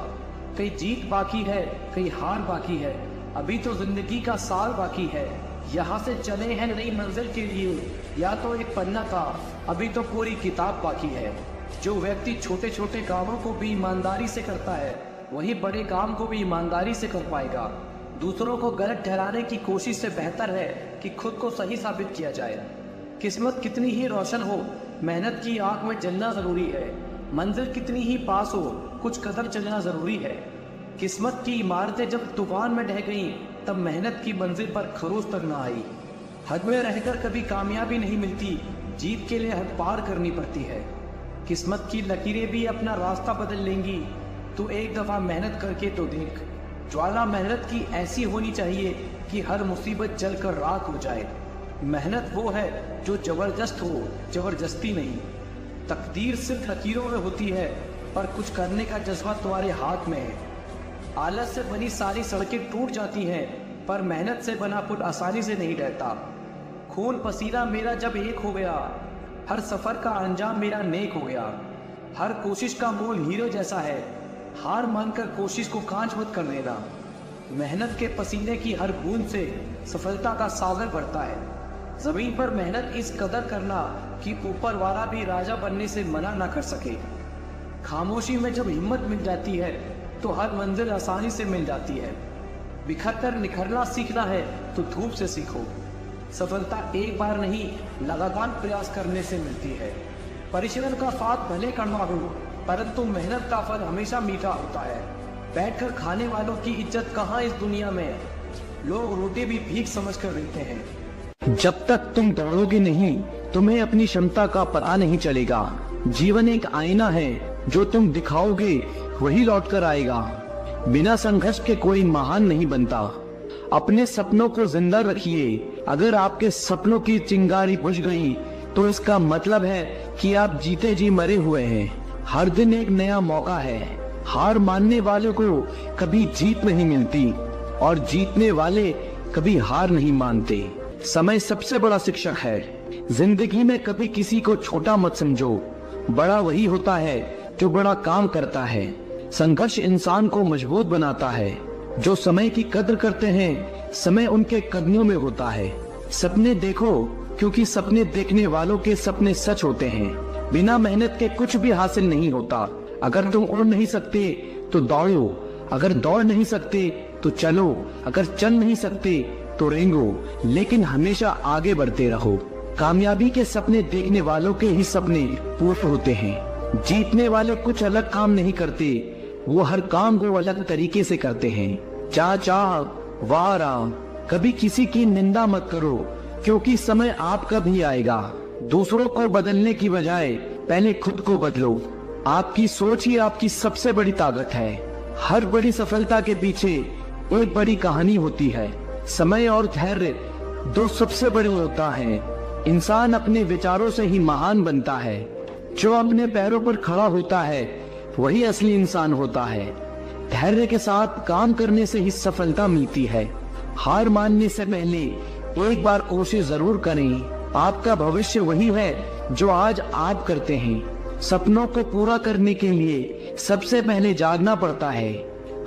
कहीं जीत बाकी है, कहीं हार बाकी है। अभी तो जिंदगी का साल बाकी है। यहाँ से चले हैं नई मंजिल के लिए, या तो एक पन्ना था, अभी तो पूरी किताब बाकी है। जो व्यक्ति छोटे छोटे कामों को भी ईमानदारी से करता है वही बड़े काम को भी ईमानदारी से कर पाएगा। दूसरों को गलत ठहराने की कोशिश से बेहतर है कि खुद को सही साबित किया जाए। किस्मत कितनी ही रोशन हो, मेहनत की आग में जलना जरूरी है। मंजिल कितनी ही पास हो, कुछ कदम चलना जरूरी है। किस्मत की इमारतें जब तूफान में ढह गईं, तब मेहनत की मंजिल पर खरोच तक ना आई। हद में रहकर कभी कामयाबी नहीं मिलती, जीत के लिए हद पार करनी पड़ती है। किस्मत की लकीरें भी अपना रास्ता बदल लेंगी, तू एक दफा मेहनत करके तो देख। ज्वाला मेहनत की ऐसी होनी चाहिए कि हर मुसीबत जलकर राख हो जाए। मेहनत वो है जो जबरदस्त हो, जबरदस्ती नहीं। तकदीर सिर्फ लकीरों में होती है, पर कुछ करने का जज्बा तुम्हारे हाथ में है। आलस से बनी सारी सड़कें टूट जाती हैं, पर मेहनत से बना पुल आसानी से नहीं डरता। खून पसीना मेरा जब एक हो गया, हर सफर का अंजाम मेरा नेक हो गया। हर कोशिश का मोल हीरो जैसा है, हार मानकर कोशिश को कांच मत कर देना। मेहनत के पसीने की हर बूंद से सफलता का सागर बढ़ता है। जमीन पर मेहनत इस कदर करना कि ऊपर वाला भी राजा बनने से मना ना कर सके। खामोशी में जब हिम्मत मिल जाती है तो हर मंजिल आसानी से मिल जाती है। बिखर कर निखरना सीखना है तो धूप से सीखो। सफलता एक बार नहीं, लगातार प्रयास करने से मिलती है। परिश्रम का साथ भले करना हो, परंतु मेहनत का फल हमेशा मीठा होता है। बैठकर खाने वालों की इज्जत कहाँ इस दुनिया में, लोग रोटी भी भीख समझ कर देते हैं। जब तक तुम दौड़ोगे नहीं, तुम्हें अपनी क्षमता का पता नहीं चलेगा। जीवन एक आईना है, जो तुम दिखाओगे वही लौट कर आएगा। बिना संघर्ष के कोई महान नहीं बनता। अपने सपनों को जिंदा रखिए। अगर आपके सपनों की चिंगारी बुझ गई तो इसका मतलब है कि आप जीते जी मरे हुए हैं। हर दिन एक नया मौका है। हार मानने वालों को कभी जीत नहीं मिलती और जीतने वाले कभी हार नहीं मानते। समय सबसे बड़ा शिक्षक है। जिंदगी में कभी किसी को छोटा मत समझो। बड़ा वही होता है जो बड़ा काम करता है। संघर्ष इंसान को मजबूत बनाता है। जो समय की कद्र करते हैं, समय उनके कदमों में होता है। सपने देखो, क्योंकि सपने देखने वालों के सपने सच होते हैं। बिना मेहनत के कुछ भी हासिल नहीं होता। अगर तुम उड़ नहीं सकते तो दौड़ो। अगर दौड़ नहीं सकते तो चलो, अगर चल नहीं सकते तो रेंगो, लेकिन हमेशा आगे बढ़ते रहो। कामयाबी के सपने देखने वालों के ही सपने पूरे होते हैं। जीतने वाले कुछ अलग काम नहीं करते, वो हर काम को अलग तरीके से करते हैं। चाचा वारा, कभी किसी की निंदा मत करो, क्योंकि समय आपका भी आएगा। दूसरों को बदलने की बजाय पहले खुद को बदलो। आपकी सोच ही आपकी सबसे बड़ी ताकत है। हर बड़ी सफलता के पीछे एक बड़ी कहानी होती है। समय और धैर्य दो सबसे बड़े होता है। इंसान अपने विचारों से ही महान बनता है। जो अपने पैरों पर खड़ा होता है वही असली इंसान होता है। धैर्य के साथ काम करने से ही सफलता मिलती है। हार मानने से पहले एक बार कोशिश जरूर करें। आपका भविष्य वही है जो आज आप करते हैं। सपनों को पूरा करने के लिए सबसे पहले जागना पड़ता है।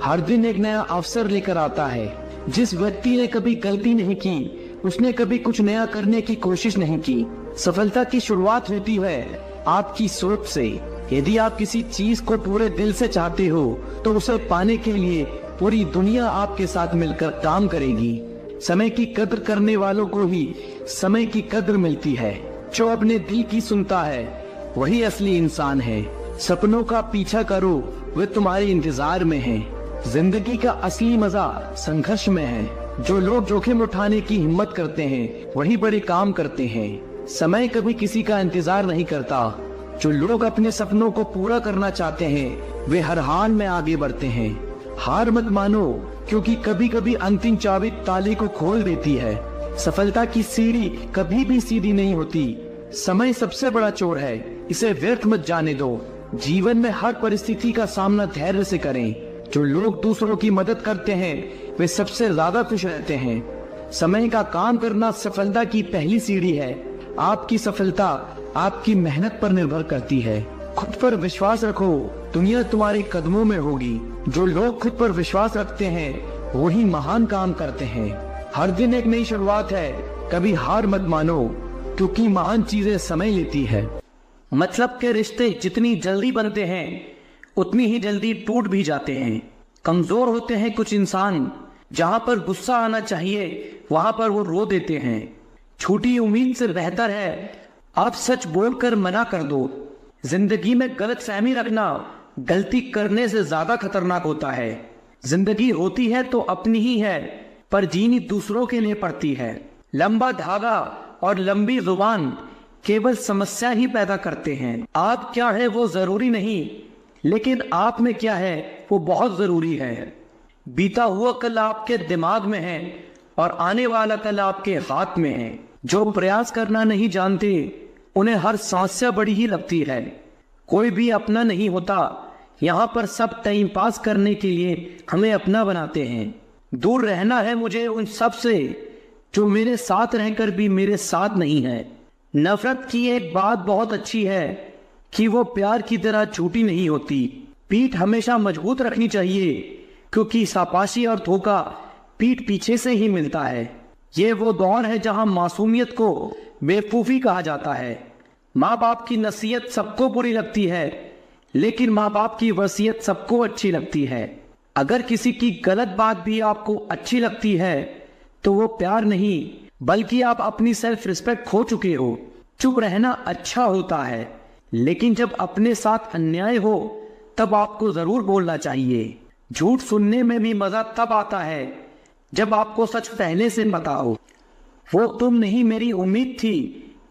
हर दिन एक नया अवसर लेकर आता है। जिस व्यक्ति ने कभी गलती नहीं की, उसने कभी कुछ नया करने की कोशिश नहीं की। सफलता की शुरुआत होती है आपकी सोच से। यदि आप किसी चीज को पूरे दिल से चाहते हो तो उसे पाने के लिए पूरी दुनिया आपके साथ मिलकर काम करेगी। समय की कद्र करने वालों को ही समय की कद्र मिलती है। जो अपने दिल की सुनता है वही असली इंसान है। सपनों का पीछा करो, वे तुम्हारे इंतजार में हैं। जिंदगी का असली मजा संघर्ष में है। जो लोग जोखिम उठाने की हिम्मत करते हैं वही बड़े काम करते हैं। समय कभी किसी का इंतजार नहीं करता। जो लोग अपने सपनों को पूरा करना चाहते हैं वे हर हाल में आगे बढ़ते हैं। हार मत मानो, क्योंकि कभी कभी अंतिम चाबी ताले को खोल देती है। सफलता की सीढ़ी कभी भी सीधी नहीं होती। समय सबसे बड़ा चोर है, इसे व्यर्थ मत जाने दो। जीवन में हर परिस्थिति का सामना धैर्य से करें। जो लोग दूसरों की मदद करते हैं वे सबसे ज्यादा खुश रहते हैं। समय का काम करना सफलता की पहली सीढ़ी है। आपकी सफलता आपकी मेहनत पर निर्भर करती है। खुद पर विश्वास रखो, दुनिया तुम्हारे कदमों में होगी। जो लोग खुद पर विश्वास रखते हैं वही महान काम करते हैं। हर दिन एक नई शुरुआत है, कभी हार मत मानो, क्योंकि महान चीजें समय लेती है। मतलब के रिश्ते जितनी जल्दी बनते हैं उतनी ही जल्दी टूट भी जाते हैं। कमजोर होते हैं कुछ इंसान, जहां पर गुस्सा आना चाहिए वहां पर वो रो देते हैं। छोटी उम्मीद से बेहतर है आप सच बोलकर मना कर दो। जिंदगी में गलत फहमी रखना गलती करने से ज्यादा खतरनाक होता है। जिंदगी होती है तो अपनी ही है, पर जीनी दूसरों के लिए पड़ती है। लंबा धागा और लंबी जुबान केवल समस्या ही पैदा करते हैं। आप क्या है वो जरूरी नहीं, लेकिन आप में क्या है वो बहुत जरूरी है। बीता हुआ कल आपके दिमाग में है और आने वाला कल आपके हाथ में है। जो प्रयास करना नहीं जानते उन्हें हर समस्या बड़ी ही लगती है। कोई भी अपना नहीं होता, यहाँ पर सब टाइम पास करने के लिए हमें अपना बनाते हैं। दूर रहना है मुझे उन सब से जो मेरे साथ रहकर भी मेरे साथ नहीं है। नफरत की एक बात बहुत अच्छी है कि वो प्यार की तरह झूठी नहीं होती। पीठ हमेशा मजबूत रखनी चाहिए, क्योंकि शाबाशी और धोखा पीठ पीछे से ही मिलता है। ये वो दौर है जहां मासूमियत को बेवकूफ़ी कहा जाता है। माँ बाप की नसीहत सबको बुरी लगती है, लेकिन माँ बाप की वसीयत सबको अच्छी लगती है। अगर किसी की गलत बात भी आपको अच्छी लगती है तो वो प्यार नहीं, बल्कि आप अपनी सेल्फ रिस्पेक्ट खो चुके हो। चुप रहना अच्छा होता है, लेकिन जब अपने साथ अन्याय हो तब आपको जरूर बोलना चाहिए। झूठ सुनने में भी मजा तब आता है जब आपको सच पहले से पता हो। वो तुम नहीं मेरी उम्मीद थी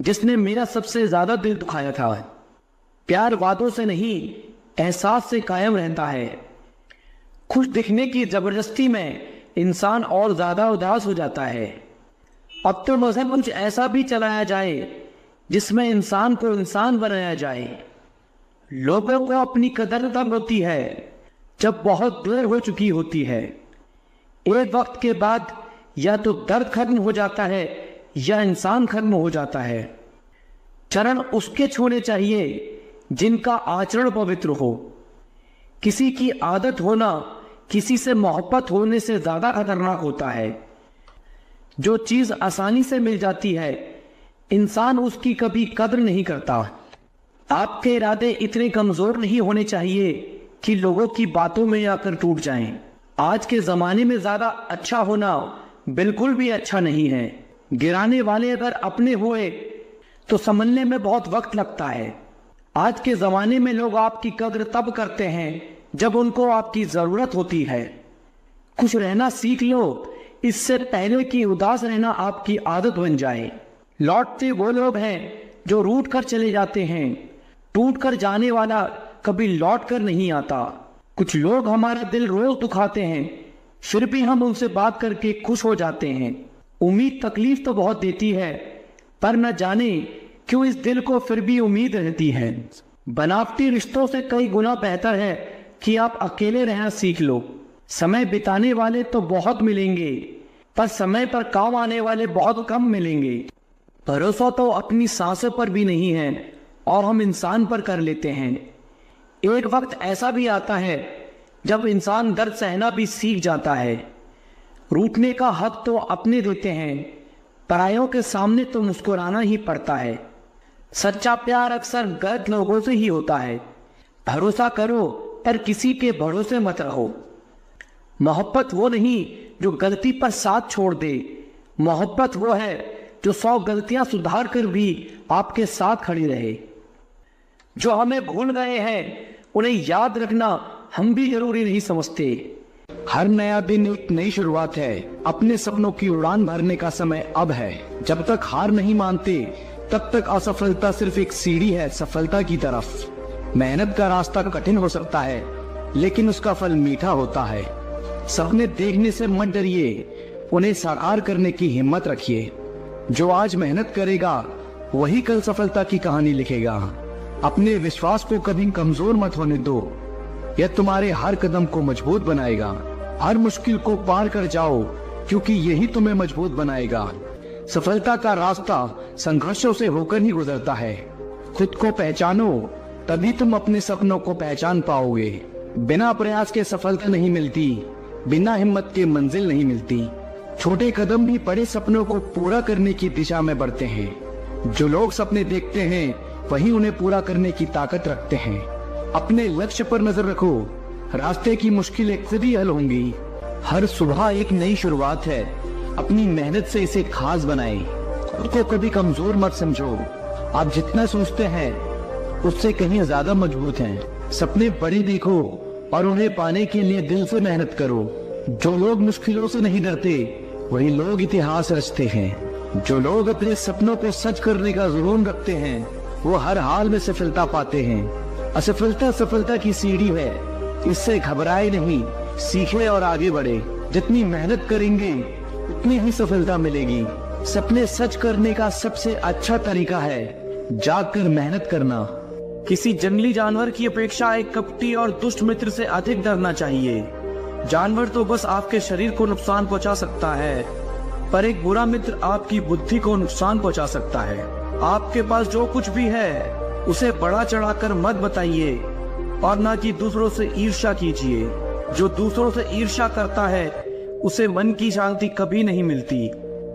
जिसने मेरा सबसे ज्यादा दिल दुखाया था। प्यार वादों से नहीं एहसास से कायम रहता है। खुश दिखने की जबरदस्ती में इंसान और ज्यादा उदास हो जाता है। अब तो मजहब कुछ ऐसा भी चलाया जाए जिसमें इंसान को इंसान बनाया जाए। लोगों को अपनी कदर तब होती है जब बहुत देर हो चुकी होती है। एक वक्त के बाद या तो दर्द खत्म हो जाता है या इंसान खत्म हो जाता है। चरण उसके छूने चाहिए जिनका आचरण पवित्र हो। किसी की आदत होना किसी से मोहब्बत होने से ज्यादा खतरनाक होता है। जो चीज आसानी से मिल जाती है इंसान उसकी कभी कद्र नहीं करता। आपके इरादे इतने कमजोर नहीं होने चाहिए कि लोगों की बातों में आकर टूट जाएं। आज के जमाने में ज्यादा अच्छा होना बिल्कुल भी अच्छा नहीं है। गिराने वाले अगर अपने हुए तो समझने में बहुत वक्त लगता है। आज के जमाने में लोग आपकी कद्र तब करते हैं जब उनको आपकी जरूरत होती है। खुश रहना सीख लो, इससे पहले कि उदास रहना आपकी आदत बन जाए। लौटते वो लोग हैं जो रूठ कर चले जाते हैं, टूट कर जाने वाला कभी लौट कर नहीं आता। कुछ लोग हमारा दिल रोज दुखाते हैं, फिर भी हम उनसे बात करके खुश हो जाते हैं। उम्मीद तकलीफ तो बहुत देती है, पर न जाने क्यों इस दिल को फिर भी उम्मीद रहती है। बनावटी रिश्तों से कई गुना बेहतर है कि आप अकेले रहना सीख लो। समय बिताने वाले तो बहुत मिलेंगे, पर समय पर काम आने वाले बहुत कम मिलेंगे। भरोसा तो अपनी सांसों पर भी नहीं है और हम इंसान पर कर लेते हैं। एक वक्त ऐसा भी आता है जब इंसान दर्द सहना भी सीख जाता है। रूठने का हक तो अपने देते हैं, परायों के सामने तो मुस्कुराना ही पड़ता है। सच्चा प्यार अक्सर गलत लोगों से ही होता है। भरोसा करो पर किसी के भरोसे मत रहो। मोहब्बत वो नहीं जो गलती पर साथ छोड़ दे, मोहब्बत वो है जो 100 गलतियां सुधार कर भी आपके साथ खड़ी रहे। जो हमें भूल गए हैं उन्हें याद रखना हम भी जरूरी नहीं समझते। हर नया दिन एक नई शुरुआत है। अपने सपनों की उड़ान भरने का समय अब है। जब तक हार नहीं मानते तब तक असफलता सिर्फ एक सीढ़ी है सफलता की तरफ। मेहनत का रास्ता कठिन हो सकता है, लेकिन उसका फल मीठा होता है। सपने देखने से मत डरिए, उन्हें साकार करने की हिम्मत रखिए। जो आज मेहनत करेगा वही कल सफलता की कहानी लिखेगा। अपने विश्वास को कभी कमजोर मत होने दो, यह तुम्हारे हर कदम को मजबूत बनाएगा। हर मुश्किल को पार कर जाओ, क्योंकि यही तुम्हें मजबूत बनाएगा। सफलता का रास्ता संघर्षों से होकर ही गुजरता है। खुद को पहचानो, तभी तुम अपने सपनों को पहचान पाओगे। बिना प्रयास के सफलता नहीं मिलती, बिना हिम्मत के मंजिल नहीं मिलती। छोटे कदम भी बड़े सपनों को पूरा करने की दिशा में बढ़ते हैं। जो लोग सपने देखते हैं वही उन्हें पूरा करने की ताकत रखते हैं। अपने लक्ष्य पर नजर रखो, रास्ते की मुश्किलें खुद ही हल होंगी। हर सुबह एक नई शुरुआत है, अपनी मेहनत से इसे खास बनाएं। खुद को कभी कमजोर मत समझो, आप जितना सोचते हैं उससे कहीं ज्यादा मजबूत हैं। सपने बड़े देखो और उन्हें पाने के लिए दिल से मेहनत करो। जो लोग मुश्किलों से नहीं डरते वही लोग इतिहास रचते हैं। जो लोग अपने सपनों को सच करने का जुनून रखते हैं वो हर हाल में सफलता पाते हैं। असफलता सफलता की सीढ़ी है, इससे घबराए नहीं, सीखे और आगे बढ़े। जितनी मेहनत करेंगे उतनी ही सफलता मिलेगी। सपने सच करने का सबसे अच्छा तरीका है जागकर मेहनत करना। किसी जंगली जानवर की अपेक्षा एक कपटी और दुष्ट मित्र से अधिक डरना चाहिए। जानवर तो बस आपके शरीर को नुकसान पहुंचा सकता है, पर एक बुरा मित्र आपकी बुद्धि को नुकसान पहुंचा सकता है। आपके पास जो कुछ भी है उसे बढ़ा चढ़ाकर मत बताइए और ना कि दूसरों से ईर्ष्या कीजिए। जो दूसरों से ईर्ष्या करता है उसे मन की शांति कभी नहीं मिलती।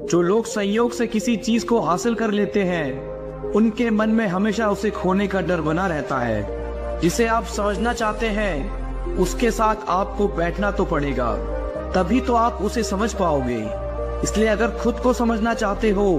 जो लोग संयोग से किसी चीज को हासिल कर लेते हैं उनके मन में हमेशा उसे खोने का डर बना रहता है। जिसे आप समझना चाहते हैं उसके साथ आपको बैठना तो पड़ेगा, तभी तो आप उसे समझ पाओगे। इसलिए अगर खुद को समझना चाहते हो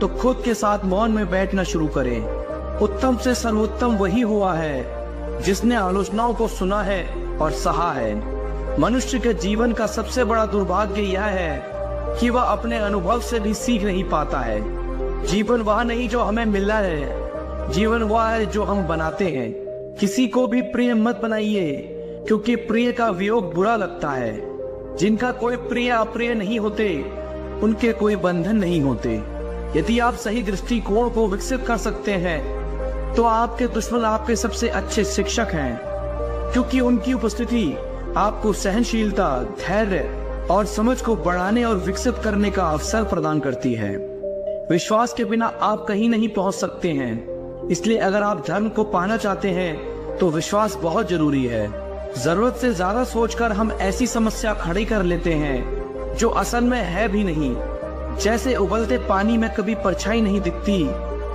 तो खुद के साथ मौन में बैठना शुरू करें। उत्तम से सर्वोत्तम वही हुआ है जिसने आलोचनाओं को सुना है और सहा है। मनुष्य के जीवन का सबसे बड़ा दुर्भाग्य यह है कि वह अपने अनुभव से भी सीख नहीं पाता है। जीवन वह नहीं जो हमें मिला है, जीवन वह है जो हम बनाते हैं। किसी को भी प्रिय मत बनाइए, क्योंकि प्रिय का वियोग बुरा लगता है। जिनका कोई प्रिय अप्रिय नहीं होते उनके कोई बंधन नहीं होते। यदि आप सही दृष्टिकोण को विकसित कर सकते हैं तो आपके दुश्मन आपके सबसे अच्छे शिक्षक हैं, क्योंकि उनकी उपस्थिति आपको सहनशीलता, धैर्य और समझ को बढ़ाने और विकसित करने का अवसर प्रदान करती है। विश्वास के बिना आप कहीं नहीं पहुंच सकते हैं। इसलिए अगर आप धर्म को पाना चाहते हैं तो विश्वास बहुत जरूरी है। जरूरत से ज्यादा सोचकर हम ऐसी समस्या खड़ी कर लेते हैं जो असल में है भी नहीं। जैसे उबलते पानी में कभी परछाई नहीं दिखती,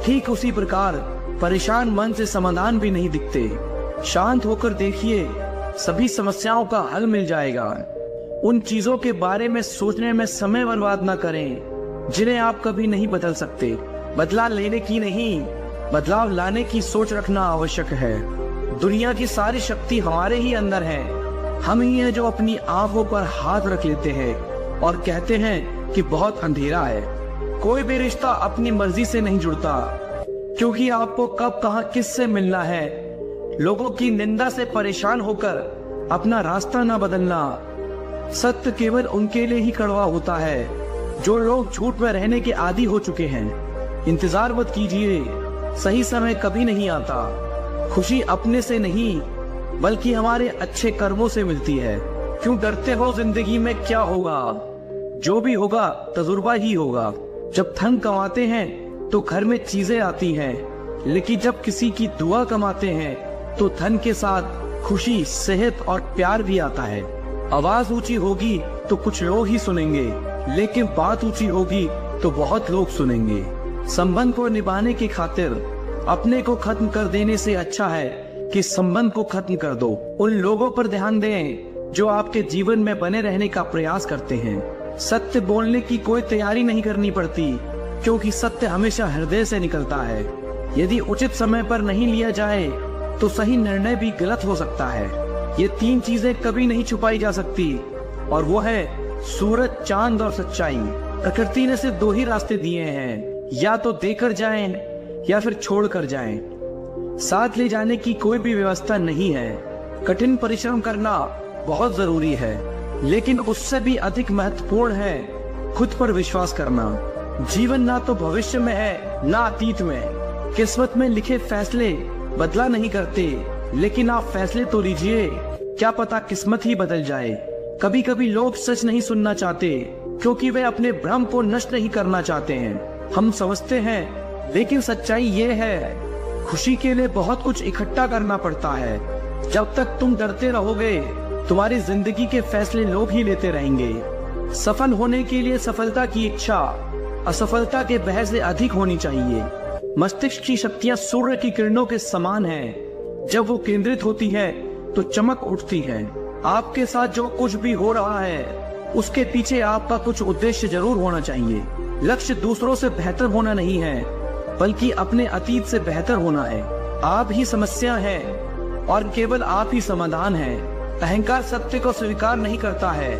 ठीक उसी प्रकार परेशान मन से समाधान भी नहीं दिखते। शांत होकर देखिए सभी समस्याओं का हल मिल जाएगा। उन चीजों के बारे में सोचने में समय बर्बाद न करें जिन्हें आप कभी नहीं बदल सकते। बदलाव लेने की नहीं, बदलाव लाने की सोच रखना आवश्यक है। दुनिया की सारी शक्ति हमारे ही अंदर है। हम ही हैं जो अपनी आंखों पर हाथ रख लेते हैं और कहते हैं कि बहुत अंधेरा है। कोई भी रिश्ता अपनी मर्जी से नहीं जुड़ता, क्योंकि आपको कब कहां किससे मिलना है। लोगों की निंदा से परेशान होकर अपना रास्ता ना बदलना। सत्य केवल उनके लिए ही कड़वा होता है जो लोग झूठ में रहने के आदी हो चुके हैं। इंतजार मत कीजिए, सही समय कभी नहीं आता। खुशी अपने से नहीं बल्कि हमारे अच्छे कर्मों से मिलती है। क्यों डरते हो जिंदगी में क्या होगा? जो भी होगा तजुर्बा ही होगा। जब धन कमाते हैं तो घर में चीजें आती हैं, लेकिन जब किसी की दुआ कमाते हैं तो धन के साथ खुशी, सेहत और प्यार भी आता है। आवाज ऊंची होगी तो कुछ लोग ही सुनेंगे, लेकिन बात ऊंची होगी तो बहुत लोग सुनेंगे। संबंध को निभाने की खातिर अपने को खत्म कर देने से अच्छा है कि संबंध को खत्म कर दो। उन लोगों पर ध्यान दें जो आपके जीवन में बने रहने का प्रयास करते हैं। सत्य बोलने की कोई तैयारी नहीं करनी पड़ती, क्योंकि सत्य हमेशा हृदय से निकलता है। यदि उचित समय पर नहीं लिया जाए तो सही निर्णय भी गलत हो सकता है। ये 3 चीजें कभी नहीं छुपाई जा सकती, और वो है सूरज, चांद और सच्चाई। प्रकृति ने सिर्फ 2 ही रास्ते दिए हैं, या तो देकर जाएं या फिर छोड़ कर जाएं। साथ ले जाने की कोई भी व्यवस्था नहीं है। कठिन परिश्रम करना बहुत जरूरी है, लेकिन उससे भी अधिक महत्वपूर्ण है खुद पर विश्वास करना। जीवन ना तो भविष्य में है ना अतीत में। किस्मत में लिखे फैसले बदला नहीं करते, लेकिन आप फैसले तो लीजिए, क्या पता किस्मत ही बदल जाए। कभी कभी लोग सच नहीं सुनना चाहते, क्योंकि वे अपने भ्रम को नष्ट नहीं करना चाहते हैं। हम समझते हैं, लेकिन सच्चाई ये है, खुशी के लिए बहुत कुछ इकट्ठा करना पड़ता है। जब तक तुम डरते रहोगे, तुम्हारी जिंदगी के फैसले लोग ही लेते रहेंगे। सफल होने के लिए सफलता की इच्छा असफलता के भय से अधिक होनी चाहिए। मस्तिष्क की शक्तियां सूर्य की किरणों के समान हैं। जब वो केंद्रित होती है तो चमक उठती है। आपके साथ जो कुछ भी हो रहा है, उसके पीछे आपका कुछ उद्देश्य जरूर होना चाहिए। लक्ष्य दूसरों से बेहतर होना नहीं है, बल्कि अपने अतीत से बेहतर होना है। आप ही समस्या हैं और केवल आप ही समाधान हैं। अहंकार सत्य को स्वीकार नहीं करता है,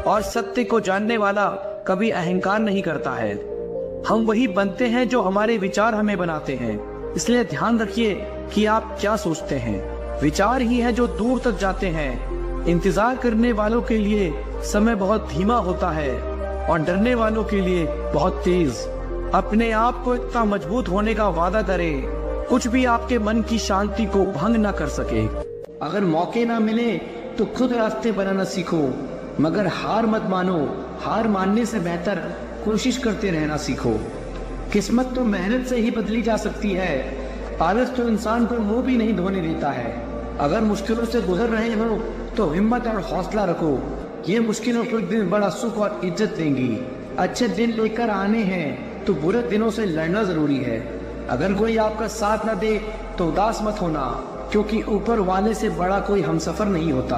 और सत्य को जानने वाला कभी अहंकार नहीं करता है। हम वही बनते हैं जो हमारे विचार हमें बनाते हैं। इसलिए ध्यान रखिए कि आप क्या सोचते हैं। विचार ही है जो दूर तक जाते हैं। इंतजार करने वालों के लिए समय बहुत धीमा होता है, और डरने वालों के लिए बहुत तेज। अपने आप को इतना मजबूत होने का वादा करें, कुछ भी आपके मन की शांति को भंग न कर सके। अगर मौके ना मिले तो खुद रास्ते बनाना सीखो, मगर हार मत मानो। हार मानने से बेहतर कोशिश करते रहना सीखो। किस्मत तो मेहनत से ही बदली जा सकती है। आलस तो इंसान को मुंह भी नहीं धोने देता है। अगर मुश्किलों से गुजर रहे हो तो हिम्मत और हौसला रखो। ये मुश्किलों को एक दिन बड़ा सुख और इज्जत देंगी। अच्छे दिन लेकर आने हैं तो बुरे दिनों से लड़ना जरूरी है। अगर कोई आपका साथ न दे तो उदास मत होना, क्योंकि ऊपर वाले से बड़ा कोई हमसफर नहीं होता।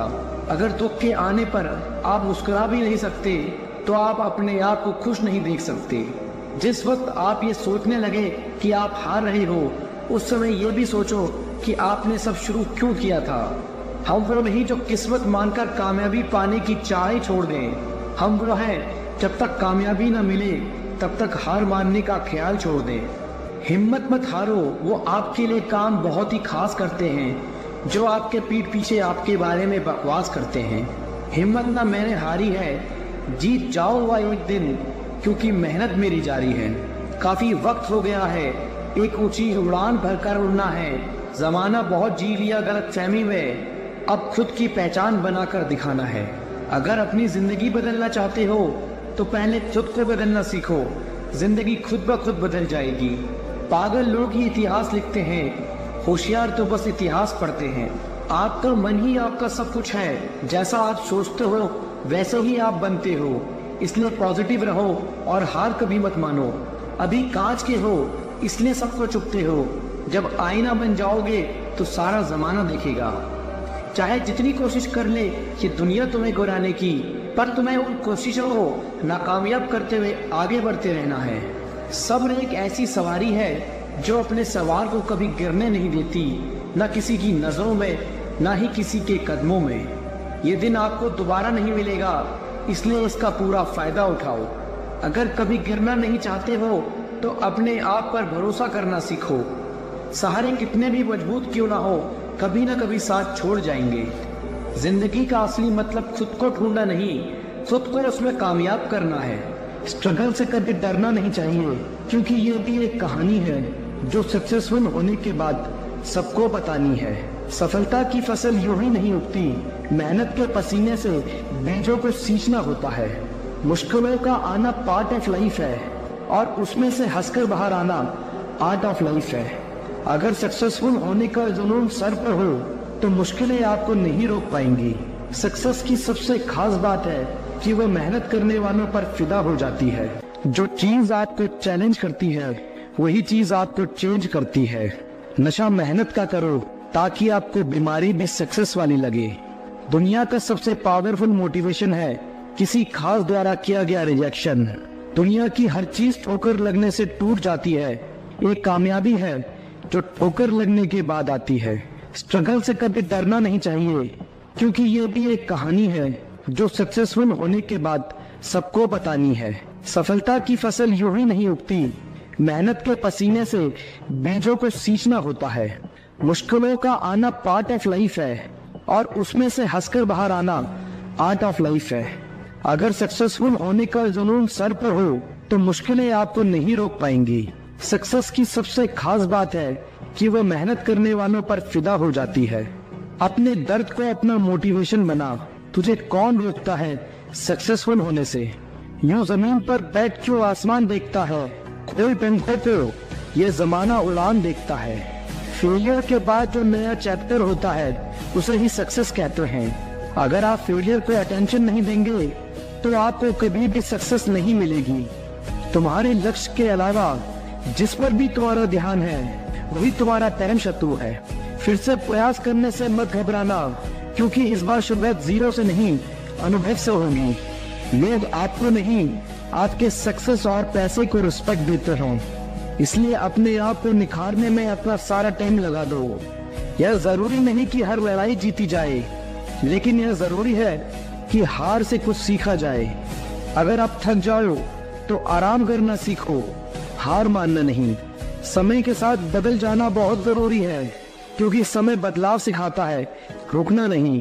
अगर दुख के आने पर आप मुस्कुरा भी नहीं सकते तो आप अपने आप को खुश नहीं देख सकते। जिस वक्त आप ये सोचने लगे कि आप हार रहे हो, उस समय ये भी सोचो कि आपने सब शुरू क्यों किया था। हम वो नहीं जो किस्मत मानकर कामयाबी पाने की चाह छोड़ दें। हम वो हैं जब तक कामयाबी न मिले तब तक हार मानने का ख्याल छोड़ दें। हिम्मत मत हारो, वो आपके लिए काम बहुत ही खास करते हैं जो आपके पीठ पीछे आपके बारे में बकवास करते हैं। हिम्मत ना मैंने हारी है, जीत जाऊंगा एक दिन, क्योंकि मेहनत मेरी जारी है। काफी वक्त हो गया है, एक ऊंची उड़ान भरकर उड़ना है। जमाना बहुत जी लिया गलतफहमी में, अब खुद की पहचान बनाकर दिखाना है। अगर अपनी जिंदगी बदलना चाहते हो तो पहले खुद को बदलना सीखो। जिंदगी खुद ब खुद बदल जाएगी। पागल लोग ही इतिहास लिखते हैं, होशियार तो बस इतिहास पढ़ते हैं। आपका मन ही आपका सब कुछ है। जैसा आप सोचते हो वैसे ही आप बनते हो। इसलिए पॉजिटिव रहो और हार कभी मत मानो। अभी कांच के हो इसलिए सबको चुपते हो। जब आईना बन जाओगे तो सारा जमाना देखेगा। चाहे जितनी कोशिश कर ले कि दुनिया तुम्हें गिराने की, पर तुम्हें उन कोशिशों को नाकामयाब करते हुए आगे बढ़ते रहना है। सब्र एक ऐसी सवारी है जो अपने सवार को कभी गिरने नहीं देती, न किसी की नजरों में न ही किसी के कदमों में। ये दिन आपको दोबारा नहीं मिलेगा, इसलिए इसका पूरा फायदा उठाओ। अगर कभी गिरना नहीं चाहते हो तो अपने आप पर भरोसा करना सीखो। सहारे कितने भी मजबूत क्यों ना हो, कभी ना कभी साथ छोड़ जाएंगे। जिंदगी का असली मतलब खुद को ढूंढना नहीं, खुद को उसमें कामयाब करना है। स्ट्रगल से कभी डरना नहीं चाहिए, क्योंकि ये भी एक कहानी है जो सक्सेसफुल होने के बाद सबको बतानी है। सफलता की फसल यूं ही नहीं उगती, मेहनत के पसीने से बीजों को सींचना होता है। मुश्किलों का आना पार्ट ऑफ लाइफ है और उसमें से हंसकर बाहर आना आर्ट ऑफ लाइफ है। अगर सक्सेसफुल होने का जुनून सर पर हो तो मुश्किलें आपको नहीं रोक पाएंगी। सक्सेस की सबसे खास बात है कि वो मेहनत करने वालों पर फिदा हो जाती है। जो चीज आपको चैलेंज करती है वही चीज आपको चेंज करती है। नशा मेहनत का करो ताकि आपको बीमारी भी सक्सेस वाली लगे। दुनिया का सबसे पावरफुल मोटिवेशन है किसी खास द्वारा किया गया रिजेक्शन। दुनिया की हर चीज ठोकर लगने से टूट जाती है, एक कामयाबी है जो ठोकर लगने के बाद आती है। स्ट्रगल से कभी डरना नहीं चाहिए, क्योंकि ये भी एक कहानी है जो सक्सेसफुल होने के बाद सबको बतानी है। सफलता की फसल यूं ही नहीं उगती, मेहनत के पसीने से बीजों को सींचना होता है। मुश्किलों का आना पार्ट ऑफ लाइफ है और उसमें से हंसकर बाहर आना आर्ट ऑफ लाइफ है। अगर सक्सेसफुल होने का जुनून सर पर हो तो मुश्किलें आपको नहीं रोक पाएंगी। सक्सेस की सबसे खास बात है कि वह मेहनत करने वालों पर फिदा हो जाती है। अपने दर्द को अपना मोटिवेशन बना। तुझे कौन रोकता है सक्सेसफुल होने से? यूं जमीन पर बैठ के आसमान देखता है, कोई पंखों पे ये जमाना उड़ान देखता है। फेलियर के बाद जो नया चैप्टर होता है उसे ही सक्सेस कहते हैं। अगर आप फेलियर को अटेंशन नहीं देंगे तो आपको कभी भी सक्सेस नहीं मिलेगी। तुम्हारे लक्ष्य के अलावा जिस पर भी तुम्हारा ध्यान है वही तुम्हारा परम शत्रु है। फिर से प्रयास करने से मत घबराना, क्योंकि इस बार शुरुआत जीरो से नहीं अनुभव से होगी। लोग आपको नहीं आपके सक्सेस और पैसे को रिस्पेक्ट देते हो, इसलिए अपने आप को निखारने में अपना सारा टाइम लगा दो। यह जरूरी नहीं कि हर लड़ाई जीती जाए, लेकिन यह जरूरी है कि हार से कुछ सीखा जाए। अगर आप थक जाओ तो आराम करना सीखो, हार मानना नहीं। समय के साथ बदल जाना बहुत जरूरी है, क्योंकि समय बदलाव सिखाता है, रुकना नहीं।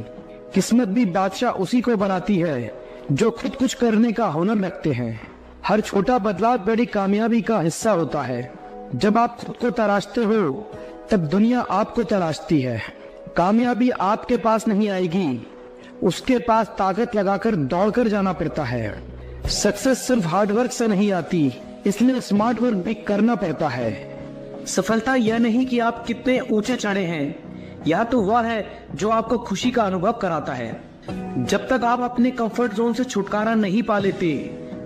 किस्मत भी बादशाह उसी को बनाती है जो खुद कुछ करने का हुनर रखते हैं। हर छोटा बदलाव बड़ी कामयाबी का हिस्सा होता है। जब आप खुद को तराशते हो तब दुनिया आपको तराशती है। कामयाबी आपके पास नहीं आएगी, उसके पास ताकत लगाकर दौड़कर जाना पड़ता है। सक्सेस सिर्फ हार्डवर्क से नहीं आती, इसलिए स्मार्ट वर्क भी करना पड़ता है। सफलता यह नहीं कि आप कितने ऊंचे चढ़े हैं, यह तो वह है जो आपको खुशी का अनुभव कराता है। जब तक आप अपने कंफर्ट जोन से छुटकारा नहीं पा लेते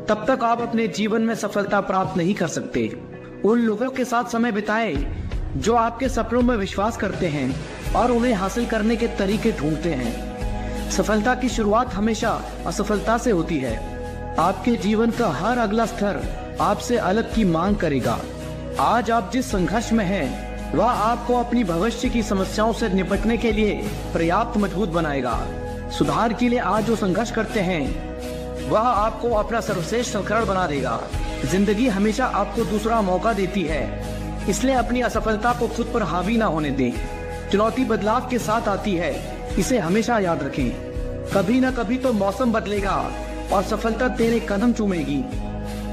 तब तक आप अपने जीवन में सफलता प्राप्त नहीं कर सकते। उन लोगों के साथ समय बिताएं जो आपके सपनों में विश्वास करते हैं और उन्हें हासिल करने के तरीके ढूंढते हैं। सफलता की शुरुआत हमेशा असफलता से होती है। आपके जीवन का हर अगला स्तर आपसे अलग की मांग करेगा। आज आप जिस संघर्ष में हैं, वह आपको अपनी भविष्य की समस्याओं से निपटने के लिए पर्याप्त मजबूत बनाएगा। सुधार के लिए आज जो संघर्ष करते हैं वह आपको अपना सर्वश्रेष्ठ संस्करण बना देगा। जिंदगी हमेशा आपको दूसरा मौका देती है, इसलिए अपनी असफलता को खुद पर हावी ना होने दें। चुनौती बदलाव के साथ आती है, इसे हमेशा याद रखें। कभी ना कभी तो मौसम बदलेगा और सफलता तेरे कदम चूमेगी।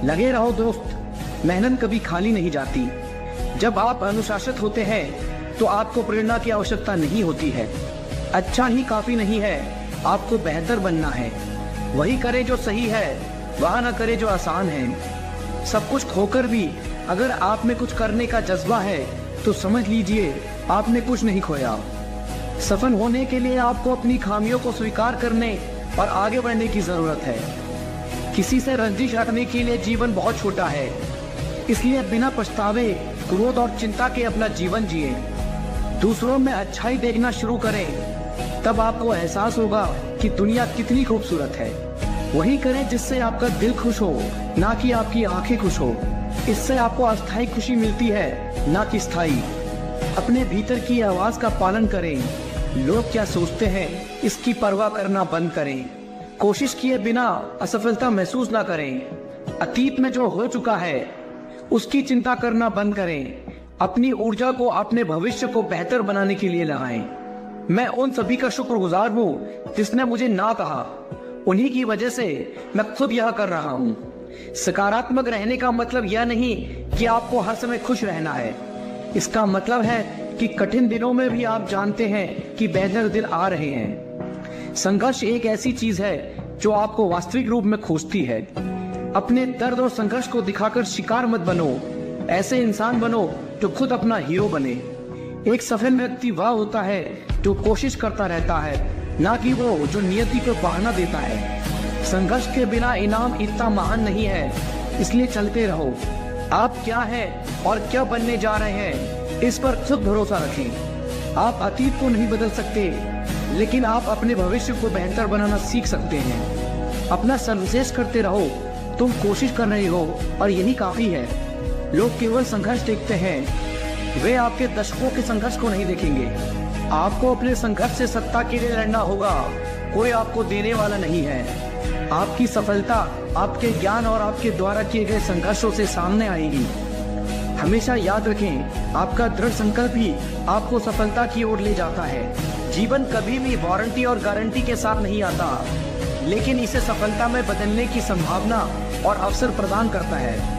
लगे रहो दोस्त, मेहनत कभी खाली नहीं जाती। जब आप अनुशासित होते हैं तो आपको प्रेरणा की आवश्यकता नहीं होती है। अच्छा ही काफी नहीं है, आपको बेहतर बनना है। वही करे जो सही है, वह ना करे जो आसान है। सब कुछ खोकर भी अगर आप में कुछ करने का जज्बा है तो समझ लीजिए आपने कुछ नहीं खोया। सफल होने के लिए आपको अपनी खामियों को स्वीकार करने और आगे बढ़ने की जरूरत है। किसी से रंजिश रखने के लिए जीवन बहुत छोटा है, इसलिए बिना पछतावे, क्रोध और चिंता के अपना जीवन जिए। दूसरों में अच्छाई देखना शुरू करें तब आपको एहसास होगा कि दुनिया कितनी खूबसूरत है। वही करें जिससे आपका दिल खुश हो, ना कि आपकी आंखें खुश हो। इससे आपको अस्थायी खुशी मिलती है, ना कि स्थायी। अपने भीतर की आवाज का पालन करें। लोग क्या सोचते हैं इसकी परवाह करना बंद करें। कोशिश किए बिना असफलता महसूस ना करें। अतीत में जो हो चुका है उसकी चिंता करना बंद करें। अपनी ऊर्जा को अपने भविष्य को बेहतर बनाने के लिए लगाएं। मैं उन सभी का शुक्रगुजार हूँ जिसने मुझे ना कहा। उन्हीं की वजह से मैं खुद यह कर रहा हूँ। सकारात्मक रहने का मतलब यह नहीं कि आपको हर समय खुश रहना है। इसका मतलब है कि कठिन दिनों में भी आप जानते हैं कि बेहतर दिन आ रहे हैं। संघर्ष एक ऐसी चीज है जो आपको वास्तविक रूप में खोजती है। अपने दर्द और संघर्ष को दिखाकर शिकार मत बनो। ऐसे इंसान बनो जो खुद अपना हीरो बने। एक सफल व्यक्ति वह होता है जो कोशिश करता रहता है, ना कि वो जो नियति को बहाना देता है। संघर्ष के बिना इनाम इतना महान नहीं है, इसलिए चलते रहो। आप क्या हैं और क्या बनने जा रहे हैं, इस पर खुद भरोसा रखें। आप अतीत को नहीं बदल सकते, लेकिन आप अपने भविष्य को बेहतर बनाना सीख सकते हैं। अपना सर्वश्रेष्ठ करते रहो। तुम कोशिश कर रहे हो और यही काफी है। लोग केवल संघर्ष देखते हैं, वे आपके दशकों के संघर्ष को नहीं देखेंगे। आपको अपने संघर्ष से सत्ता के लिए लड़ना होगा, कोई आपको देने वाला नहीं है। आपकी सफलता आपके ज्ञान और आपके द्वारा किए गए संघर्षों से सामने आएगी। हमेशा याद रखें, आपका दृढ़ संकल्प ही आपको सफलता की ओर ले जाता है। जीवन कभी भी वारंटी और गारंटी के साथ नहीं आता, लेकिन इसे सफलता में बदलने की संभावना और अवसर प्रदान करता है।